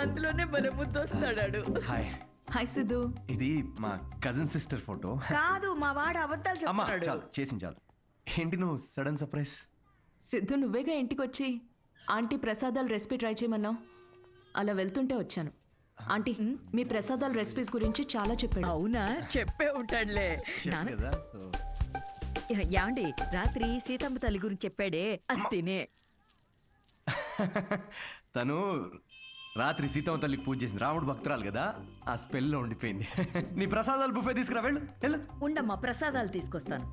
S17: అందులోనే మన ముద్దు వస్తాడాడు.
S1: హాయ్.
S2: హాయ్ సిద్ధు.
S1: ఇది మా కజిన్ సిస్టర్ ఫోటో.
S17: కాదు, మా వాడు అబద్ధాలు చెప్తున్నాడు.
S1: చాలు చేసింది చాలు. ఏంటి నువ్వు సడన్ సర్ప్రైజ్?
S2: సిద్ధు నువ్వేగా ఇంటికి వచ్చి ఆంటీ ప్రసాదాల రెసిపీ ట్రై చేయమన్నావు. అలా వెళ్తుంటే వచ్చాను. ఆంటీ మీ ప్రసాదాల రెసిపీస్ గురించి చాలా చెప్పాడు.
S17: అవునా? చెప్పే ఉంటాడులే. యాండి రాత్రి సీతమ్మ తల్లి గురించి చెప్పాడే, అది తినే.
S1: తను రాత్రి సీతమ్మ తల్లికి పూజ చేసింది, రాముడు భక్తురాలు కదా, ఆ స్పెల్లో ఉండిపోయింది. నీ ప్రసాదాలు బుఫే తీసుకురా, వెళ్ళు.
S17: ఉండమ్మా, ప్రసాదాలు తీసుకొస్తాను.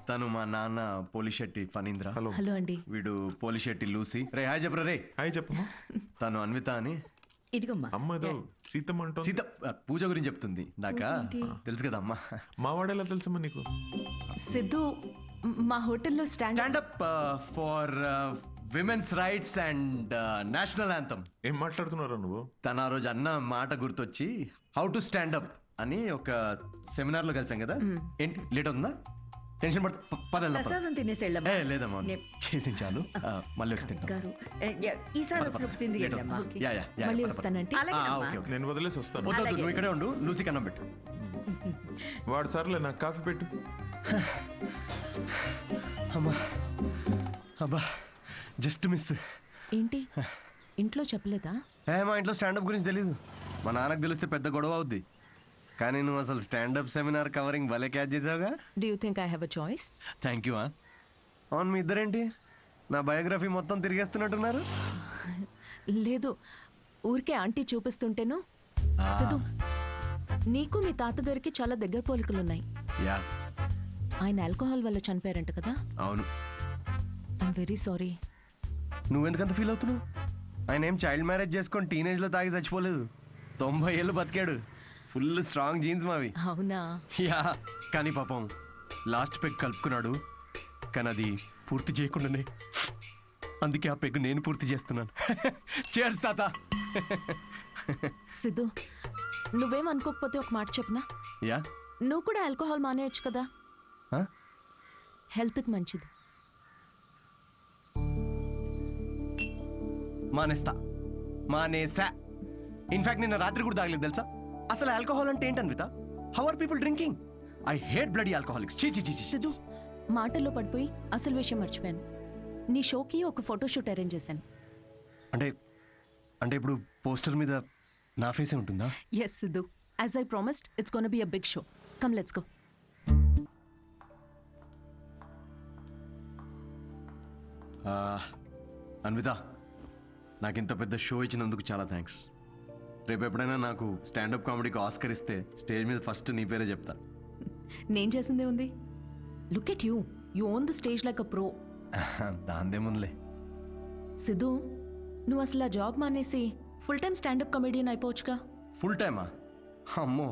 S1: తను మా నాన్న పోలిశెట్టి ఫణీంద్ర.
S2: హలో అండి.
S1: వీడు పోలిశెట్టి లూసి. రే హాయ్ చెప్పరా. రే
S16: హాయ్ చెప్పు.
S1: తను అన్విత అని
S17: ఇదిగమ్మా
S16: అమ్మ ఏదో సీతమ్మ అంటూ
S1: సీత పూజ గురించి చెప్తుంది నాక తెలుసు కదా అమ్మా.
S16: మా వాడేలా తెలుసమ్మా నీకు?
S2: సిద్ధు మా హోటల్లో
S1: stand up for women's rights and national anthem.
S16: ఏం మాట్లాడుతున్నారా నువ్వు?
S1: తన ఆ రోజు అన్న మాట గుర్తొచ్చి హౌ టు స్టాండప్ అని ఒక సెమినార్ లో కలిసాం కదా. ఏంటి లేట్ అవుతుందా? టెన్షన్
S17: ప్రసాదం తినేసి వెళ్ళమ్మా.
S1: లేదమ్మా చేసి చాలు, మళ్ళీ వచ్చి తింటాం.
S17: గారు ఈసారి వచ్చినప్పుడు తింది వెళ్ళమ్మా.
S2: మళ్ళీ వస్తానంటే
S16: నేను వదిలేసి వస్తాను.
S1: వద్దు, నువ్వు ఇక్కడే ఉండు, లూసి కన్నం పెట్టు.
S16: వాడు సర్లే నాకు కాఫీ పెట్టు.
S1: అమ్మా అబ్బా జస్ట్ మిస్.
S2: ఏంటి ఇంట్లో చెప్పలేదా?
S1: మా ఇంట్లో స్టాండప్ గురించి తెలీదు. మా నాన్నకు తెలిస్తే పెద్ద గొడవ అవుద్ది. కానీ నువ్వు అసలు స్టాండప్ సెమినార్ కవరింగ్ భలే క్యాచ్ చేసావుగా.
S2: Do you think I have a choice?
S1: Thank you. అవును, మీ ఇద్దరేంటి నా బయోగ్రఫీ మొత్తం తిరిగేస్తున్నట్టున్నారు?
S2: లేదు, ఊరికే ఆంటీ చూపిస్తుంటేను. సిద్ధు, నీకు మీ తాతగారికి చాలా దగ్గర పోలికలున్నాయి.
S1: యా,
S2: ఆయన ఆల్కహాల్ వల్ల చనిపోయారంట కదా?
S1: అవును.
S2: I'm very sorry.
S1: నువ్వెందుకంత ఫీల్ అవుతున్నావు? ఆయన ఏం చైల్డ్ మ్యారేజ్ చేసుకొని టీనేజ్లో తాగి చచ్చిపోలేదు. 90 ఏళ్ళు బతికాడు. ఫుల్ స్ట్రాంగ్ జీన్స్ మావి.
S2: అవునా?
S1: యా, కానీ పాపం లాస్ట్ పెగ్ కలుపుకున్నాడు. కానీ అది పూర్తి చేయకుండానే, అందుకే ఆ పెగ్ నేను పూర్తి చేస్తున్నాను. చేర్స్ తాత.
S2: సిద్ధు, నువ్వేం అనుకోకపోతే ఒక మాట చెప్పనా?
S1: యా.
S2: నువ్వు కూడా ఆల్కహాల్ మానేయచ్చు కదా, హెల్త్కి మంచిది.
S1: మానేసా. ఇన్ఫాక్ట్ నిన్న రాత్రి కూడా తాగలేదు తెలుసా. అసలు ఆల్కహాల్ అంటే ఏంటి Anvita? How are people drinking? I hate bloody alcoholics.
S2: Siddhu, మాటల్లో పడిపోయి అసలు విషయం మర్చిపోయాను. నీ షోకి ఒక ఫోటోషూట్ అరేంజ్ చేశాను.
S1: అంటే ఇప్పుడు పోస్టర్ మీద నా ఫేసే ఉంటుందా?
S2: Yes Siddhu, as I promised, it's gonna be a big show. Come let's go.
S1: Anvita, నాకు ఇంత పెద్ద షో ఇచ్చినందుకు చాలా థ్యాంక్స్. రేపు ఎప్పుడైనా నాకు స్టాండప్ కామెడీకి ఆస్కర్ ఇస్తే స్టేజ్ మీద ఫస్ట్ నీ పేరే చెప్తా.
S2: నేను చేసిందే ఉంది. Look at you, you own the stage like a pro.
S1: దాందేముందిలే.
S2: సిద్ధు, నువ్వు అసలు ఆ జాబ్ మానేసి ఫుల్ టైం స్టాండప్ కామెడియన్ అయిపోవచ్చుగా.
S1: ఫుల్ టైమా? అమ్మో,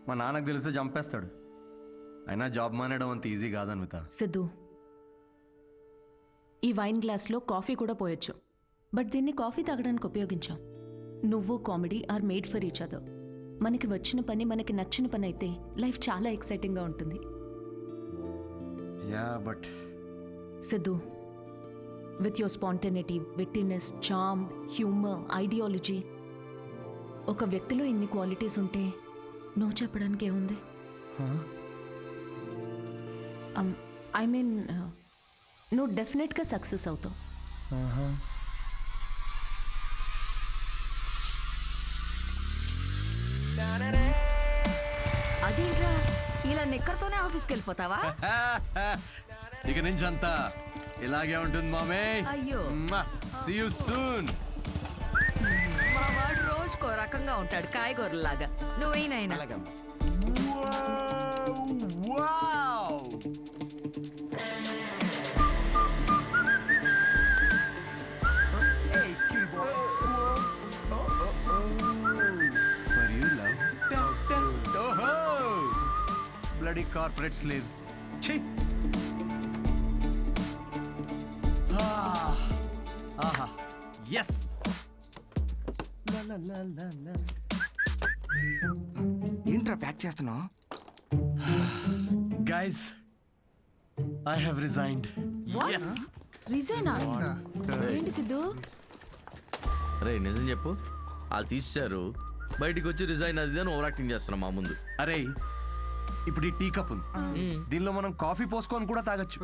S1: మా నాన్నకు తెలిస్తే చంపేస్తాడు. అయినా జాబ్ మానేయడం అంత ఈజీ కాదు అన్విత.
S2: సిద్ధు, ఈ వైన్ గ్లాస్లో కాఫీ కూడా పోయొచ్చు, బట్ దీన్ని కాఫీ తాగడానికి ఉపయోగించాం. నువ్వు comedy are made for each other. మనకి వచ్చిన పని మనకి నచ్చిన పని అయితే లైఫ్ చాలా ఎక్సైటింగ్గా ఉంటుంది.
S1: Yeah, but
S2: Siddhu, with your spontaneity, wittiness, charm, humour, ideology, ఒక వ్యక్తిలో ఇన్ని క్వాలిటీస్ ఉంటే నో చెప్పడానికి ఏముంది? ఐ మీన్, నువ్వు డెఫినెట్గా సక్సెస్ అవుతావు.
S17: అదేంట్రా, ఇలా నిక్కర్తోనే ఆఫీస్కి వెళ్ళిపోతావా?
S1: ఇక నుంచి అంతా ఇలాగే ఉంటుంది మామే.
S17: అయ్యో.
S1: See you soon.
S17: మా వాడు రోజుకో రకంగా ఉంటాడు, కాయగూరలాగా. నువ్వేనైనా
S1: bloody corporate slaves. Chhi. Aha. Yes. La la la la la.
S19: ఏంట్రా ప్యాక్ చేస్తున్నావు?
S1: Guys, I have resigned.
S2: What?
S1: Yes.
S2: రిజైనా? ఏంటి సిద్ధు?
S21: అరే నిజం చెప్పు, వాళ్ళు తీసేశారు, బయటికి వచ్చి రిజైన్ అది అని ఓవర్ యాక్టింగ్ చేస్తున్నాం మా ముందు.
S1: అరే, ఇప్పుడు ఈ టీ కప్ ఉంది, దీనిలో మనం కాఫీ పోసుకొని కూడా తాగొచ్చు.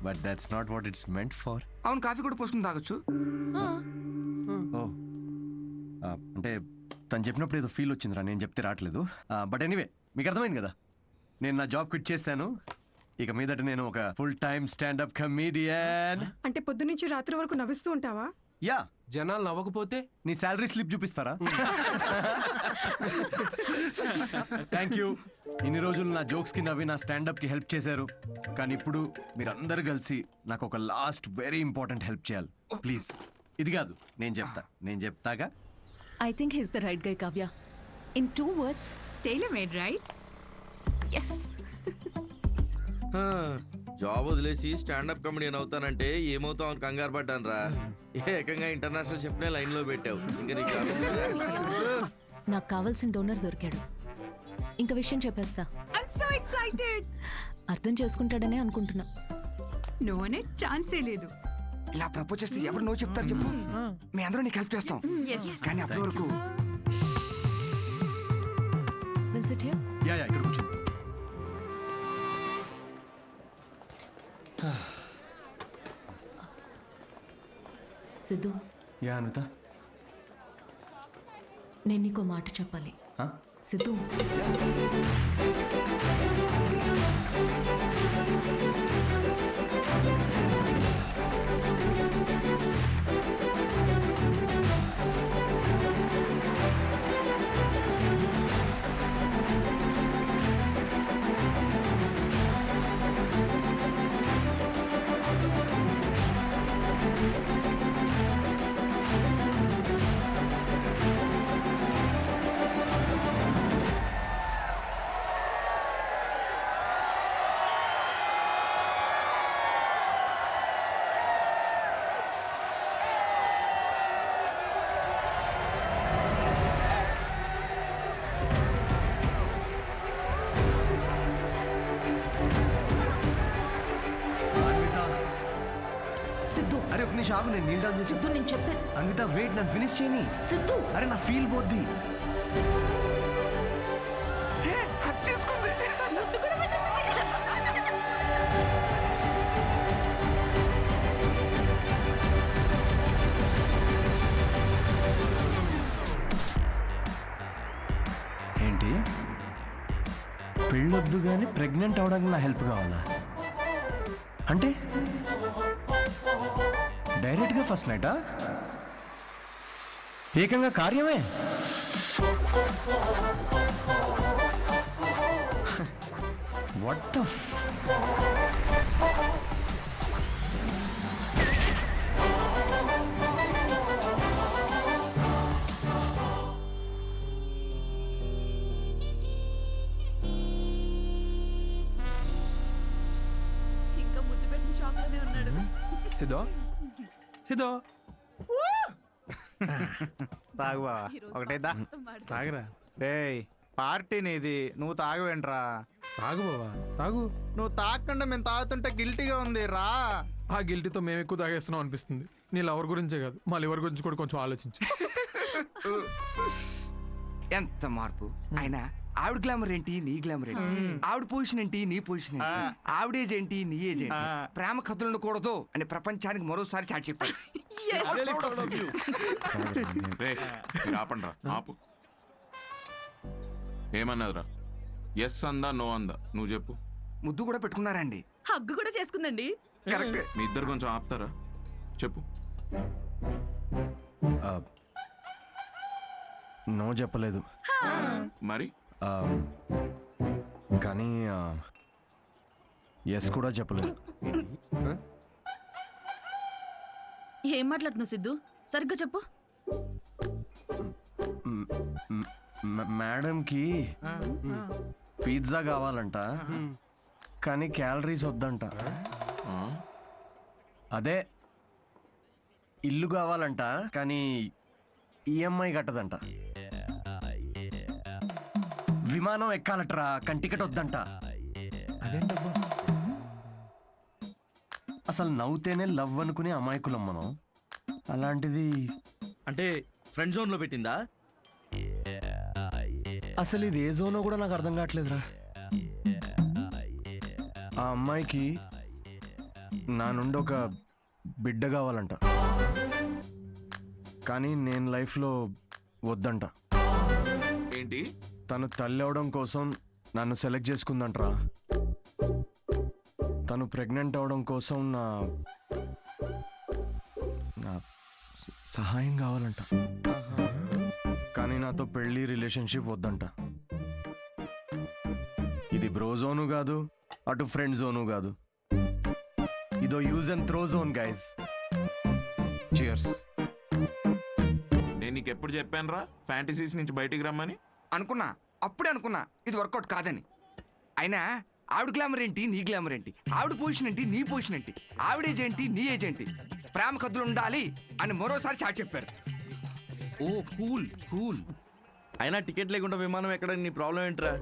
S1: But that's not what it's meant for.
S19: అవును, కాఫీ కూడా పోసుకుని తాగొచ్చు.
S1: అంటే తను చెప్పినప్పుడు ఏదో ఫీల్ వచ్చిందిరా, నేను చెప్తే రావట్లేదు. బట్ ఎనీవే, మీకు అర్థమైంది కదా, నేను నా జాబ్ క్విట్ చేశాను. ఇక మీదట నేను ఒక ఫుల్ టైమ్ స్టాండప్ కమీడియన్.
S4: అంటే పొద్దునుంచి రాత్రి వరకు నవ్విస్తూ ఉంటావా?
S1: యా.
S9: జనాలు నవ్వకపోతే
S1: నీ శాలరీ స్లిప్ చూపిస్తారా? Thank you. ఇన్ని రోజులు నా జోక్స్ కి నవ్వి నా స్టాండప్ కి హెల్ప్ చేశారు. కానీ ఇప్పుడు మీరందరూ కలిసి నాకు ఒక లాస్ట్ వెరీ ఇంపార్టెంట్ హెల్ప్ చేయాలి ప్లీజ్. ఇది కాదు, నేను చెప్తాగా.
S2: I think he's the right guy Kavya. In 2 words,
S10: tailor made, right?
S2: Yes.
S21: Job వదిలేసి స్టాండప్ కమెడియన్ అవుతానంటే ఏమవుతావు అని కంగారు పడ్డాను రా. ఏకంగా ఇంటర్నేషనల్ షెఫ్నే లైన్లో పెట్టావు. ఇంకా నీకు
S2: నాకు కావాల్సిన డోనర్ దొరికాడు. ఇంక విషయం చెప్పేస్తా.
S10: I'm so excited.
S2: అర్థం చేసుకుంటాడనే అనుకుంటున్నా.
S10: నో అనే ఛాన్సే లేదు.
S19: ఇలా ప్రపోజ్ చేస్తే ఎవరు నో చెప్తారు చెప్పు. మీ అందరూ నీకు హెల్ప్ చేస్తాం. కానీ అప్పటి వరకు
S2: విల్ సిట్ హియర్.
S1: యా ఇక్కడ కూర్చో.
S2: సిద్ధు,
S1: యా అనిత.
S2: నేను నీకో మాట చెప్పాలి. సిద్ధు,
S1: అరే ఒక నిమిషం ఆగు, నేను నీళ్ళు
S2: సిద్ధు నేను చెప్పేది.
S1: అన్విత వెయిట్, నన్ను ఫినిష్ చేయని.
S2: సిద్ధు,
S1: అరే నా ఫీల్ పోద్ది. ఏంటి పెళ్ళొద్దు కానీ ప్రెగ్నెంట్ అవడానికి నా హెల్ప్ కావాలా? అంటే డైరెక్ట్గా ఫస్ట్ నైటా? ఏకంగా కార్యమే. వాట్ ద
S7: ఇంకా ముద్దు పెట్టిన షాప్ లోనే ఉన్నాడు.
S21: సిద్ధో సిద్ధో
S6: తాగు బావా, ఒకటేదా
S21: తాగరా.
S6: రేయ్ పార్టీ నీది, నువ్వు తాగవేంట్రా?
S9: తాగు బావా తాగు.
S6: నువ్వు తాగకుండా మేము తాగుతుంటే గిల్టీగా ఉంది రా.
S9: ఆ గిల్టీతో మేము ఎక్కువ తాగేస్తున్నాం అనిపిస్తుంది. నీ లవర్ గురించే కాదు, మా లివర్ గురించి కూడా కొంచెం ఆలోచించు.
S19: ఎంత మార్పు అయినా. ఆవిడ గ్లామర్ ఏంటి, నీ గ్లామర్ ఏంటి? ఆవిడ పొజిషన్ ఏంటి, నీ పొజిషన్ ఏంటి? ఆవిడ ఏజ్ ఏంటి, నీ ఏజ్ ఏంటి? ప్రేమ కథలు ఉండకూడదు అని ప్రపంచానికి మరోసారి చాటి చెప్పాడు.
S5: ఆపండ్రా, ఆపు. ఏమన్నదిరా? ఎస్ అందా నో అందా నువ్వు చెప్పు.
S19: ముద్దు కూడా పెట్టుకున్నారండి.
S7: హగ్గు కూడా చేసుకుందండి.
S19: కరెక్ట్.
S5: మీ ఇద్దరు కొంచెం ఆపుతారా? చెప్పు.
S1: నో చెప్పలేదు
S5: మరి,
S1: కానీ ఎస్ కూడా చెప్పలేదు.
S7: ఏం మాట్లాడుతున్నావు సిద్ధు? సరిగ్గా చెప్పు.
S1: మేడంకి పిజ్జా కావాలంట, కానీ క్యాలరీస్ వద్దంట. అదే ఇల్లు కావాలంట, కానీ ఈఎంఐ కట్టదంట. విమానం ఎక్కాలట్రా, కానీ టికెట్ వద్దంట. అసలు నవ్వుతేనే లవ్ అనుకునే అమాయకులం మనం. అలాంటిది
S21: అంటే ఫ్రెండ్ జోన్ లో పెట్టిందా?
S1: అసలు ఇది ఏ జోనో కూడా నాకు అర్థం కావట్లేదురా. ఆ అమ్మాయికి నా నుండి ఒక బిడ్డ కావాలంట, కానీ నేను లైఫ్లో వద్దంట.
S5: ఏంటి?
S1: తను తల్లి అవడం కోసం నన్ను సెలెక్ట్ చేసుకుందంటరా. తను ప్రెగ్నెంట్ అవడం కోసం నా సహాయం కావాలంట, కానీ నాతో పెళ్లి రిలేషన్షిప్ వద్దంట. ఇది బ్రో జోను కాదు, అటు ఫ్రెండ్ జోను కాదు. ఇదో use and throw zone guys. Cheers.
S5: నేను నీకు ఎప్పుడు చెప్పానురా ఫ్యాంటసీస్ నుంచి బయటికి రమ్మని?
S19: అనుకున్నా, అప్పుడే అనుకున్నా ఇది వర్కౌట్ కాదని. అయినా ఆవిడ గ్లామర్ ఏంటి, నీ గ్లామర్ ఏంటి? ఆవిడ పొజిషన్ ఏంటి, నీ పొజిషన్ ఏంటి? ఆవిడ ఏజ్ ఏంటి, నీ ఏజ్ ఏంటి? ప్రేమ కథలు ఉండాలి అని మరోసారి చాటి చెప్పారు.
S21: ఓ కూల్ కూల్. అయినా టికెట్ లేకుండా విమానం ఎక్కడ, నీ ప్రాబ్లం ఏంట్రా?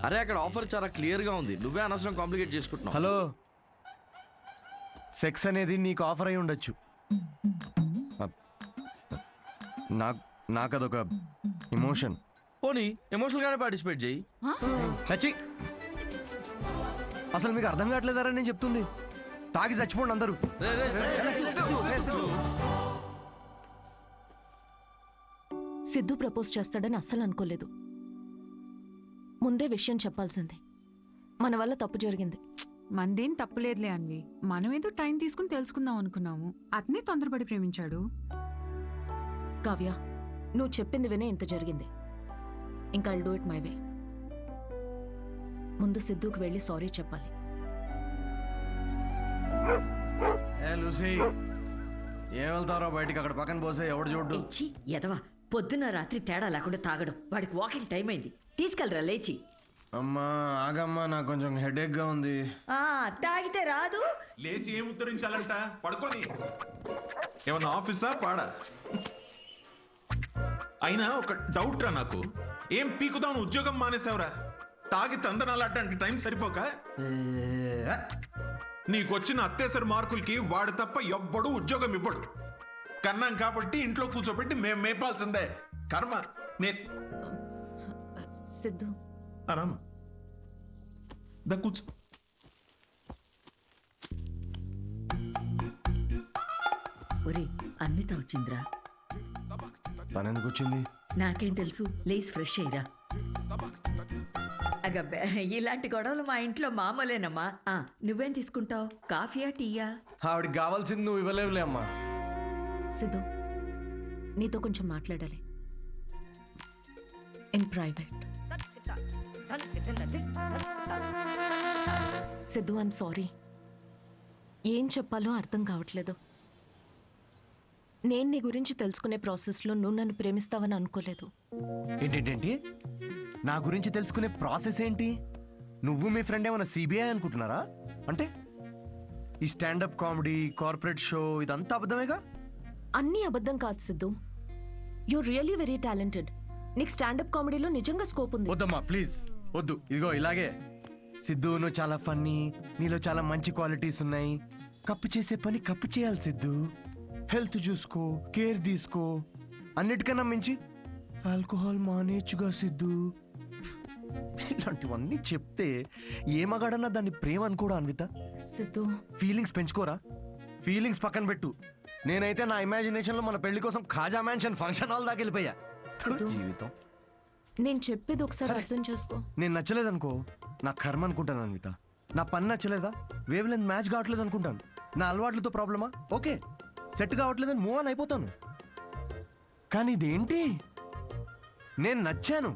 S21: అరే అక్కడ ఆఫర్ చాలా క్లియర్గా ఉంది, నువ్వే అనవసరం కాంప్లికేట్ చేసుకుంటున్నావు.
S1: హలో, సెక్స్ అనేది నీకు ఆఫర్ అయి ఉండొచ్చు, నాకు అదొక ఎమోషన్.
S21: పోనీ ఎమోషనల్గానే పార్టిసిపేట్ చేయి.
S1: నచ్చి అసలు మీకు అర్థం కావట్లేదారా నేను చెప్తుంది? తాగి చచ్చిపోండి అందరూ.
S2: సిద్ధు ప్రపోజ్ చేస్తాడని అస్సలు అనుకోలేదు. ముందే విషయం చెప్పాల్సింది. మన వల్ల తప్పు జరిగింది.
S10: మందేం తప్పులేదులే అన్వి. మనం ఏదో టైం తీసుకుని తెలుసుకుందాం అనుకున్నాము. అతనే తొందరపడి ప్రేమించాడు.
S2: కావ్య, నువ్వు చెప్పింది వినే ఇంత జరిగింది. ఇంకా I'll do it my way. ముందు సిద్ధుకి వెళ్ళి సారీ చెప్పాలి.
S1: లూసీ, ఏం వెళ్తారో బయటికి, అక్కడ పక్కన పోసే ఎవడు చూడ్డు.
S17: ఎదవా, పొద్దున్న రాత్రి తేడా లేకుండా తాగడం. వాడికి వాకింగ్ టైం అయింది, తీసుకెళ్ళరా లేచి.
S1: అమ్మా ఆగమ్మా, నాకు కొంచెం హెడేక్ గా ఉంది.
S17: తాగితే రాదు.
S3: లేచి ఏం ఉత్తరించాలంట? పడుకొని ఏమన్నా ఆఫీసా పాడా? అయినా ఒక డౌట్ రా నాకు, ఏం పీకుదాం ఉద్యోగం మానేసావురా? తాగి తందనాలాడడానికి టైం సరిపోక నీకొచ్చిన అత్తేసరి మార్కులకి వాడు తప్ప ఎవ్వడు ఉద్యోగం ఇవ్వడు. కన్నాం కాబట్టి ఇంట్లో కూర్చోబెట్టి మేము మేపాల్సిందే. కర్మ.
S2: సిద్ధు
S3: ఆరామా దా కూర్చో.
S17: ఒరే, అన్విత వచ్చిందిరా.
S1: తనెందుకు వచ్చింది?
S17: నాకేం తెలుసు, లేచి ఫ్రెష్ అయ్యిరా. అగబ్బే, ఇలాంటి గొడవలు మా ఇంట్లో మామూలేనమ్మా. నువ్వేం తీసుకుంటావు, కాఫీయా టీయా?
S1: ఆవిడకి కావాల్సింది నువ్వు ఇవ్వలేవులే అమ్మా.
S2: సిద్ధు, నీతో కొంచెం మాట్లాడాలి, in private. Siddhu, I'm sorry. ఏం చెప్పాలో అర్థం కావట్లేదు. నేను నీ గురించి తెలుసుకునే ప్రాసెస్లో నువ్వు నన్ను ప్రేమిస్తావని అనుకోలేదు.
S1: ఏంటేంటి? నా గురించి తెలుసుకునే ప్రాసెస్ ఏంటి? నువ్వు మీ ఫ్రెండ్ ఏమైనా సిబిఐ అనుకుంటున్నారా? అంటే ఈ స్టాండప్ కామెడీ, కార్పొరేట్ షో ఇదంతా అబద్ధమేగా?
S2: అన్నీ అబద్ధం కాదు Siddhu. You really very talented. నీకు స్టాండప్ కామెడీలో నిజంగా స్కోప్ ఉంది.
S1: వద్దమ్మా ప్లీజ్ వద్దు. ఇదిగో ఇలాగే. సిద్ధు, నువ్వు చాలా ఫన్నీ, నీలో చాలా మంచి క్వాలిటీస్ ఉన్నాయి. కప్పు చేసే పని కప్పు చేయాలి సిద్ధు. హెల్త్ చూసుకో, కేర్ తీసుకో. అన్నిటికన్నా మించి ఆల్కహాల్ మానేచ్చుగా సిద్ధు. ఇలాంటివన్నీ చెప్తే ఏ మగాడన్నా దాన్ని ప్రేమ అనుకోడా అన్విత?
S2: సిద్ధు,
S1: ఫీలింగ్స్ పెంచుకోరా? ఫీలింగ్స్ పక్కన పెట్టు. నేనైతే నా ఇమాజినేషన్ లో మన పెళ్లి కోసం ఖాజా మ్యాన్షన్ ఫంక్షన్ హాల్ దాకా వెళ్ళిపోయా. జీవితం.
S2: నేను చెప్పేది ఒకసారి అర్థం చేసుకో.
S1: నేను నచ్చలేదనుకో, నా కర్మ అనుకుంటాను అన్విత. నా పని నచ్చలేదా, వేవ్ లెంత్ మ్యాచ్ కావట్లేదు అనుకుంటాను. నా అలవాట్లతో ప్రాబ్లమా? ఓకే, సెట్ కావట్లేదని మూవ్ ఆన్ అయిపోతాను. కానీ ఇదేంటి, నేను నచ్చాను,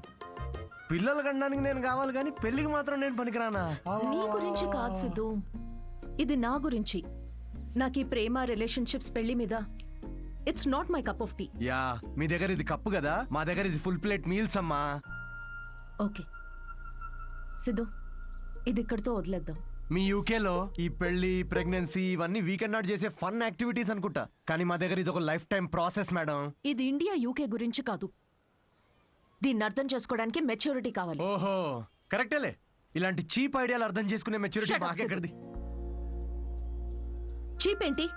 S1: పిల్లలు కనడానికి నేను కావాలి, కానీ పెళ్లికి మాత్రం నేను పనికిరానా?
S2: నీ గురించి కాదు సిద్ధు, ఇది నా గురించి. నాకు ఈ ప్రేమ, రిలేషన్షిప్స్, పెళ్లి మీద it's not my cup of tea.
S1: Yeah, మీ దగ్గర ఇది కప్పు కదా, మా దగ్గర ఇది ఫుల్ ప్లేట్ మీల్స్ అమ్మా.
S2: ఓకే సిద్ధు, ఇది ఇక్కడితో వదిలేద్దాం.
S1: మీ యూకేలో ఈ పెళ్లి, ప్రెగ్నెన్సీ ఇవన్నీ వీకెండ్ నాట్ చేసే ఫన్ యాక్టివిటీస్ అనుకుంటా, కానీ మా దగ్గర ఇది ఒక లైఫ్ టైం ప్రాసెస్ మేడం.
S2: ఇది ఇండియా యూకే గురించి కాదు. దీన్ని అర్థం చేసుకోవడానికి మెచ్యూరిటీ కావాలి.
S1: ఓహో కరెక్టేలే. ఇలాంటి చీప్ ఐడియాలు అర్థం చేసుకునే మెచ్యూరిటీ
S2: Shut up,
S1: మాకెక్కడిది?
S2: చీప్ ఏంటి?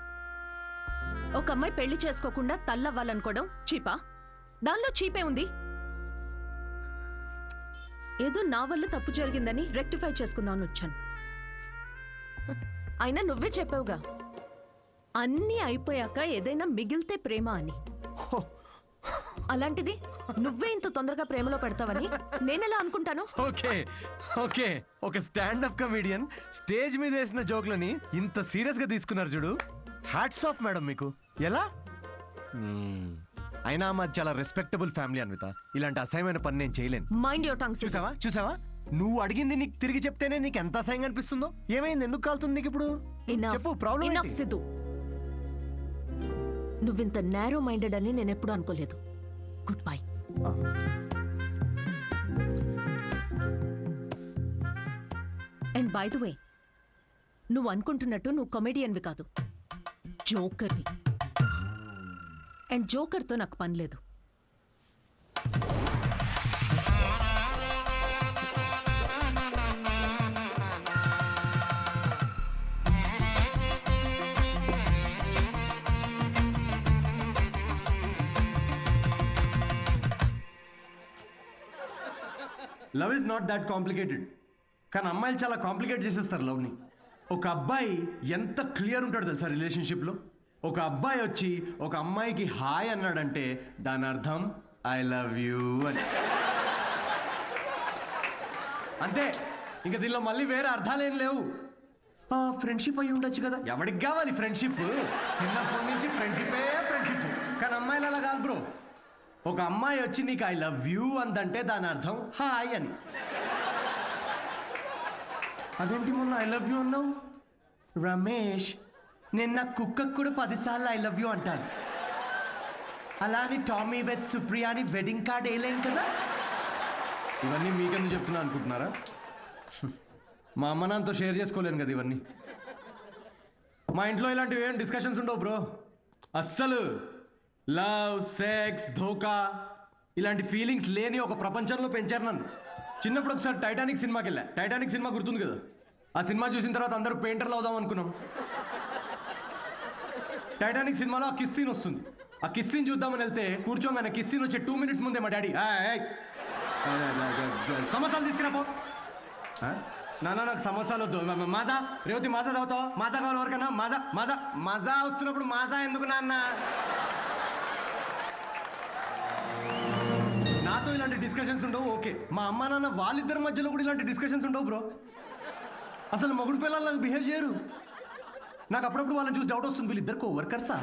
S2: ఒక అమ్మాయి పెళ్లి చేసుకోకుండా తల్లవ్వాలనుకోవడం చీపా? దానిలో చీపే ఉంది. ఏదో నా వల్ల తప్పు జరిగిందని రెక్టిఫై చేసుకుందామని వచ్చాను. అయినా నువ్వే చెప్పావుగా, అన్నీ అయిపోయాక ఏదైనా మిగిలితే ప్రేమ అని. అలాంటిది నువ్వే ఇంత తొందరగా ప్రేమలో పెడతావని నేనెలా అనుకుంటాను?
S1: ఓకే ఓకే, ఒక స్టాండప్ కమెడియన్ స్టేజ్ మీద వేసిన జోక్లని ఇంత సీరియస్ గా తీసుకున్నారు చూడు. హ్యాట్స్ ఆఫ్ మేడం మీకు. ఎలా? అయినా మాది చాలా రెస్పెక్టబుల్ ఫ్యామిలీ అన్విత. ఇలాంటి అసహ్యమైన పని నేను చేయలేను.
S2: Mind your tongue.
S1: చూసావా నువ్వు అడిగింది నీకు తిరిగి చెప్తేనే నీకు ఎంత అసహ్యంగా అనిపిస్తుందో. ఏమైంది, ఎందుకు కాలుతుంది నీకు ఇప్పుడు? చెప్పు, ప్రాబ్లం
S2: సిద్ధు, నువ్వింత నేరో మైండెడ్ అని నేను ఎప్పుడూ అనుకోలేదు. Good bye. And by the way, నువ్వు అనుకుంటున్నట్టు నువ్వు కమెడియన్వి కాదు, జోకర్వి. అండ్ జోకర్తో నాకు పని లేదు.
S1: Love is not that complicated. కానీ అమ్మాయిలు చాలా కాంప్లికేట్ చేసేస్తారు లవ్ని. ఒక అబ్బాయి ఎంత క్లియర్ ఉంటాడు తెలుసా రిలేషన్షిప్లో? ఒక అబ్బాయి వచ్చి ఒక అమ్మాయికి హాయ్ అన్నాడంటే దాని అర్థం ఐ లవ్ యూ అని. అంతే, ఇంకా దీనిలో మళ్ళీ వేరే అర్థాలేం లేవు. ఫ్రెండ్షిప్ అయి ఉండొచ్చు కదా, ఎవరికి కావాలి ఫ్రెండ్షిప్? చిన్నప్పటి నుంచి ఫ్రెండ్షిపే ఫ్రెండ్షిప్. కానీ అమ్మాయిలు అలా కాదు బ్రో. ఒక అమ్మాయి వచ్చి నీకు ఐ లవ్ యూ అందంటే దాని అర్థం హాయ్ అని. అదేంటి మొన్న ఐ లవ్ యూ అన్నావు? రమేష్, నేను నా కుక్కకు కూడా 10 సార్లు ఐ లవ్ యూ అంటాను. అలా అని టామీ విత్ సుప్రియా అని వెడ్డింగ్ కార్డ్ వేయలేం కదా. ఇవన్నీ మీకెందుకు చెప్తున్నా అనుకుంటున్నారా? మా అమ్మ నాన్నతో షేర్ చేసుకోలేను కదా ఇవన్నీ. మా ఇంట్లో ఇలాంటివి ఏం డిస్కషన్స్ ఉండవు బ్రో. అస్సలు లవ్, సెక్స్, ధోకా ఇలాంటి ఫీలింగ్స్ లేని ఒక ప్రపంచంలో పెంచారు నన్ను. చిన్నప్పుడు ఒకసారి టైటానిక్ సినిమాకి వెళ్ళా. టైటానిక్ సినిమా గుర్తుంది కదా? ఆ సినిమా చూసిన తర్వాత అందరూ పెయింటర్లు అవుదాం అనుకున్నాం. టైటానిక్ సినిమాలో ఆ కిస్ సీన్ వస్తుంది. ఆ కిస్ సీన్ చూద్దామని వెళ్తే కూర్చోగానే కిస్ సీన్ వచ్చే 2 minutes ముందే మా డాడీ సమోసాలు తీసుకురాపో. నాన్న నాకు సమోసాలు వద్దు. మాజా రేవతి మాజా తాగుతావు? మాజా కావాలి ఎవరికన్నా? మాజా మాజా మాజా వస్తున్నప్పుడు మాజా ఎందుకు నాన్న? నాతో ఇలాంటి డిస్కషన్స్ ఉండవు ఓకే. మా అమ్మ నాన్న వాళ్ళిద్దరి మధ్యలో కూడా ఇలాంటి డిస్కషన్స్ ఉండవు బ్రో. అసలు మొగుడు పిల్లలు బిహేవ్ చేయరు. నాకు అప్పుడప్పుడు వాళ్ళని చూసి డౌట్ వస్తుంది, వీళ్ళిద్దరు కోవర్కర్సా?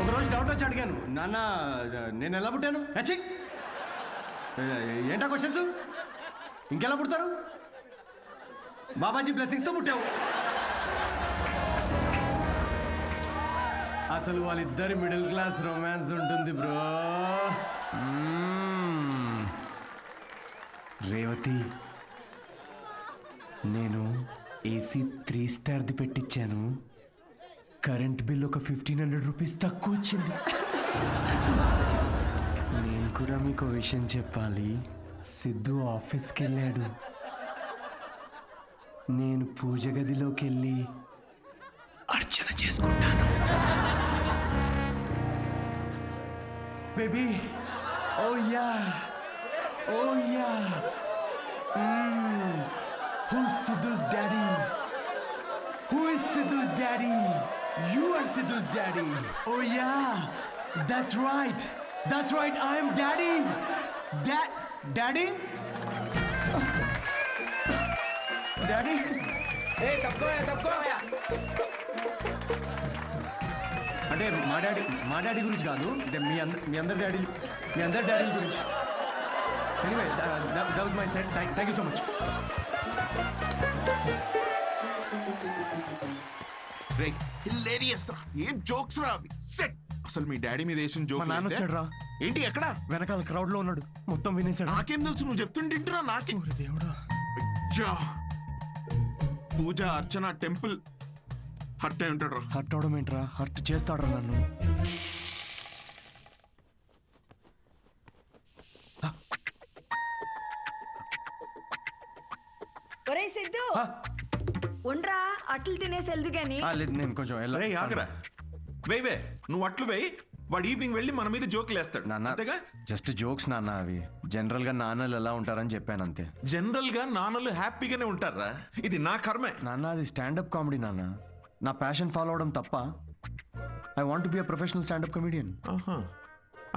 S1: ఒకరోజు డౌట్ వచ్చి అడిగాను, నాన్న నేను ఎలా పుట్టాను? ఏంటా క్వశ్చన్స్? ఇంకెలా పుడతారు? బాబాజీ బ్లెస్సింగ్స్తో పుట్టావు. అసలు వాళ్ళిద్దరి మిడిల్ క్లాస్ రొమాన్స్ ఉంటుంది బ్రో. రేవతి, నేను ఏసీ 3 స్టార్ది పెట్టించాను. కరెంట్ బిల్ ఒక 1500 రూపీస్ తక్కువ వచ్చింది. నేను కూడా మీకు విషయం చెప్పాలి. సిద్ధు ఆఫీస్కి వెళ్ళాడు. నేను పూజ గదిలోకి వెళ్ళి అర్చన చేసుకుంటాను. Baby, oh yeah, oh yeah. Who's Sidhu's daddy? Who is Sidhu's daddy? You are Sidhu's daddy. Oh yeah, that's right. That's right, I am daddy. Daddy? Daddy? Hey, తప్పుకో. అంటే మా డాడీ గురించి కాదు, అంటే మీ అందరి డాడీ గురించి. Anyway, that was my set. Thank you so much.
S5: Hilarious రా, ఏం జోక్స్ రా అవి. సెట్. అసలు మీ డాడీ మీద వేసిన జోక్.
S1: మా నాన్న వచ్చాడు రా.
S5: ఏంటి ఎక్కడ?
S1: వెనకాల క్రౌడ్ లో ఉన్నాడు. మొత్తం వినేశాడు.
S5: నాకేం తెలుసు, నువ్వు చెప్తుంటేంటిరా నాకే.
S1: దేవుడా.
S5: అయ్యా, పూజ అర్చన టెంపుల్ హర్ట్ అయి ఉంటాడు రా.
S1: హర్ట్ అవడం ఏంట్రా? హర్ట్ చేస్తాడు రా నన్ను.
S17: ఒరే సిద్ధు, ఉండ్రా, అట్లు తినేసి వెళ్దు గాని.
S1: లేదు, నేను కొంచెం
S5: ఆగరా. వేవే, నువ్వు అట్లు వేయి. వాడు ఈవినింగ్ వెళ్ళి మన మీద జోకులు వేస్తాడు.
S1: నాన్న, జస్ట్ జోక్స్ నాన్న. అవి జనరల్ గా నాన్నలు ఎలా ఉంటారని చెప్పాను అంతే.
S5: జనరల్ గా నాన్నలు హ్యాపీగానే ఉంటారా? ఇది నా కర్మే
S1: నాన్న. అది స్టాండప్ కామెడీ నాన్న. నా ప్యాషన్ ఫాలో అవడం తప్ప. I want be a professional stand up comedian.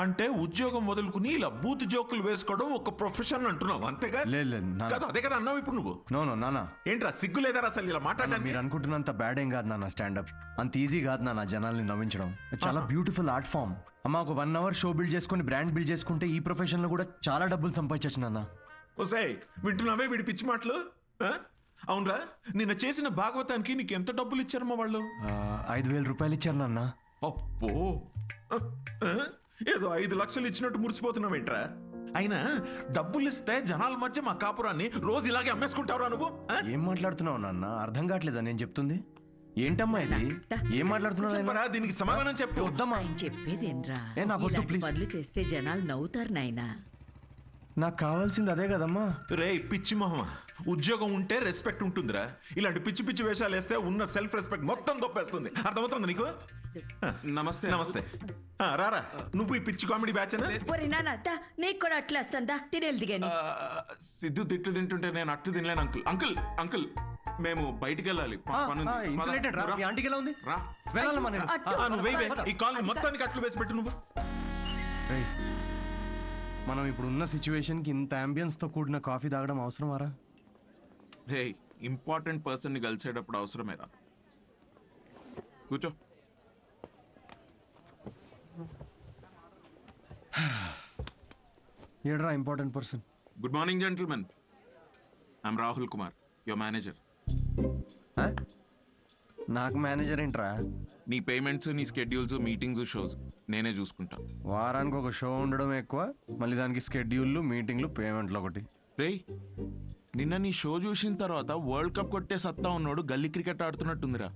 S5: అంటే ఉద్యోగం వదులుకుని ఇలా బూత్ జోకులు వేసుకోవడం ఒక ప్రొఫెషన్ అంటున్నావు అంతేగా?
S1: లేదు
S5: కదా, అదే కదా అన్నావు ఇప్పుడు నువ్వు.
S1: నో నాన్న.
S5: ఏంట్రా సిగ్గు లేదా అసలు ఇలా మాట్లాడడానికి?
S1: మీరు అనుకుంటున్నంత బ్యాడ్ ఏం కాదు నాన్న. స్టాండప్ అంత ఈజీ కాదు నాన్న. జనాల్ని నవ్వించడం చాలా బ్యూటిఫుల్ ఆర్ట్ ఫామ్. అమ్మ, ఒక 1 hour షో బిల్డ్ చేసుకుని బ్రాండ్ బిల్డ్ చేసుకుంటే ఈ ప్రొఫెషన్ లో కూడా చాలా డబ్బులు సంపాదించచ్చు నాన్న.
S5: ఓసే, వింటున్నావే వీడి పిచ్చి మాటలు?
S3: అవునరా నిన్న చేసిన భాగవతానికి నీకు ఎంత డబ్బులు ఇచ్చారమ్మా వాళ్ళు?
S1: 5,000 రూపాయలు ఇచ్చారు నాన్న.
S3: అప్పో ఏదో 5 లక్షలు ఇచ్చినట్టు మురిసిపోతున్నావేంట్రా? అయినా డబ్బులు ఇస్తే జనాల మధ్య మా కాపురాన్ని రోజు ఇలాగే అమ్మేసుకుంటావురా నువ్వు?
S1: ఏం మాట్లాడుతున్నావు నాన్న? అర్థం కావట్లేదా నేను చెప్తుంది? ఏంటమ్మా ఇది? ఏం మాట్లాడుతున్నావు?
S3: చెప్పరా, దీనికి సమాధానం చెప్పు.
S1: వద్దమ్మా.
S17: చెప్పేదేంట్రా?
S1: ఏ, నాకు వద్దు, ప్లీజ్.
S17: పనులు చేస్తే జనాలు నవ్వుతారు నాయనా.
S1: నాకు కావాల్సింది అదే కదమ్మా.
S3: రే పిచ్చి మొహమా, ఉద్యోగం ఉంటే రెస్పెక్ట్ ఉంటుందిరా. ఇలాంటి పిచ్చి పిచ్చి వేషాలు వేస్తే ఉన్న సెల్ఫ్ రెస్పెక్ట్ మొత్తం దొప్పేస్తుంది. అర్థమవుతుంది నీకు?
S5: నమస్తే.
S3: నమస్తే. రారా, నువ్వు ఈ పిచ్చి కామెడీ బ్యాచ్?
S17: ఒరి నాన్న నీకు కూడా అట్లా వస్తుందా? తినేది కానీ.
S5: సిద్ధు తిట్లు తింటుంటే నేను అట్లు తినలేను అంకుల్. అంకుల్ అంకుల్ మేము బయటికి వెళ్ళాలి.
S1: ఆంటీకి ఎలా ఉంది?
S5: రా
S1: వెళ్ళాలమ్మా నేను.
S3: నువ్వు వేయవే ఈ కాలనీ మొత్తానికి అట్లు వేసి పెట్టు నువ్వు.
S1: మనం ఇప్పుడు ఉన్న సిచ్యువేషన్కి ఇంత అంబియన్స్ తో కూడిన కాఫీ తాగడం అవసరమారా?
S5: రే ఇంపార్టెంట్ పర్సన్ ని కలిసేటప్పుడు అవసరమేరా. కూర్చో.
S1: ఏడ్రా important person?
S5: Good morning gentlemen, I'm Rahul Kumar, your manager.
S1: నాకు మేనేజర్ ఏంట్రా?
S5: నీ పేమెంట్స్, నీ స్కెడ్యూల్స్, మీటింగ్స్, షోస్ నేనే చూసుకుంటా.
S1: వారానికి ఒక షో ఉండడం ఎక్కువ, మళ్ళీ దానికి స్కెడ్యూల్లు, మీటింగ్లు, పేమెంట్లు ఒకటి.
S5: రేయ్ నిన్న నీ షో చూసిన తర్వాత వరల్డ్ కప్ కొట్టే సత్తా ఉన్నాడు గల్లీ క్రికెట్ ఆడుతున్నట్టుందిరా.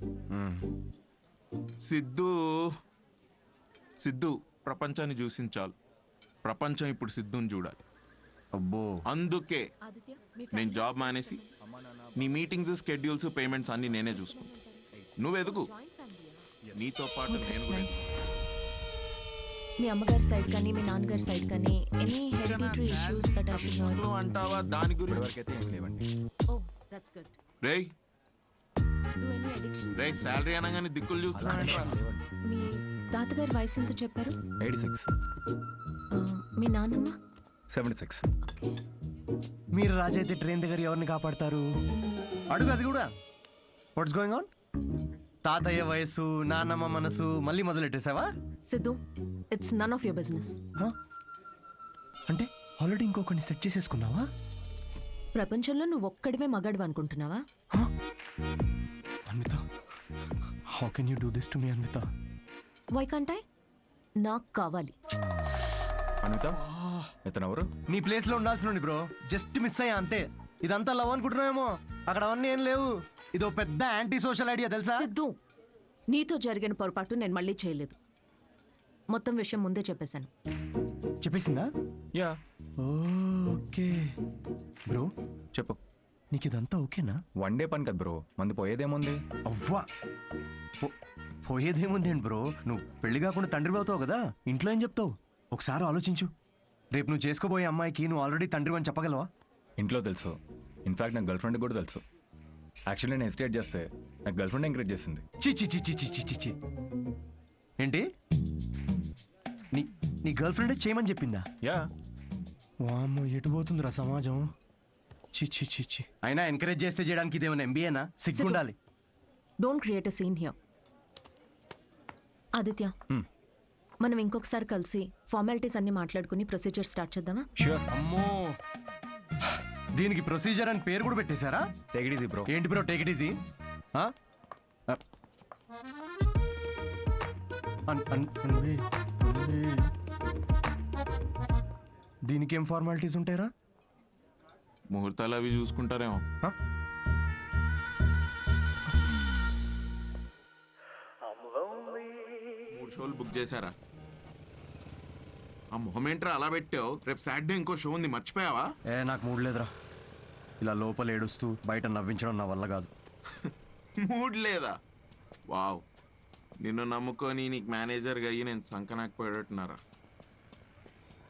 S5: సిద్ధు ప్రపంచాన్ని చూసింది చాలు. ప్రపంచం ఇప్పుడు సిద్ధుని చూడాలి.
S1: అబ్బో,
S5: అందుకే నేను జాబ్ మానేసి నీ మీటింగ్స్, స్కెడ్యూల్స్, పేమెంట్స్ అన్ని నేనే చూసుకుంటా. నువ్వు ఎదుగు, నీతో పాటు నేను కూడా.
S2: మీ అమ్మగారి సైడ్ కానీ మీ నాన్నగారి సైడ్ కానీ any hereditary issues that I should know?
S5: అంటావా దాని గురించి?
S2: Oh that's good.
S5: రేయ్ శాలరీ అనగానే దిక్కులు చూస్తున్నా.
S2: మీ తాతగారి వయసు ఎంత చెప్పారు?
S8: 86.
S2: మీ నాన్నమ్మ?
S8: 76.
S1: మీరు రాజు అయితే ట్రైన్ దగ్గర ఎవరిని కాపాడతారు? అడుగు అది కూడా. What's going on? తాతయ్య వయసు, నాన్నమ్మ మనసు మళ్ళీ మొదలెట్టేసావా?
S2: Siddhu, it's none of your business.
S1: అంటే ఆల్రెడీ ఇంకొకరిని సెట్ చేసేసుకున్నావా?
S2: ప్రపంచంలో నువ్వు ఒక్కడివే మగాడు అనుకుంటున్నావా?
S1: Anvitha, how can you do this to me Anvitha?
S2: Why can't I? నాకు కావాలి.
S8: అన్విత, ఇతనెవరు?
S1: నీ ప్లేస్ లో ఉండాల్సిన బ్రో, జస్ట్ మిస్ అయ్యా అంతే. ఇదంతా లవ్ అనుకుంటున్నావేమో, అక్కడ అవన్నీ ఏం లేవు. ఇదో పెద్ద యాంటీ సోషల్ ఐడియా తెలుసా?
S2: సిద్ధు, నీతో జరిగిన పొరపాటు నేను మళ్ళీ చేయలేదు. మొత్తం విషయం ముందే చెప్పేశాను.
S1: చెప్పేసిందా?
S8: యా.
S1: ఓకే బ్రో,
S8: చెప్పు.
S1: నీకు ఇదంతా ఓకేనా?
S8: 1 డే పని కదా బ్రో, మంది పోయేదేముంది?
S1: అవ్వా, పోయేదేముంది ఏంటి బ్రో? నువ్వు పెళ్లి కాకుండా తండ్రి అవుతావు కదా, ఇంట్లో ఏం చెప్తావు? ఒకసారి ఆలోచించు. రేపు నువ్వు చేసుకోబోయే అమ్మాయికి నువ్వు ఆల్రెడీ తండ్రి అని చెప్పగలవా?
S8: ఇంట్లో తెలుసు, ఇన్ఫాక్ట్ నాకు గర్ల్ ఫ్రెండ్ కూడా తెలుసు. యాక్చువల్లీ నేను హెసిటేట్ చేస్తే నాకు గర్ల్ ఫ్రెండ్ ఎంకరేజ్ చేసింది.
S1: చి ఏంటి? నీ గర్ల్ ఫ్రెండ్ చేయమని చెప్పిందా?
S8: యా.
S1: వామ్మో, ఎటు పోతుందిరా సమాజం? చి అయినా ఎంకరేజ్ చేస్తే చేయడానికి ఇదేమైనా ఎంబీఏనా? సిగ్గుండాలి.
S2: Don't create a scene here. Aditya, మనం ఇంకొకసారి కలిసి ఫార్మాలిటీస్ అన్ని మాట్లాడుకుని ప్రొసీజర్ స్టార్ట్ చేద్దామా?
S8: షూర్.
S1: అమ్మో, దీనికి ప్రొసీజర్ అని పేరు కూడా పెట్టేశారా?
S8: Take it easy bro.
S1: ఏంటి బ్రో టేక్ ఇట్ ఈజీ? దీనికి ఏం ఫార్మాలిటీస్ ఉంటాయరా?
S5: ముహూర్తాలు అవి చూసుకుంటారేమో. 3 షోలు బుక్ చేశారా? ఆ మొహమేంట్రా అలా పెట్టావు? రేపు సాటర్డే ఇంకో షో ఉంది, మర్చిపోయావా?
S1: నాకు మూడ్ లేదురా. ఇలా లోపల ఏడుస్తూ బయట నవ్వించడం నా వల్ల కాదు.
S5: మూడ్ లేదా? వావ్, నిన్ను నమ్ముకొని నీకు మేనేజర్గా అయ్యి నేను సంకనాకపోయేటట్టున్నారా?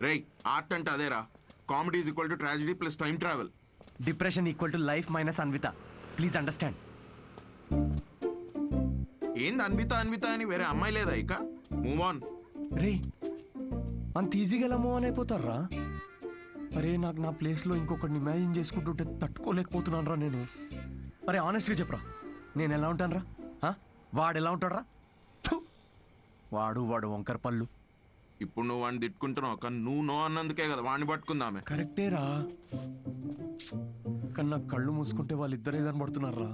S5: రేయ్, ఆర్ట్ అంటే అదేరా. Comedy is equal to tragedy plus time travel.
S1: Depression equal to life minus Anvita. Please understand.
S5: ఏంది అన్విత అని వేరే అమ్మాయి లేదా? ఇక మూవ్ ఆన్.
S1: రే, అంత ఈజీగా ఎలా మూవ్ ఆన్ అయిపోతారా? అరే, నాకు నా ప్లేస్లో ఇంకొకరిని ఇమాజిన్ చేసుకుంటుంటే తట్టుకోలేకపోతున్నాను రా నేను. అరే ఆనెస్ట్గా చెప్పరా, నేను ఎలా ఉంటాను రా? వాడు ఎలా ఉంటాడు రా? వాడు వంకర పళ్ళు.
S5: ఇప్పుడు నువ్వు వాడిని తిట్టుకుంటున్నావు, కానీ నువ్వు నో అన్నందుకే కదా వాడిని పట్టుకుందామే.
S1: కరెక్టే రా, కానీ నాకు కళ్ళు మూసుకుంటే వాళ్ళిద్దరే కనబడుతున్నారా.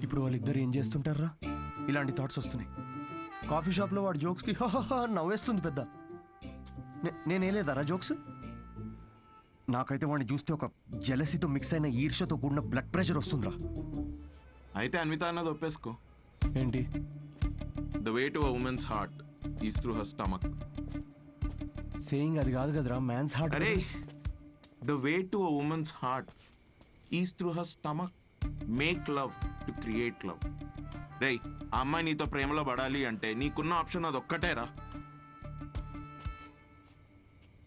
S1: ఇప్పుడు వాళ్ళిద్దరు ఏం చేస్తుంటారా? ఇలాంటి థాట్స్ వస్తున్నాయి. కాఫీ షాప్లో వాడు జోక్స్కి నవ్వేస్తుంది పెద్ద. నేనేలేదారా జోక్స్? నాకైతే వాడిని చూస్తే ఒక జెలసీతో మిక్స్ అయిన ఈర్ష్యతో కూడిన బ్లడ్ ప్రెషర్ వస్తుందిరా.
S5: అయితే అన్విత అన్నది ఒప్పేసుకో.
S1: ఏంటి?
S5: The way to a women's heart is through her stomach.
S1: Saying అది కాదు కదరా, మ్యాన్స్ హార్ట్.
S5: అరే, the way to a women's heart is through her stomach. Make love to create love. రేయ్, ఆ అమ్మాయి నీతో ప్రేమలో పడాలి అంటే నీకున్న ఆప్షన్ అది ఒక్కటేరా.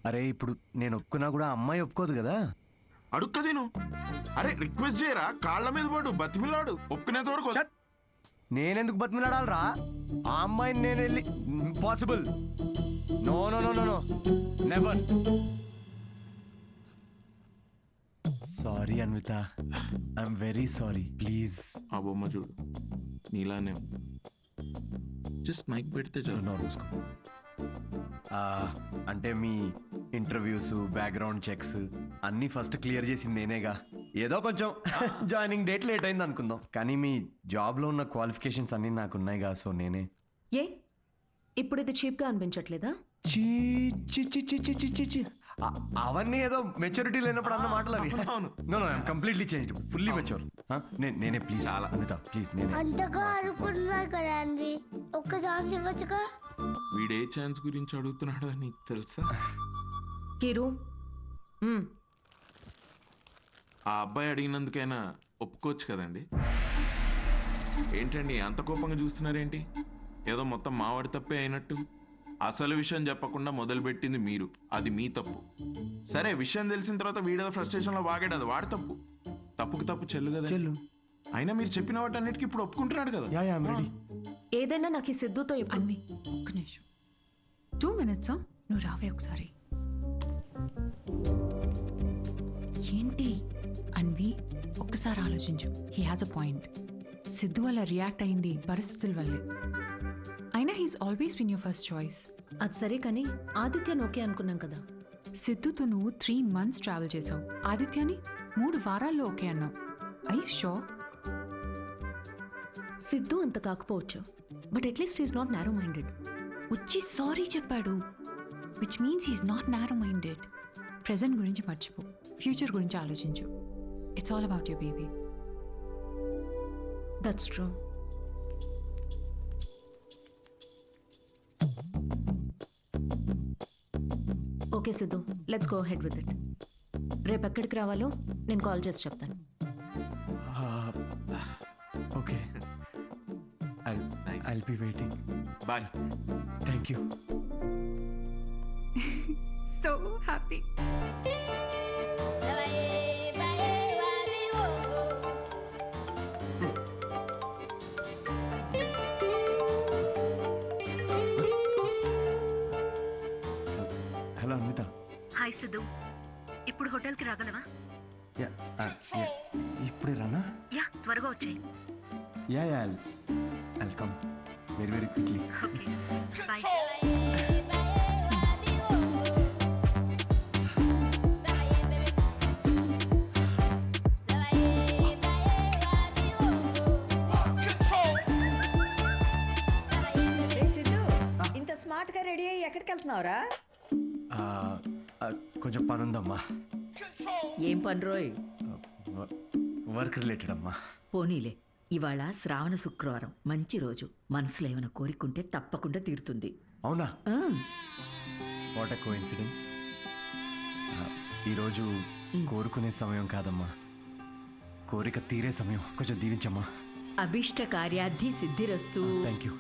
S1: అరే ఇప్పుడు నేను ఒప్పుకున్నా కూడా అమ్మాయి ఒప్పుకోదు కదా.
S5: అడుక్కది నువ్వు. అరే రిక్వెస్ట్ చేయరా, కాళ్ళ మీద పడు, బతిమిలాడు, ఒప్పుకునేంత వరకు.
S1: నేనెందుకు బతిమిలాడాలరా? ఆ అమ్మాయిని నేను వెళ్ళి impossible. No no no no no, never. Sorry Anvita, I'm very sorry, please.
S5: ఆ బొమ్మ చూడు, నీలానే జస్ట్ మైక్ పెడితే చాలు.
S1: అంటే మీ ఇంటర్వ్యూస్, బ్యాక్గ్రౌండ్ చెక్స్ అన్నీ ఫస్ట్ క్లియర్ చేసింది నేనేగా. ఏదో కొంచెం జాయినింగ్ డేట్ లేట్ అయింది అనుకుందాం, కానీ మీ జాబ్లో ఉన్న క్వాలిఫికేషన్స్ అన్నీ నాకు ఉన్నాయిగా. సో నేనే.
S2: ఏ ఇప్పుడు ఇది చీప్గా అనిపించట్లేదా?
S1: చీ చీ చీ చీ చీ చీ చీ. అవన్నీ ఏదో మెచ్యూరిటీ లేనప్పుడు అన్న మాటలు అవి. No no, I'm completely changed, fully mature. నేనే ప్లీజ్ అనిత, ప్లీజ్ నేనే.
S12: అంతగా అనుకుంటున్నారు కదా అండి, ఒక్క ఛాన్స్ ఇవ్వచ్చుగా.
S5: వీడే ఛాన్స్ గురించి అడుగుతున్నాడు నీకు తెలుసా?
S2: కిరు,
S5: ఆ అబ్బాయి అడిగినందుకైనా ఒప్పుకోవచ్చు కదండి. ఏంటండి అంత కోపంగా చూస్తున్నారేంటి? ఏదో మొత్తం మావాడి తప్పే అయినట్టు. అసలు విషయం చెప్పకుండా మొదలుపెట్టింది మీరు, అది మీ తప్పు. సరే, విషయం తెలిసిన తర్వాత వీడేదో ఫ్రస్ట్రేషన్లో వాగాడు, అది వాడి తప్పు. తప్పుకు తప్పు చెల్లు కదా చెల్లు. అయినా మీరు చెప్పిన వాటన్నిటికీ ఇప్పుడు ఒప్పుకుంటున్నాడు కదా.
S2: ఏదైనా నాకు ఈ సిద్ధుతో
S10: అన్వి ఒక్క నిమిషం, 2 minutes. నువ్వు రావే ఒకసారి. ఏంటి అన్వి, ఒక్కసారి ఆలోచించు. He has a point. Siddhu వల్ల రియాక్ట్ అయింది పరిస్థితుల వల్లే. అయినా he's always been your first choice.
S2: అది సరే కానీ ఆదిత్యను ఓకే అనుకున్నాం కదా.
S10: సిద్ధుతో నువ్వు 3 months ట్రావెల్ చేసావు, ఆదిత్యని 3 వారాల్లో ఓకే అన్నావు. I you sure?
S2: సిద్ధు అంత కాకపోవచ్చు, but at least is not narrow minded.
S10: వచ్చి సారీ చెప్పాడు, which means he's not narrow minded. Present గురించి మర్చిపో, ఫ్యూచర్ గురించి ఆలోచించు. It's all about your baby.
S2: That's true. Okay Siddhu, let's go head with it. రేపు ఎక్కడికి రావాలో నేను కాల్ చేసి చెప్తాను.
S1: Okay, I'll be waiting.
S5: Bye.
S1: Thank you.
S10: So happy.
S1: Hello Anvita.
S11: Hi Siddhu, ఇప్పుడు హోటల్కి రాగలవా?
S1: ఇప్పుడే రానా?
S11: యా, త్వరగా వచ్చేయి.
S1: Yeah I'll come very very quickly.
S11: Okay, bye.
S17: ఇంత స్మార్ట్ గా రెడీ అయ్యి ఎక్కడికి వెళ్తున్నావురా?
S1: కొంచెం పని ఉందమ్మా.
S17: ఏం పని రోయ్?
S1: వర్క్ రిలేటెడ్ అమ్మా.
S17: పోనీలే, ఇవాళ శ్రావణ శుక్రవారం, మంచి రోజు. మనసులో ఏమైనా కోరికుంటే తప్పకుండా తీరుతుంది.
S1: అవునా? What a coincidence. ఈరోజు కోరుకునే సమయం కాదమ్మా, కోరిక తీరే సమయం. కొంచెం దీవించమ్మా.
S17: అభిష్ట కార్యార్థి సిద్ధిరస్తు.
S1: Thank you.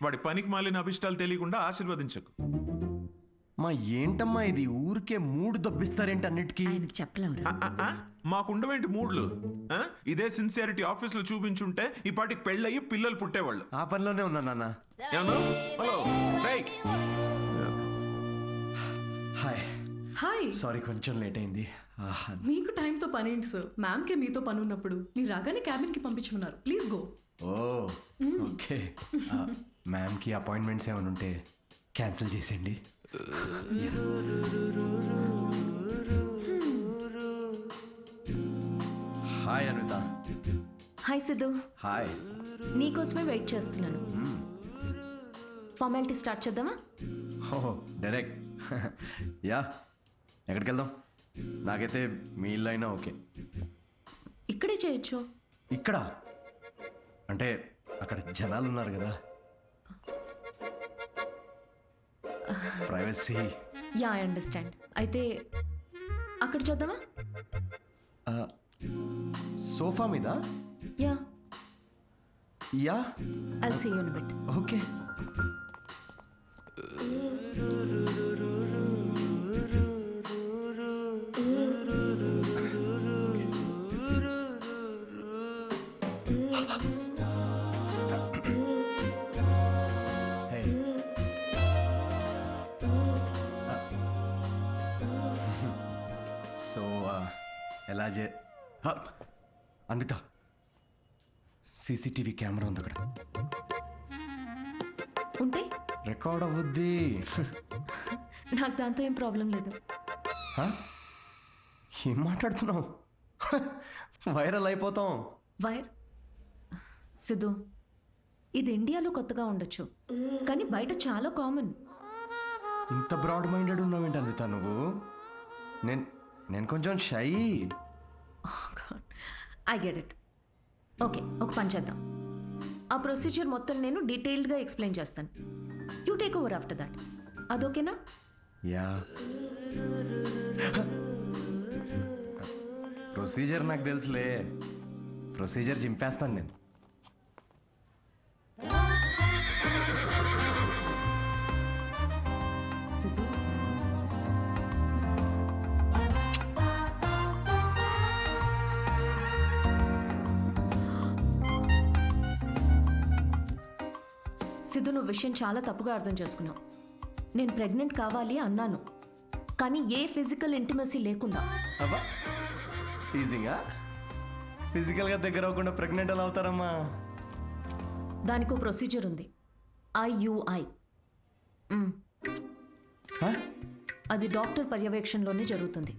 S3: వాడి పనికి మాలిన అభిష్టాలు తెలియకుండా ఆశీర్వదించకు.
S1: మా ఏంటమ్మా ఇది, ఊరికే మూడు దొబ్బిస్తారేంటి అన్నిటికీ?
S17: చెప్పలేము.
S3: మాకుండవేంటి మూడ్లు? ఇదే సిన్సియారిటీ ఆఫీస్ లో చూపించుంటే ఈ పాటికి పెళ్ళయి పిల్లలు పుట్టేవాళ్ళు.
S1: ఆ పనిలోనే ఉన్నా నాన్న.
S3: Hello,
S1: hi.
S14: హాయ్.
S1: సారీ కొంచెం లేట్ అయింది.
S14: మీకు టైంతో పని ఏంటి సార్? మ్యామ్కే మీతో పని ఉన్నప్పుడు మీరు రాగానే క్యాబిన్కి పంపించుకున్నారు. Please go.
S1: Oh okay. మ్యామ్కి అపాయింట్మెంట్స్ ఏమైనా ఉంటే క్యాన్సిల్ చేసేయండి. Hi Anitha.
S2: Hi Siddhu.
S1: Hi.
S2: నీకోసమే వెయిట్ చేస్తున్నాను. ఫార్మాలిటీ స్టార్ట్ చేద్దామా?
S1: ఓహో డైరెక్ట్. యా, ఎక్కడికి వెళ్దాం? నాకైతే మీ ఇల్లు అయినా ఓకే.
S2: ఇక్కడే చేయొచ్చు.
S1: ఇక్కడ అంటే అక్కడ జనాలు ఉన్నారు కదా, ప్రైవసీ.
S2: Yeah, I understand. అయితే అక్కడ చూద్దామా?
S1: సోఫా మీద?
S2: Yeah.
S1: Yeah,
S2: I'll see you in a bit.
S1: Okay. ఎలా అన్విత, సీసీటీవీ కెమెరా ఉంది అక్కడ.
S2: ఉంటే
S1: రికార్డ్ అవ్వద్ది.
S2: నాకు దాంతో ఏం ప్రాబ్లం లేదు.
S1: ఏం మాట్లాడుతున్నావు? వైరల్ అయిపోతాం.
S2: సిద్ధు, ఇది ఇండియాలో కొత్తగా ఉండొచ్చు, కానీ బయట చాలా కామన్.
S1: ఇంత బ్రాడ్ మైండెడ్ ఉన్నావేంటి అన్విత నువ్వు? నేను కొంచెం shy.
S2: I get it. Okay, ఒక పని చేద్దాం. ఆ ప్రొసీజర్ మొత్తం నేను డీటెయిల్డ్గా ఎక్స్ప్లెయిన్ చేస్తాను. You take over after that. అదోకేనా?
S1: యా. ప్రొసీజర్ నాకు తెలుసులే. ప్రొసీజర్ చింపేస్తాను నేను.
S2: సిద్ధు, సిద్ధు, నువ్వు విషయం చాలా తప్పుగా అర్థం చేసుకున్నావు. నేను ప్రెగ్నెంట్ కావాలి అన్నాను, కానీ ఏ ఫిజికల్ ఇంటిమసీ లేకుండా.
S1: అబ్బా, టీజింగా? ఫిజికల్గా దగ్గర అవ్వకుండా ప్రెగ్నెంట్ ఎలా అవుతారమ్మా?
S2: దానికో ప్రొసీజర్ ఉంది, IUI. అది డాక్టర్ పర్యవేక్షణలోనే జరుగుతుంది.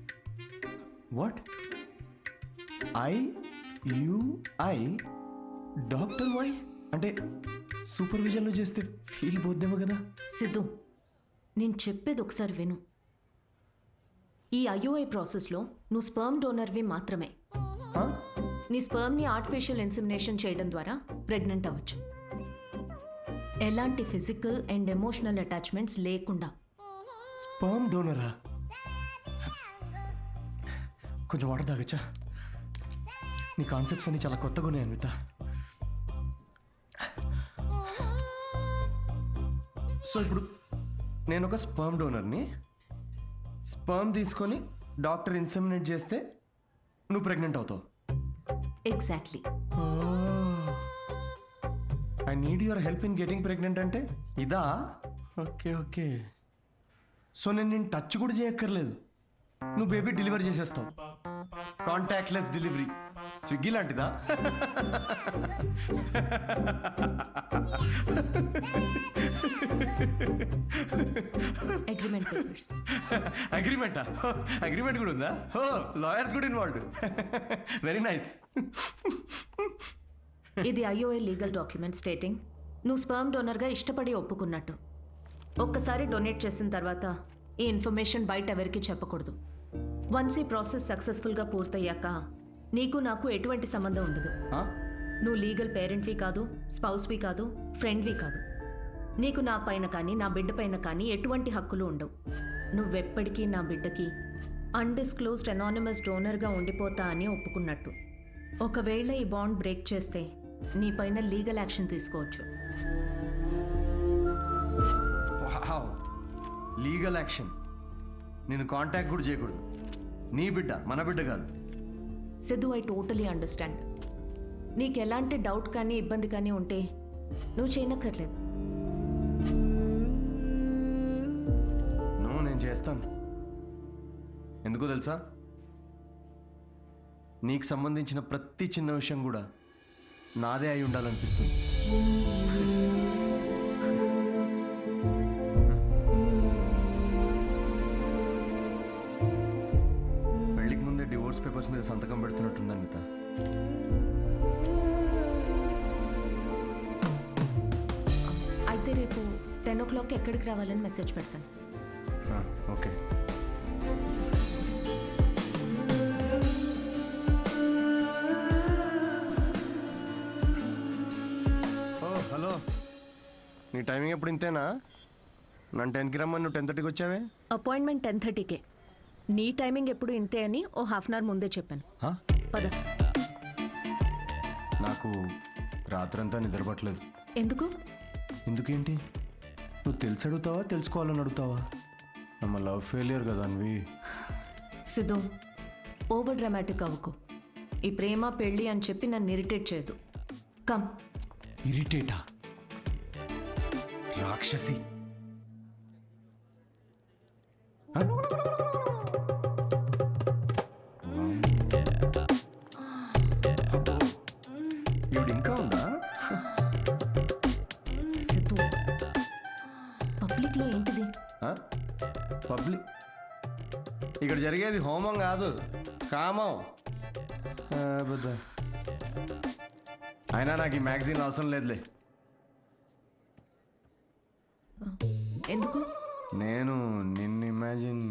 S1: వాట్? IUI? డాక్టర్ వై అంటే సూపర్విజన్లో చేస్తే ఫీల్ పోద్దేమో కదా?
S2: సిద్ధు, నేను చెప్పేది ఒకసారి విను. ఈ IUI ప్రాసెస్లో నువ్వు స్పర్మ్ డోనర్వి మాత్రమే. నీ స్పర్మ్ని ఆర్టిఫిషియల్ ఇన్సెమినేషన్ చేయడం ద్వారా ప్రెగ్నెంట్ అవ్వచ్చు, ఎలాంటి ఫిజికల్ అండ్ ఎమోషనల్ అటాచ్మెంట్స్ లేకుండా.
S1: స్పర్మ్ డోనరా? కొంచెం వాటర్ తాగచ్చా? నీ కాన్సెప్ట్స్ అన్ని చాలా కొత్తగా ఉన్నాయి అన్విత. సో ఇప్పుడు నేను ఒక స్పర్మ్ డోనర్ని. స్పర్మ్ తీసుకొని డాక్టర్ ఇన్సెమినేట్ చేస్తే నువ్వు ప్రెగ్నెంట్ అవుతావు.
S2: Exactly.
S1: I need your help in getting pregnant అంటే ఇదా? Okay okay. సో నేను టచ్ కూడా చేయక్కర్లేదు, నువ్వు బేబీ డెలివరీ చేసేస్తావు. Contactless delivery. స్విగ్గీ లాంటిదా?
S2: Agreement papers.
S1: అగ్రిమెంటా? అగ్రిమెంట్ కూడా ఉందా? ఓ, లాయర్స్ కూడా ఇన్వాల్వ్డ్. Very nice.
S2: ఇది IUI లీగల్ డాక్యుమెంట్ స్టేటింగ్ నువ్వు స్పర్మ్ డోనర్గా ఇష్టపడి ఒప్పుకున్నట్టు. ఒక్కసారి డొనేట్ చేసిన తర్వాత ఈ ఇన్ఫర్మేషన్ బయట ఎవరికి చెప్పకూడదు. వన్స్ ఈ ప్రాసెస్ సక్సెస్ఫుల్గా పూర్తయ్యాక నీకు నాకు ఎటువంటి సంబంధం ఉండదు. నువ్వు లీగల్ పేరెంట్వి కాదు, స్పౌస్వి కాదు, ఫ్రెండ్వి కాదు. నీకు నా పైన కానీ నా బిడ్డ పైన కానీ ఎటువంటి హక్కులు ఉండవు. నువ్వెప్పటికీ నా బిడ్డకి అన్డిస్క్లోజ్డ్ అనానిమస్ డోనర్గా ఉండిపోతా అని ఒప్పుకున్నట్టు. ఒకవేళ ఈ బాండ్ బ్రేక్ చేస్తే నీ పైన లీగల్ యాక్షన్ తీసుకోవచ్చు.
S1: Legal action? నేను కాంటాక్ట్ కూడా చేయకూడదు? నీ బిడ్డ మన బిడ్డ కాదు.
S2: Siddhu, I totally understand. నీకు ఎలాంటి డౌట్ కానీ ఇబ్బంది కానీ ఉంటే నువ్వు చేయనక్కర్లేదు.
S1: నేను చేస్తాను. ఎందుకో తెలుసా? నీకు సంబంధించిన ప్రతి చిన్న విషయం కూడా నాదే అయి ఉండాలనిపిస్తుంది. పెళ్లికి ముందే డివోర్స్ పేపర్స్ మీద సంతకం పెడుతున్నట్టుంది అనిత.
S2: అయితే రేపు 10 o'clock ఎక్కడికి రావాలని మెసేజ్ పెడతాను.
S1: ఓకే. హలో, నీ టైమింగ్ ఎప్పుడు ఇంతేనా? నన్ను 10కి రమ్మని నువ్వు 10:30కి వచ్చావే.
S2: అపాయింట్మెంట్ 10:30కే. నీ టైమింగ్ ఎప్పుడు ఇంతే అని ఓ హాఫ్ అన్ అవర్ ముందే చెప్పాను. పద.
S1: నాకు రాత్రంతా నిద్రపట్టలేదు.
S2: ఎందుకు?
S1: ఎందుకేంటి? నువ్వు తెలిసి అడుగుతావా తెలుసుకోవాలని అడుగుతావా? నమ్మ లవ్ ఫెయిలియర్ కదా అన్వి.
S2: సిద్ధు, ఓవర్ డ్రామాటిక్ అవ్వకు. ఈ ప్రేమ పెళ్ళి అని చెప్పి నన్ను ఇరిటేట్ చేయదు. కమ్.
S1: ఇరిటేటా? రాక్షసి. ఇవిడు ఇంకా ఉందా?
S2: సిద్ధు, పబ్లిక్లో ఏంటిది?
S1: పబ్లిక్ ఇక్కడ జరిగేది హోమం కాదు, కామం. అయినా నాకు ఈ మ్యాగజైన్ అవసరం లేదులే.
S2: ఎందుకు?
S1: నేను నిన్ను ఇమాజిన్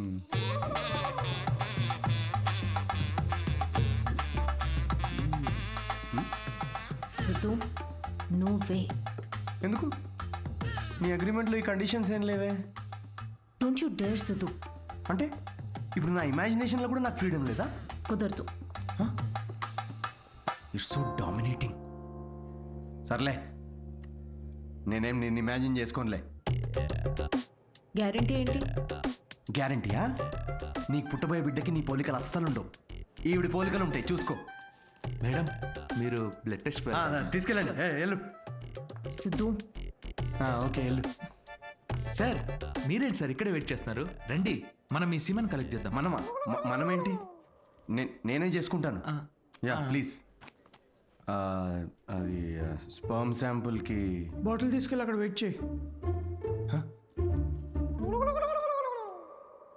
S2: సిద్ధు, నువ్వే.
S1: ఎందుకు? నీ అగ్రిమెంట్లో ఈ కండిషన్స్ ఏం లేవే.
S2: Don't you dare Siddhu.
S1: అంటే ఇప్పుడు నా ఇమాజినేషన్లో కూడా నాకు ఫ్రీడమ్ లేదా?
S2: కుదరదు.
S1: It's so dominating. సర్లే, నేనేం నిన్ను ఇమాజిన్ చేసుకోనులే.
S2: గ్యారంటీ ఏంటి?
S1: గ్యారంటీయా? నీకు పుట్టబోయే బిడ్డకి నీ పోలికలు అస్సలు ఉండవు. ఈవిడి పోలికలు ఉంటాయి, చూసుకో.
S15: మేడం, మీరు బ్లడ్ టెస్ట్
S1: తీసుకెళ్ళండి. వెళ్ళు.
S2: సిద్ధు.
S1: ఓకే, వెళ్ళు.
S15: సార్, మీరేంటి సార్ ఇక్కడే వెయిట్ చేస్తున్నారు? రండి, మనం మీ సిమన్ కలెక్ట్ చేద్దాం.
S1: మనమా? మనమేంటి? నేనే చేసుకుంటాను. Yeah, please. అది స్పర్మ్ శాంపుల్కి బాటిల్ తీసుకెళ్ళి అక్కడ వెయిట్ చేయి.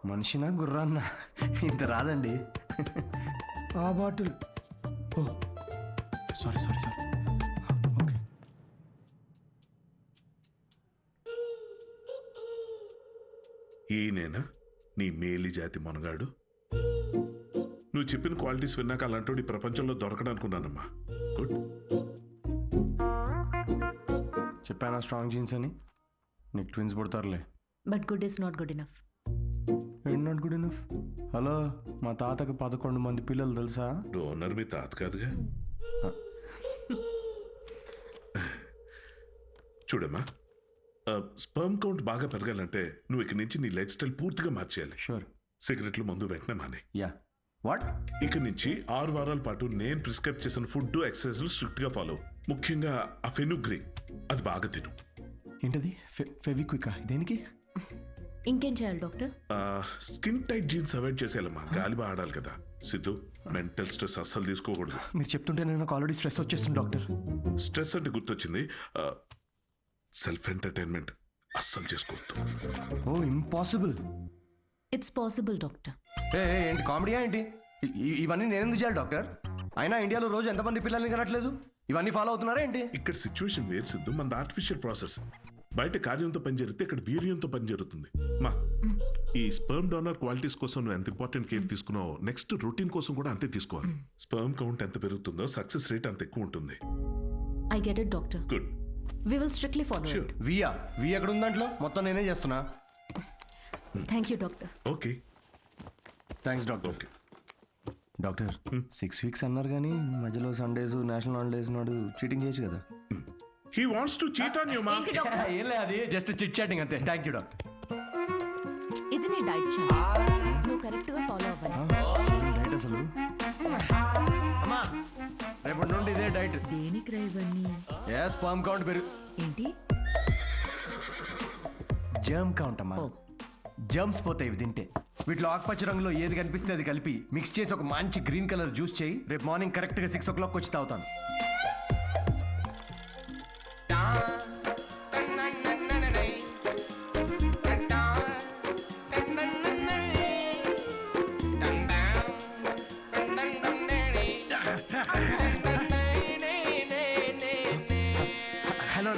S1: మనిషినా గుర్రాన్నా? ఇంత రాదండి. ఆ బాటిల్. ఓ సారీ. ఓకే.
S3: ఈయనేనా నీ మేలి జాతి మనగాడు? నువ్వు చెప్పిన క్వాలిటీస్ విన్నాక అలాంటి ఈ ప్రపంచంలో దొరకడనుకున్నానమ్మా. గుడ్.
S1: చెప్పానా స్ట్రాంగ్ జీన్స్ అని? నీకు ట్విన్స్ పుడతారులే.
S2: But good is not good enough.
S1: ఏంటి నాట్ గుడ్ ఇనఫ్? హలో, మా తాతకి 11 మంది పిల్లలు తెలుసా?
S3: డోనర్ మీ తాత కాదుగా. చూడమ్మా, స్పర్మ్ కౌంట్ బాగా పెరగాలంటే నువ్వు ఇక నుంచి నీ లైఫ్ స్టైల్ పూర్తిగా మార్చేయాలి.
S1: షూర్.
S3: సిగరెట్లు, మందు వెంటనే మానే.
S1: యా. వాట్?
S3: ఇక నుంచి 6 వారాల పాటు నేను ప్రిస్క్రైబ్ చేసిన ఫుడ్, ఎక్సర్సైజ్లు స్ట్రిక్ట్ గా ఫాలో. ముఖ్యంగా ఆ ఫెనుగ్రీ, అది బాగా తిను.
S1: ఏంటది? ఫెవిక్వికా? దేనికి?
S2: ఇంకేం చేయాలి doctor?
S3: Skin tight jeans avoid చేసేయాలమ్మా. గాలి బాగా ఆడాలి కదా. సిద్ధు, మెంటల్ స్ట్రెస్ అస్సలు తీసుకోకూడదు.
S1: మీరు చెప్తుంటే నాకు ఆల్రెడీ స్ట్రెస్ వచ్చేస్తుంది డాక్టర్.
S3: స్ట్రెస్ అంటే గుర్తొచ్చింది, సెల్ఫ్ ఎంటర్టైన్మెంట్ అస్సలు చేసుకోవద్దు.
S1: ఓ, ఇంపాసిబుల్.
S2: It's possible doctor.
S1: ఏంటి కామెడీయా ఏంటి? ఇవన్నీ నేను ఎందుకు చేయాలి డాక్టర్? అయినా ఇండియాలో రోజు ఎంతమంది పిల్లల్ని కనట్లేదు? ఇవన్నీ ఫాలో అవుతున్నారా ఏంటి?
S3: ఇక్కడ సిచ్యువేషన్ వేరు సిద్ధు, మన ఆర్టిఫిషియల్ ప్రాసెస్. బయట కార్యంతో పని జరిగితే ఇక్కడ వీర్యంతో పని జరుగుతుంది. మా ఈ స్పర్మ్ డోనర్ క్వాలిటీస్ కోసం నువ్వు ఎంత ఇంపార్టెంట్ కేర్ తీసుకున్నావో నెక్స్ట్ రొటీన్ కోసం కూడా అంతే తీసుకోవాలి. స్పర్మ్ కౌంట్ ఎంత పెరుగుతుందో సక్సెస్ రేట్ అంత ఎక్కువ ఉంటుంది.
S2: I get it doctor.
S3: Good.
S2: We will strictly follow it.
S1: We ఎక్కడ ఉంది దాంట్లో? మొత్తం నేనే చేస్తున్నా.
S2: Thank you doctor.
S3: Okay,
S1: thanks doctor.
S3: Okay
S1: doctor, 6 weeks అన్నారు కానీ మధ్యలో సండేస్, నేషనల్ హాలిడేస్ నాడు చీటింగ్ చేయొచ్చు కదా?
S3: He wants to cheat on you మా.
S1: ఏం లేదు, అది జస్ట్ చిట్ చాటింగ్ అంతే. Thank you doctor.
S2: ఇది నీ డైట్ చార్ట్, నువ్వు కరెక్ట్గా ఫాలో అవ్వాలి.
S1: డైట్ అసలు అమ్మా, రేపటి నుండి ఇదే డైట్.
S17: దేనికి రా ఇవన్నీ?
S1: స్పర్మ్ కౌంట్ పెరుగు.
S17: ఏంటి?
S1: జర్మ్ కౌంట్ అమ్మా. జర్మ్స్ పోతాయి ఇవి తింటే. వీటిలో ఆకుపచ్చ రంగులో ఏది కనిపిస్తే అది కలిపి మిక్స్ చేసి ఒక మంచి గ్రీన్ కలర్ జ్యూస్ చేయి. రేపు మార్నింగ్ కరెక్ట్గా 6 o'clock వచ్చి తాగుతాను.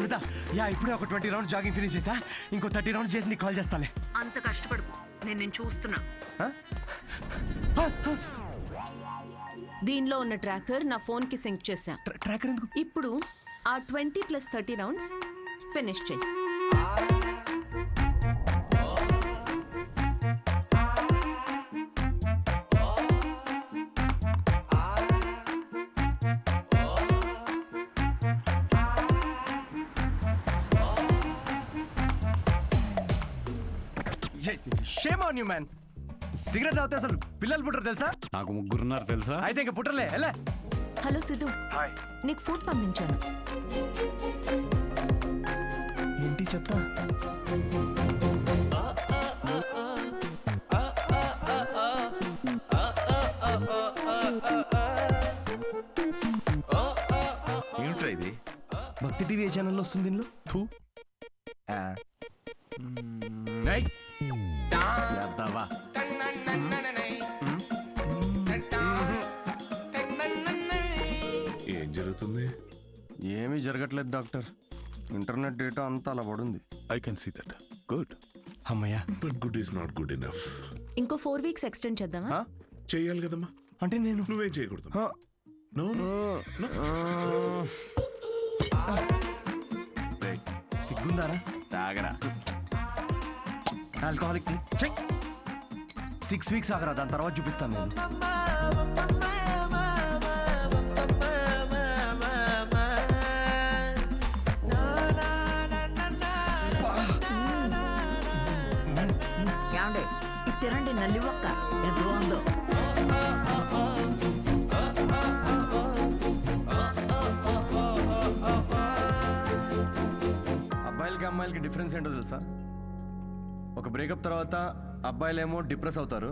S1: అమృత యా ఇప్పుడే ఒక 20 రౌండ్స్ జాగింగ్ ఫినిష్ చేసా ఇంకో 30 రౌండ్స్ చేసి నీకు కాల్ చేస్తాలే.
S11: అంత కష్టపడు, నేను చూస్తున్నా.
S2: దీనిలో ఉన్న ట్రాకర్ నా ఫోన్కి సింక్ చేశా.
S1: ట్రాకర్ ఎందుకు?
S2: ఇప్పుడు ఆ 20+30 రౌండ్స్ ఫినిష్ చేయి.
S1: Shame on you man. Cigarette తాగితే అసలు పిల్లలు పుట్టరు తెలుసా?
S18: నాకు ముగ్గురున్నారు తెలుసా?
S1: అయితే ఇంక పుట్టలే. ఎలా?
S2: హలో సిద్ధు, నీకు ఫుడ్ పంపించాను.
S1: ఏంటి చెత్త?
S5: ఏమిట్రా ఇది?
S1: భక్తి టీవీ ఛానల్లో వస్తుంది దీనిలో. థూ.
S3: ఏం జరుగుతుంది?
S1: ఏమీ జరగట్లేదు డాక్టర్. ఇంటర్నెట్ డేటా అంతా అలా పడుంది.
S3: I can see that. Good.
S1: అమ్మయ్యా.
S3: But good is not good enough.
S2: ఇంకో 4 వీక్స్ ఎక్స్టెండ్ చేద్దామా?
S3: చేయాలి కదమ్మా.
S1: అంటే నేను
S3: నువ్వేం చేయకూడదు. నో
S1: సిగ్గుందారా?
S5: తాగరా.
S1: ఆల్కహాలిక్ 6 వీక్స్ ఆగరా, దాని తర్వాత చూపిస్తాను నేను.
S17: ఏమండి ఇది తినండి, నల్లి ఒక్క ఎంత బాగుందో.
S1: అబ్బాయిలకి అమ్మాయిలకి డిఫరెన్స్ ఏంటో తెలుసా? ఒక బ్రేకప్ తర్వాత అబ్బాయిలేమో డిప్రెస్ అవుతారు,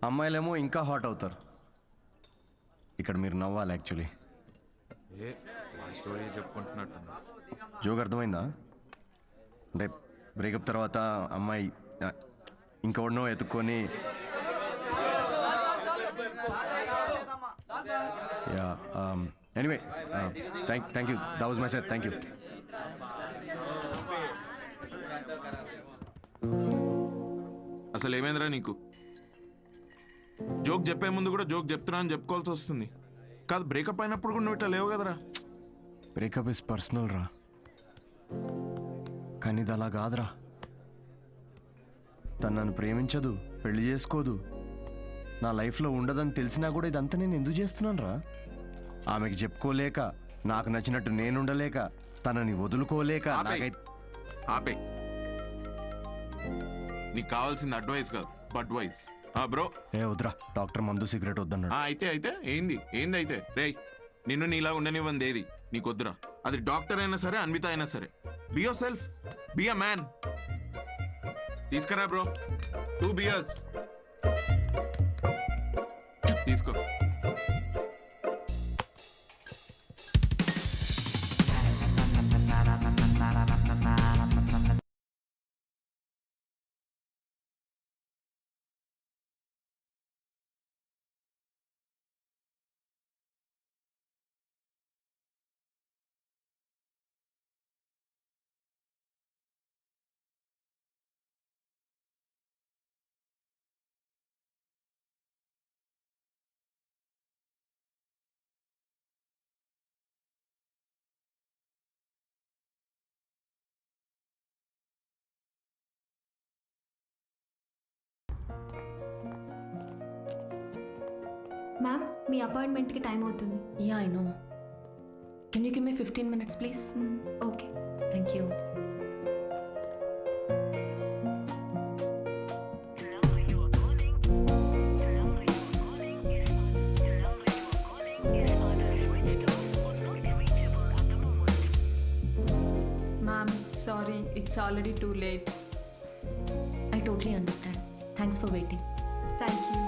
S1: అమ్మాయిలేమో ఇంకా హాట్ అవుతారు. ఇక్కడ మీరు నవ్వాలి యాక్చువల్లీ.
S5: స్టోరీ చెప్పుకుంటున్నట్టు.
S1: జోక్ అర్థమైందా? అంటే బ్రేకప్ తర్వాత అమ్మాయి ఇంకెవడనో ఎత్తుక్కొని yeah anyway thank you, that was my set. Thank you.
S5: అసలు ఏమైందిరా నీకు? జోక్ చెప్పే ముందు కూడా జోక్ చెప్తున్నా అని చెప్పుకోవాల్సి వస్తుంది. కాదు బ్రేకప్ అయినప్పుడు కూడా నువ్వు ఇట్లా లేవు కదరా.
S1: బ్రేకప్ ఇస్ పర్సనల్ రా, కానీ ఇది అలా కాదురా. తను నన్ను ప్రేమించదు, పెళ్లి చేసుకోదు, నా లైఫ్లో ఉండదని తెలిసినా కూడా ఇదంతా నేను ఎందుకు చేస్తున్నాను రా? ఆమెకి చెప్పుకోలేక, నాకు నచ్చినట్టు నేనుండలేక, తనని వదులుకోలేక.
S5: ఆపే. నీకు కావాల్సింది అడ్వైస్ కాదు, బడ్వైస్. బ్రో
S1: ఏ వద్దురా, డాక్టర్ మందు సిగరెట్ వద్దన్నాడు.
S5: అయితే ఏంది అయితే రేయ్, నిన్ను నీలా ఉండనివ్వంది ఏది నీకు వద్దురా. అది డాక్టర్ అయినా సరే, అన్విత అయినా సరే. Be your self, be a man. తీసుకురా బ్రో 2 beers. తీసుకో.
S20: మ్యామ్ మీ అపాయింట్మెంట్కి టైం అవుతుంది.
S2: Yeah I know. Can you give me 15 minutes please?
S20: Okay,
S2: thank you.
S4: Ma'am sorry, it's already too late.
S2: I totally understand. Thanks for waiting.
S4: Thank you.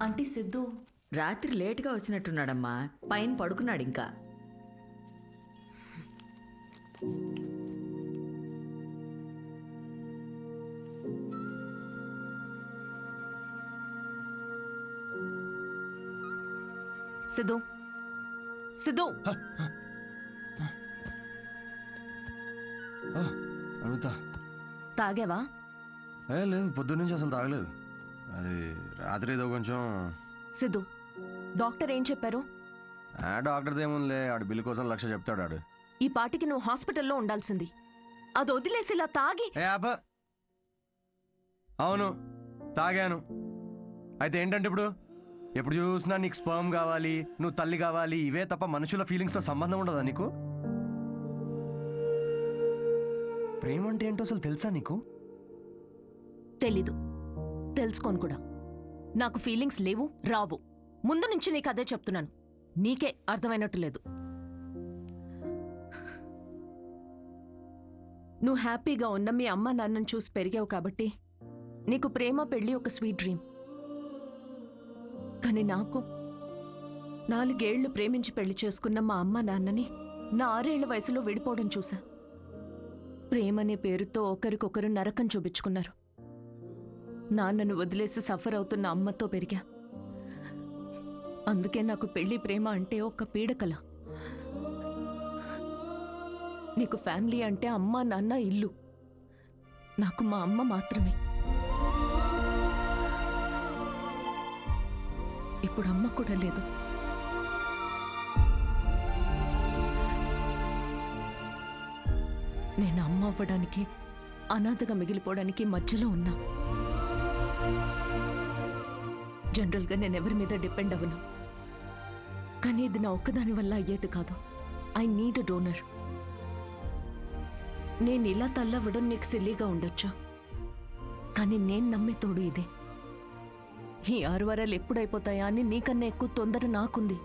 S2: Aunty Siddhu
S17: రాత్రి లేటుగా వచ్చినట్టున్నాడమ్మా, పైన పడుకున్నాడు ఇంకా.
S2: సిద్ధు సిద్ధు
S18: అడుగుతా.
S2: తాగావా?
S18: లేదు, పొద్దున్న నుంచి అసలు తాగలేదు. అది రాత్రి ఏదో కొంచెం.
S2: సిద్ధు, డాక్టర్ ఏం చెప్పారు?
S18: డాక్టర్ది ఏముందిలే, ఆడు బిల్లు కోసం 1,00,000 చెప్తాడు ఆడు.
S2: ఈ పాటికి నువ్వు హాస్పిటల్లో ఉండాల్సింది. అది వదిలేసి ఇలా తాగి.
S18: అవును, తాగాను. అయితే ఏంటంటే ఇప్పుడు ఎప్పుడు చూసినా నీకు స్పర్మ్ కావాలి, నువ్వు తల్లి కావాలి, ఇవే తప్ప మనుషుల ఫీలింగ్స్తో సంబంధం ఉండదా నీకు? ప్రేమ అంటే ఏంటో అసలు తెలుసా నీకు?
S2: తెలీదు, తెలుసుకోను కూడా. నాకు ఫీలింగ్స్ లేవు, రావు. ముందు నుంచి నీకు అదే చెప్తున్నాను. నీకే అర్థమైనట్టు లేదు. నువ్వు హ్యాపీగా ఉన్న మీ అమ్మ నాన్నను చూసి పెరిగావు కాబట్టి నీకు ప్రేమ పెళ్లి ఒక స్వీట్ డ్రీమ్. కానీ నాకు 4 ఏళ్లు ప్రేమించి పెళ్లి చేసుకున్న మా అమ్మ నాన్నని నా 6 ఏళ్ల వయసులో విడిపోవడం చూసా. ప్రేమనే పేరుతో ఒకరికొకరు నరకం చూపించుకున్నారు. నాన్నను వదిలేసి సఫర్ అవుతున్న అమ్మతో పెరిగా. అందుకే నాకు పెళ్లి ప్రేమ అంటే ఒక పీడకల. నీకు ఫ్యామిలీ అంటే అమ్మ నాన్న ఇల్లు. నాకు మా అమ్మ మాత్రమే. ఇప్పుడు అమ్మ కూడా లేదు. నేను అమ్మ అవ్వడానికి, అనాథగా మిగిలిపోవడానికి మధ్యలో ఉన్నా. జనరల్గా నేను ఎవరి మీద డిపెండ్ అవ్వను. కానీ ఇది నా ఒక్కదాని వల్ల అయ్యేది కాదు. I need a donor. నేను ఇలా తల్లవ్వడం నీకు సిల్లీగా ఉండొచ్చు, కానీ నేను నమ్మే తోడు ఇదే. ఈ 6 వారాలు ఎప్పుడైపోతాయా అని నీకన్నా ఎక్కువ తొందర నాకుంది.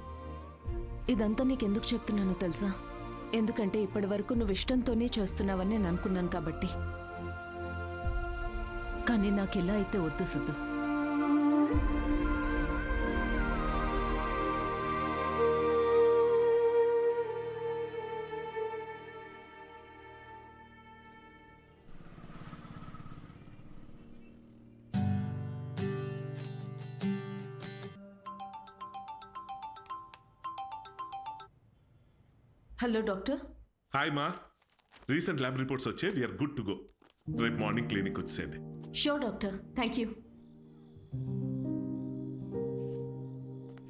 S2: ఇదంతా నీకెందుకు చెప్తున్నానో తెలుసా? ఎందుకంటే ఇప్పటి వరకు నువ్వు ఇష్టంతోనే చేస్తున్నావని నేను అనుకున్నాను కాబట్టి. కానీ నాకు ఇలా అయితే వద్దు సిద్ధు. Hello doctor.
S3: హాయ్ మా, రీసెంట్ ల్యాబ్ రిపోర్ట్స్ వచ్చే వీఆర్ గుడ్ టు గో. రేపు మార్నింగ్ క్లినిక్ వచ్చేయండి.
S2: Sure doctor, thank you.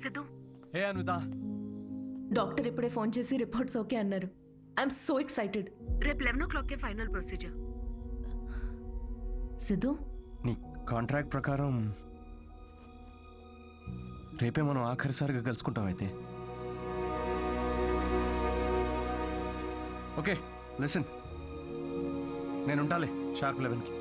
S2: Siddhu.
S18: ఏ అన్విత.
S2: డాక్టర్ ఇప్పుడే ఫోన్ చేసి రిపోర్ట్స్ ఓకే అన్నారు. I'm so excited.
S11: రేపు 11 o'clock ఫైనల్ ప్రొసీజర్.
S2: సిద్ధు,
S18: నీ కాంట్రాక్ట్ ప్రకారం రేపే మనం ఆఖరిసారిగా కలుసుకుంటాం. అయితే ఓకే, లిసన్, నేను ఉంటాలే షార్ప్ 11కి.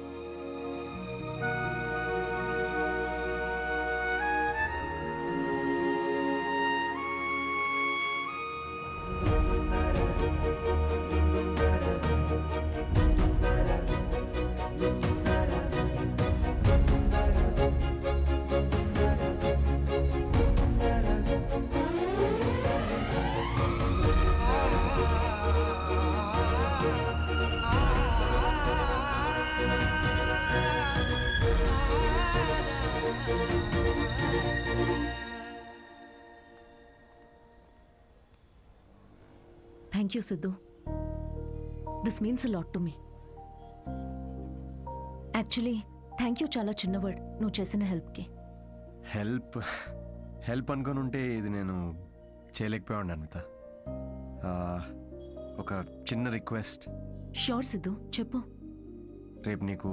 S2: Thank you Siddhu. This means a lot to me. Actually thank you చాలా చిన్న వర్డ్ నువ్వు చేసిన హెల్ప్కి.
S18: హెల్ప్ అనుకొని ఉంటే ఇది నేను చేయలేకపోయాను అన్విత. ఒక చిన్న రిక్వెస్ట్.
S2: షూర్ సిద్ధు, చెప్పు.
S18: రేపు నీకు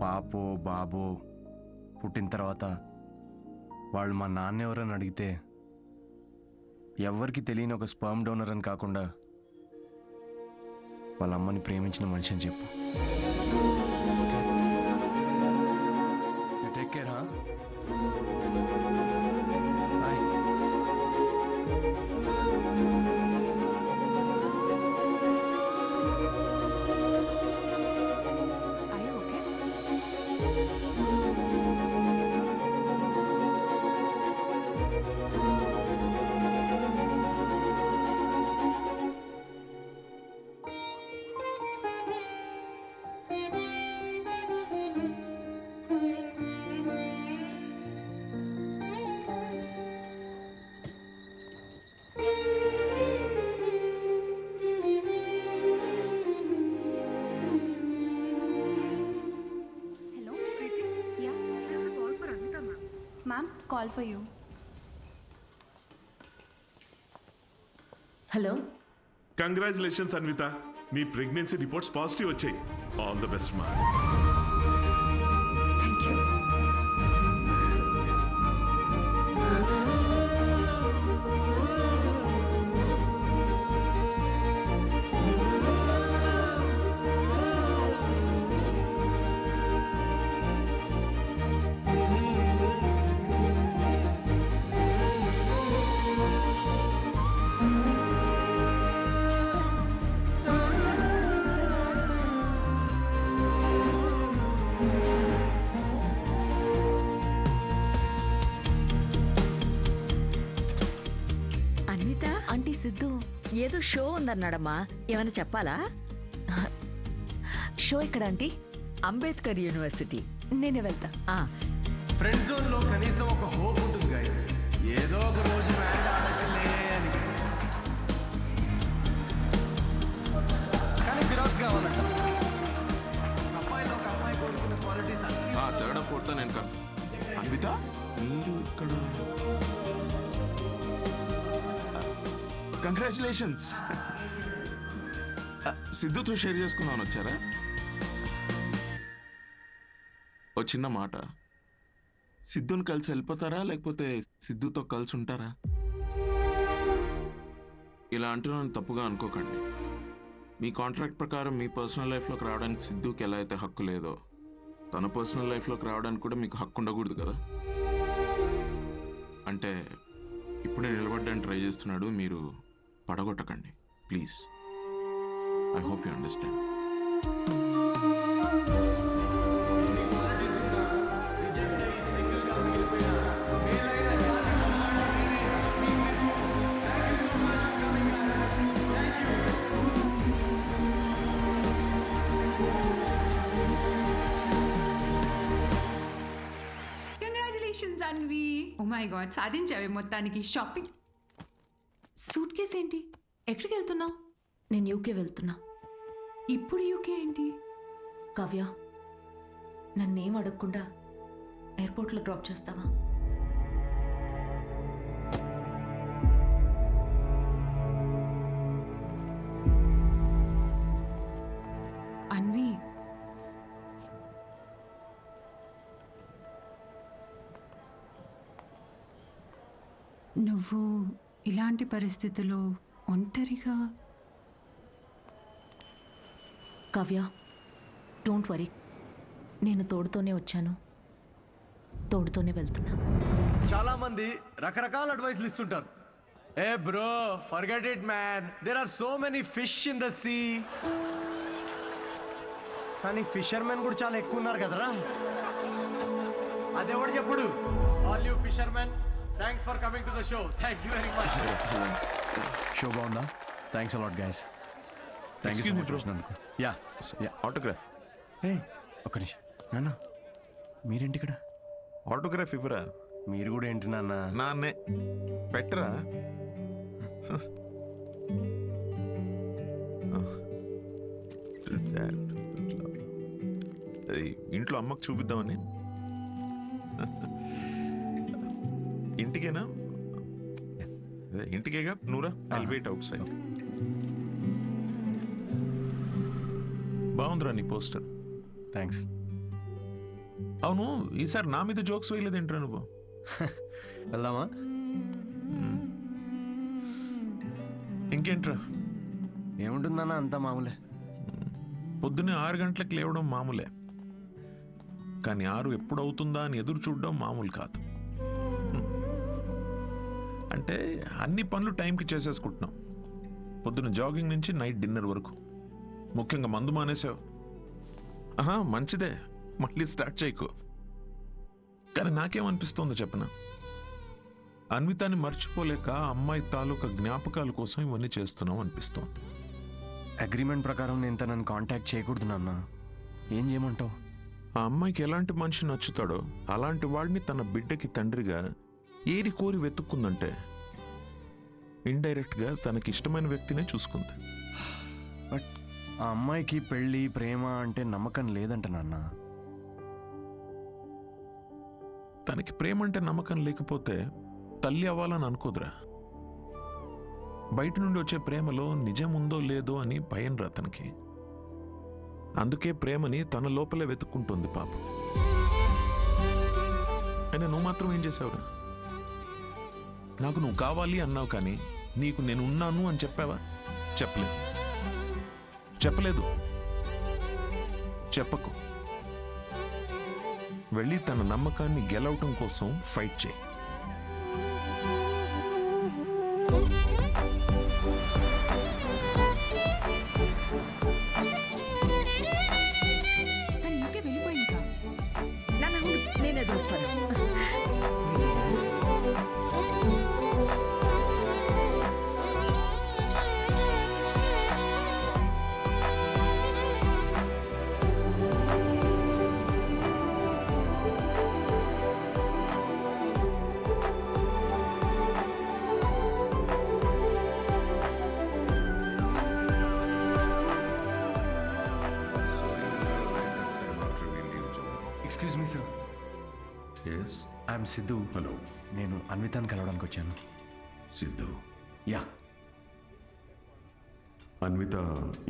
S18: పాపో బాబో పుట్టిన తర్వాత వాళ్ళు మా నాన్న ఎవరని అడిగితే ఎవ్వరికి తెలియని ఒక స్పర్మ్ డోనర్ అని కాకుండా వాళ్ళ అమ్మని ప్రేమించిన మనిషి అని చెప్పు. Take care.
S20: Ma'am call for you.
S2: Hello.
S3: Congratulations Anvita, నీ ప్రెగ్నెన్సీ రిపోర్ట్స్ పాజిటివ్ వచ్చాయి. ఆల్ ద బెస్ట్ మా.
S2: Thank you.
S17: Anvita, aunty Siddhu ఏదో షో ఉందన్నాడమ్మా, ఏమైనా చెప్పాలా?
S2: షో ఎక్కడ ఆంటీ?
S17: అంబేద్కర్ యూనివర్సిటీ.
S2: నేనే వెళ్తా.
S18: ఫ్రెండ్ జోన్ లో కనీసం ఒక హోప్ ఉంటుంది గైస్, ఏదో ఒక రోజు మ్యాచ్ ఆడొచ్చులే అని. కానీ ఫిరాక్స్ కావాలంట. అమ్మాయిలో ఒక అమ్మాయి కోరుకున్న క్వాలిటీస్ అన్ని.
S5: థర్డ్ ఫోర్త్ నేను కన్ఫర్మ్. అన్విత మీరు ఇక్కడ. కంగ్రాచులేషన్స్. సిద్ధుతో షేర్ చేసుకుందామని వచ్చారా? ఓ చిన్న మాట, సిద్ధుని కలిసి వెళ్ళిపోతారా లేకపోతే సిద్ధుతో కలిసి ఉంటారా? ఇలా అంటున్నాను తప్పుగా అనుకోకండి. మీ కాంట్రాక్ట్ ప్రకారం మీ పర్సనల్ లైఫ్లోకి రావడానికి సిద్ధుకి ఎలా అయితే హక్కు లేదో, తన పర్సనల్ లైఫ్లోకి రావడానికి కూడా మీకు హక్కు ఉండకూడదు కదా. అంటే ఇప్పుడే నిలబడ్డానికి ట్రై చేస్తున్నాడు, మీరు పడగొట్టకండి please. I hope you understand.
S10: Congratulations Anvi. Oh my God, సాధించావే మొత్తానికి. షాపింగ్. సూట్ కేస్ ఏంటి? ఎక్కడికి వెళ్తున్నావు?
S2: నేను యూకే వెళ్తున్నా.
S10: ఇప్పుడు యూకే ఏంటి?
S2: కావ్య, నన్నేం అడగకుండా ఎయిర్పోర్ట్లో డ్రాప్ చేస్తావా?
S10: అన్వి, నువ్వు ఇలాంటి పరిస్థితుల్లో ఒంటరిగా.
S2: కావ్య, డోంట్ వరీ, నేను తోడుతోనే వచ్చాను, తోడుతోనే వెళ్తున్నా.
S18: చాలా మంది రకరకాల అడ్వైస్లు ఇస్తుంటారు. ఏ bro, forget it man, there are so many fish in the sea. కానీ ఫిషర్మెన్ కూడా చాలా ఎక్కువ ఉన్నారు కదరా. అదెవడు చెప్పుడు? All you fishermen, thanks for coming to the show. Thank you very much. Show బాగుందా? Thanks a lot guys. Thank you so much వచ్చినందుకు. Yeah
S16: autograph.
S18: ఏ ఒక్క నిమిషం నాన్న, మీరేంటి ఇక్కడ?
S16: ఆటోగ్రాఫ్ ఇవ్వరా?
S18: మీరు కూడా ఏంటి నాన్న?
S16: నాన్నే పెట్టరా. ఇంట్లో అమ్మకు చూపిద్దామని. ఇంటికేనా? ఇంటికేగా. నూరా, ఐల్ వెయిట్ అవుట్ సైడ్. బాగుందిరా నీ పోస్టర్.
S18: థ్యాంక్స్.
S16: అవును, ఈసారి నా మీద జోక్స్ వేయలేదేంట్రా నువ్వు?
S18: వెళ్దామా?
S16: ఇంకేంట్రా?
S18: ఏముంటుందన్నా, అంతా మామూలే.
S16: పొద్దున్నే 6 గంటలకు లేవడం మామూలే, కానీ 6 ఎప్పుడు అవుతుందా అని ఎదురు చూడడం మామూలు కాదు. అంటే అన్ని పనులు టైంకి చేసేసుకుంటున్నాం. పొద్దున్న జాగింగ్ నుంచి నైట్ డిన్నర్ వరకు. ముఖ్యంగా మందు మానేసావు. మంచిదే, మళ్ళీ స్టార్ట్ చేయకు. కానీ నాకేమనిపిస్తోందో చెప్పనా, అన్వితాన్ని మర్చిపోలేక అమ్మాయి తాలూకా జ్ఞాపకాల కోసం ఇవన్నీ చేస్తున్నాం అనిపిస్తోంది.
S18: అగ్రిమెంట్ ప్రకారం నేను తనని కాంటాక్ట్ చేయకూడదు నాన్న. ఏం చేయమంటావు?
S16: ఆ అమ్మాయికి ఎలాంటి మనిషి నచ్చుతాడో అలాంటి వాడిని తన బిడ్డకి తండ్రిగా ఏరి కోరి వెతుక్కుందంటే ఇండైరెక్ట్గా తనకి ఇష్టమైన వ్యక్తినే చూసుకుంది.
S18: బట్ ఆ అమ్మాయికి పెళ్ళి, ప్రేమ అంటే నమ్మకం లేదంట నాన్న.
S16: తనకి ప్రేమ అంటే నమ్మకం లేకపోతే తల్లి అవ్వాలని అనుకోదురా. బయట నుండి వచ్చే ప్రేమలో నిజం ఉందో లేదో అని భయం రా తనకి. అందుకే ప్రేమని తన లోపలే వెతుక్కుంటుంది పాపం. అయినా నువ్వు మాత్రం ఏం చేసావురా? నాకు నువ్వు కావాలి అన్నావు, కానీ నీకు నేను ఉన్నాను అని చెప్పావా? చెప్పలేదు. చెప్పకు. వెళ్ళి తన నమ్మకాన్ని గెలవటం కోసం ఫైట్ చేయి.
S17: నేనే చూస్తాను.
S1: Excuse me sir.
S18: Yes,
S1: I'm Siddhu.
S18: Hello.
S1: నేను అన్వితాన్ని కలవడానికి వచ్చాను.
S18: సిద్ధు?
S1: యా.
S18: అన్విత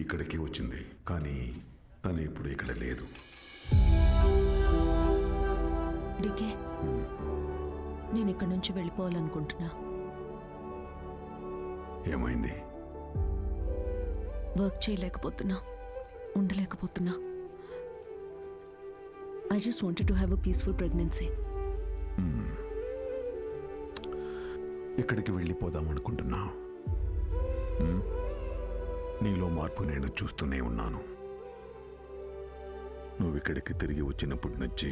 S18: ఇక్కడికి వచ్చింది, కానీ తను ఇప్పుడు ఇక్కడ లేదు.
S2: డికే, నేను ఇక్కడి నుంచి వెళ్ళిపోవాలనుకుంటున్నా.
S18: ఏమైంది?
S2: Work చేయలేకపోతున్నా, ఉండలేకపోతున్నా. I just wanted to have a peaceful pregnancy.
S18: ఇక్కడికి వెళ్ళిపోదాం అనుకుంటున్నా. నీలో మార్పు నేను చూస్తూనే ఉన్నాను. నువ్వు ఇక్కడికి తిరిగి వచ్చినప్పటి నుంచి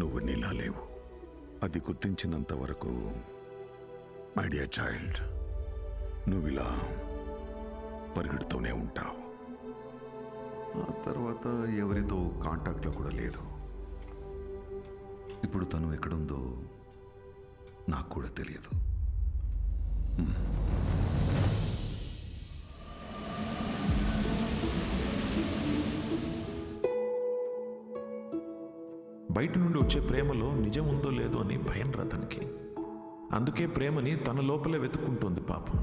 S18: నువ్వు నీలా లేవు. అది గుర్తించినంత వరకు మై డియర్ చైల్డ్, నువ్వు ఇలా పరిగెడుతూనే ఉంటావు. ఆ తర్వాత ఎవరితో కాంటాక్ట్లో కూడా లేదు. ఇప్పుడు తను ఎక్కడుందో నాకు కూడా తెలియదు.
S16: బయట నుండి వచ్చే ప్రేమలో నిజం ఉందో లేదో అని భయం రా తనకి. అందుకే ప్రేమని తన లోపలే వెతుక్కుంటోంది పాపం.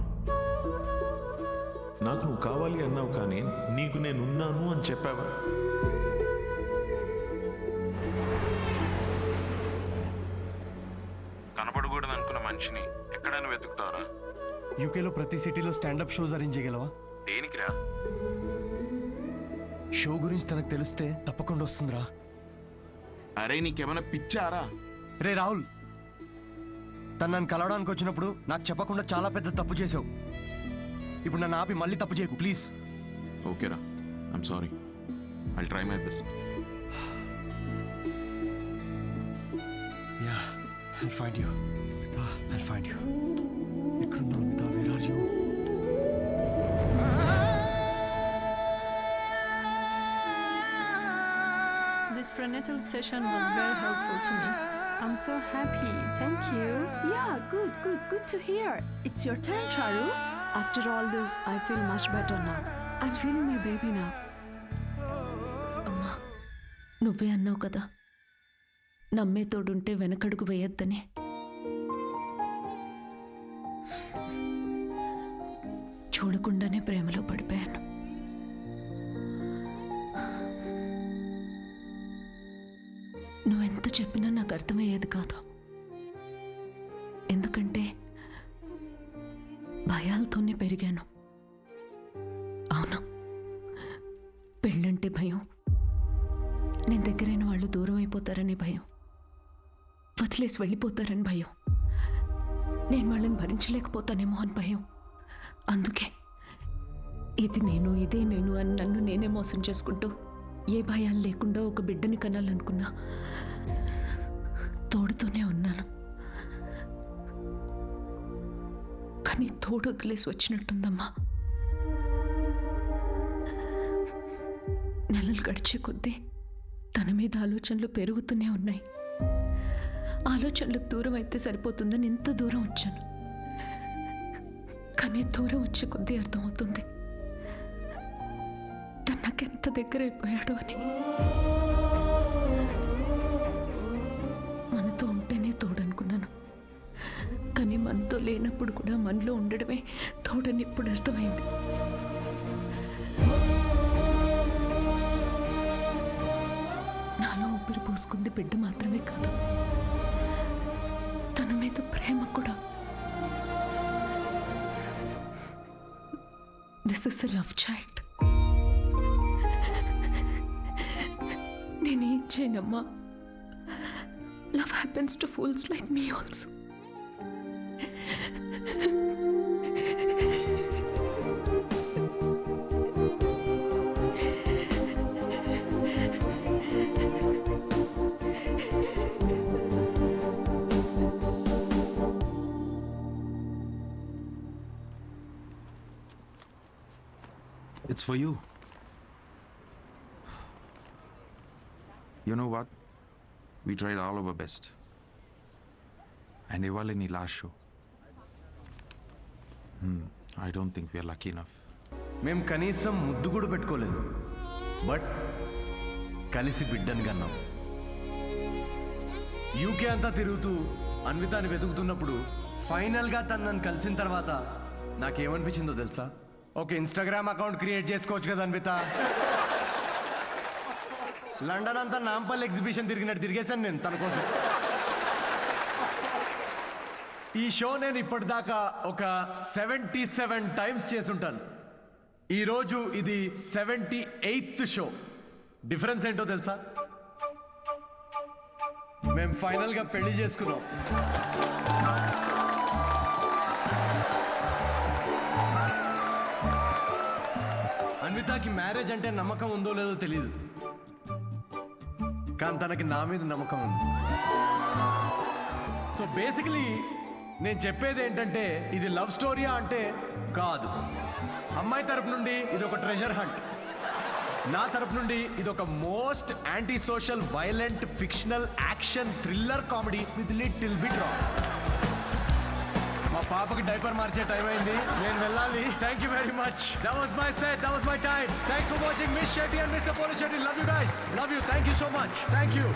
S16: నాకు నువ్వు కావాలి అన్నావు, కానీ నీకు నేనున్నాను అని చెప్పావా?
S5: కనపడకూడదు అనుకున్న మనిషిని ఎక్కడైనా వెతుకుతారా?
S1: యూకేలో ప్రతి సిటీలో స్టాండప్ షోస్ అరేంజ్ చేయగలవా?
S5: దేనికిరా?
S1: షో గురించి తనకు తెలిస్తే తప్పకుండా వస్తుందిరా.
S5: అరే నీకేమైనా పిచ్చారా?
S1: రే రాహుల్, తను నన్ను కలవడానికి వచ్చినప్పుడు నాకు చెప్పకుండా చాలా పెద్ద తప్పు చేసావు. ఇప్పుడు నన్ను ఆపి మళ్ళీ తప్పు చేయకు ప్లీజ్.
S5: ఓకేరా, I'm sorry. I'll try my best.
S1: Yeah, I'll find you. Vita, I'll find you. ఎక్కడున్నావు Vita? Where are you?
S4: This prenatal session was very helpful to me. I'm so happy. Thank you.
S13: Yeah, good to hear. It's your turn, Charu.
S2: After all this, I feel much better now. I'm feeling my baby now. అమ్మా, నువ్వే అన్నావు కదా, నమ్మే తోడుంటే వెనకడుగు వేయొద్దని. చూడకుండానే ప్రేమలో పడిపోయాను. నువ్వెంత చెప్పినా నాకు అర్థమయ్యేది కాదు. ఎందుకంటే భయాలతోనే పెరిగాను. అవును, పెళ్ళంటే భయం, నేను దగ్గరైన వాళ్ళు దూరం అయిపోతారని భయం, వదిలేసి వెళ్ళిపోతారని భయం, నేను వాళ్ళని భరించలేకపోతానేమో అని భయం. అందుకే ఇది నేను, ఇదే నేను అని నన్ను నేనే మోసం చేసుకుంటూ ఏ భయాలు లేకుండా ఒక బిడ్డని కనాలనుకున్నా. తోడుతూనే ఉన్నాను, కానీ తోడు వదిలేసి వచ్చినట్టుందమ్మా. నెలలు గడిచే కొద్దీ తన మీద ఆలోచనలు పెరుగుతూనే ఉన్నాయి. ఆలోచనలకు దూరం అయితే సరిపోతుందని ఇంత దూరం వచ్చాను, కానీ దూరం వచ్చే కొద్దీ అర్థమవుతుంది తను నాకెంత దగ్గర అయిపోయాడు అని. మనతో ఉంటేనే లేనప్పుడు కూడా మనలో ఉండడమే తోడని ఇప్పుడు అర్థమైంది. నాలో ఊపిరి పోసుకుంది బిడ్డ మాత్రమే కాదు, తన మీద ప్రేమ కూడా. This is a love child. నేనేం చేయనమ్మా. Love happens to fools like me also.
S19: It's for you. You know what? We tried all our best. And ఇవాళ నీ last show. I don't think we are lucky enough.
S1: మేము కనీసం ముద్దు కూడా పెట్టుకోలేదు, but కలిసి బిడ్డని కన్నాం. యూకే అంతా తిరుగుతూ అన్వితాని వెతుకుతున్నప్పుడు ఫైనల్గా తను నన్ను కలిసిన తర్వాత నాకేమనిపించిందో తెలుసా? ఒక ఇన్స్టాగ్రామ్ అకౌంట్ క్రియేట్ చేసుకోవచ్చు కదా అన్విత. లండన్ అంతా నాంపల్లి ఎగ్జిబిషన్ తిరిగినట్టు తిరిగేశాను నేను తన కోసం. ఈ షో నేను ఇప్పటిదాకా ఒక 77 టైమ్స్ చేసుంటాను. ఈరోజు ఇది 78th షో. డిఫరెన్స్ ఏంటో తెలుసా? మేము ఫైనల్గా పెళ్లి చేసుకున్నాం. అన్వితాకి మ్యారేజ్ అంటే నమ్మకం ఉందో లేదో తెలియదు, కానీ తనకి నా మీద నమ్మకం ఉంది. సో బేసికలీ నేను చెప్పేది ఏంటంటే, ఇది లవ్ స్టోరీయా అంటే కాదు. అమ్మాయి తరపు నుండి ఇది ఒక ట్రెజర్ హంట్, నా తరపు నుండి ఇది ఒక most anti social violent fictional action thriller comedy with little bit raw. మా పాపకి డైపర్ మార్చే టైం అయింది, నేను వెళ్ళాలి. Thank you very much. That was my set, that was my time. Thanks for watching miss Shetty and mister Polishetty. Love you guys, love you. Thank you so much. Thank you.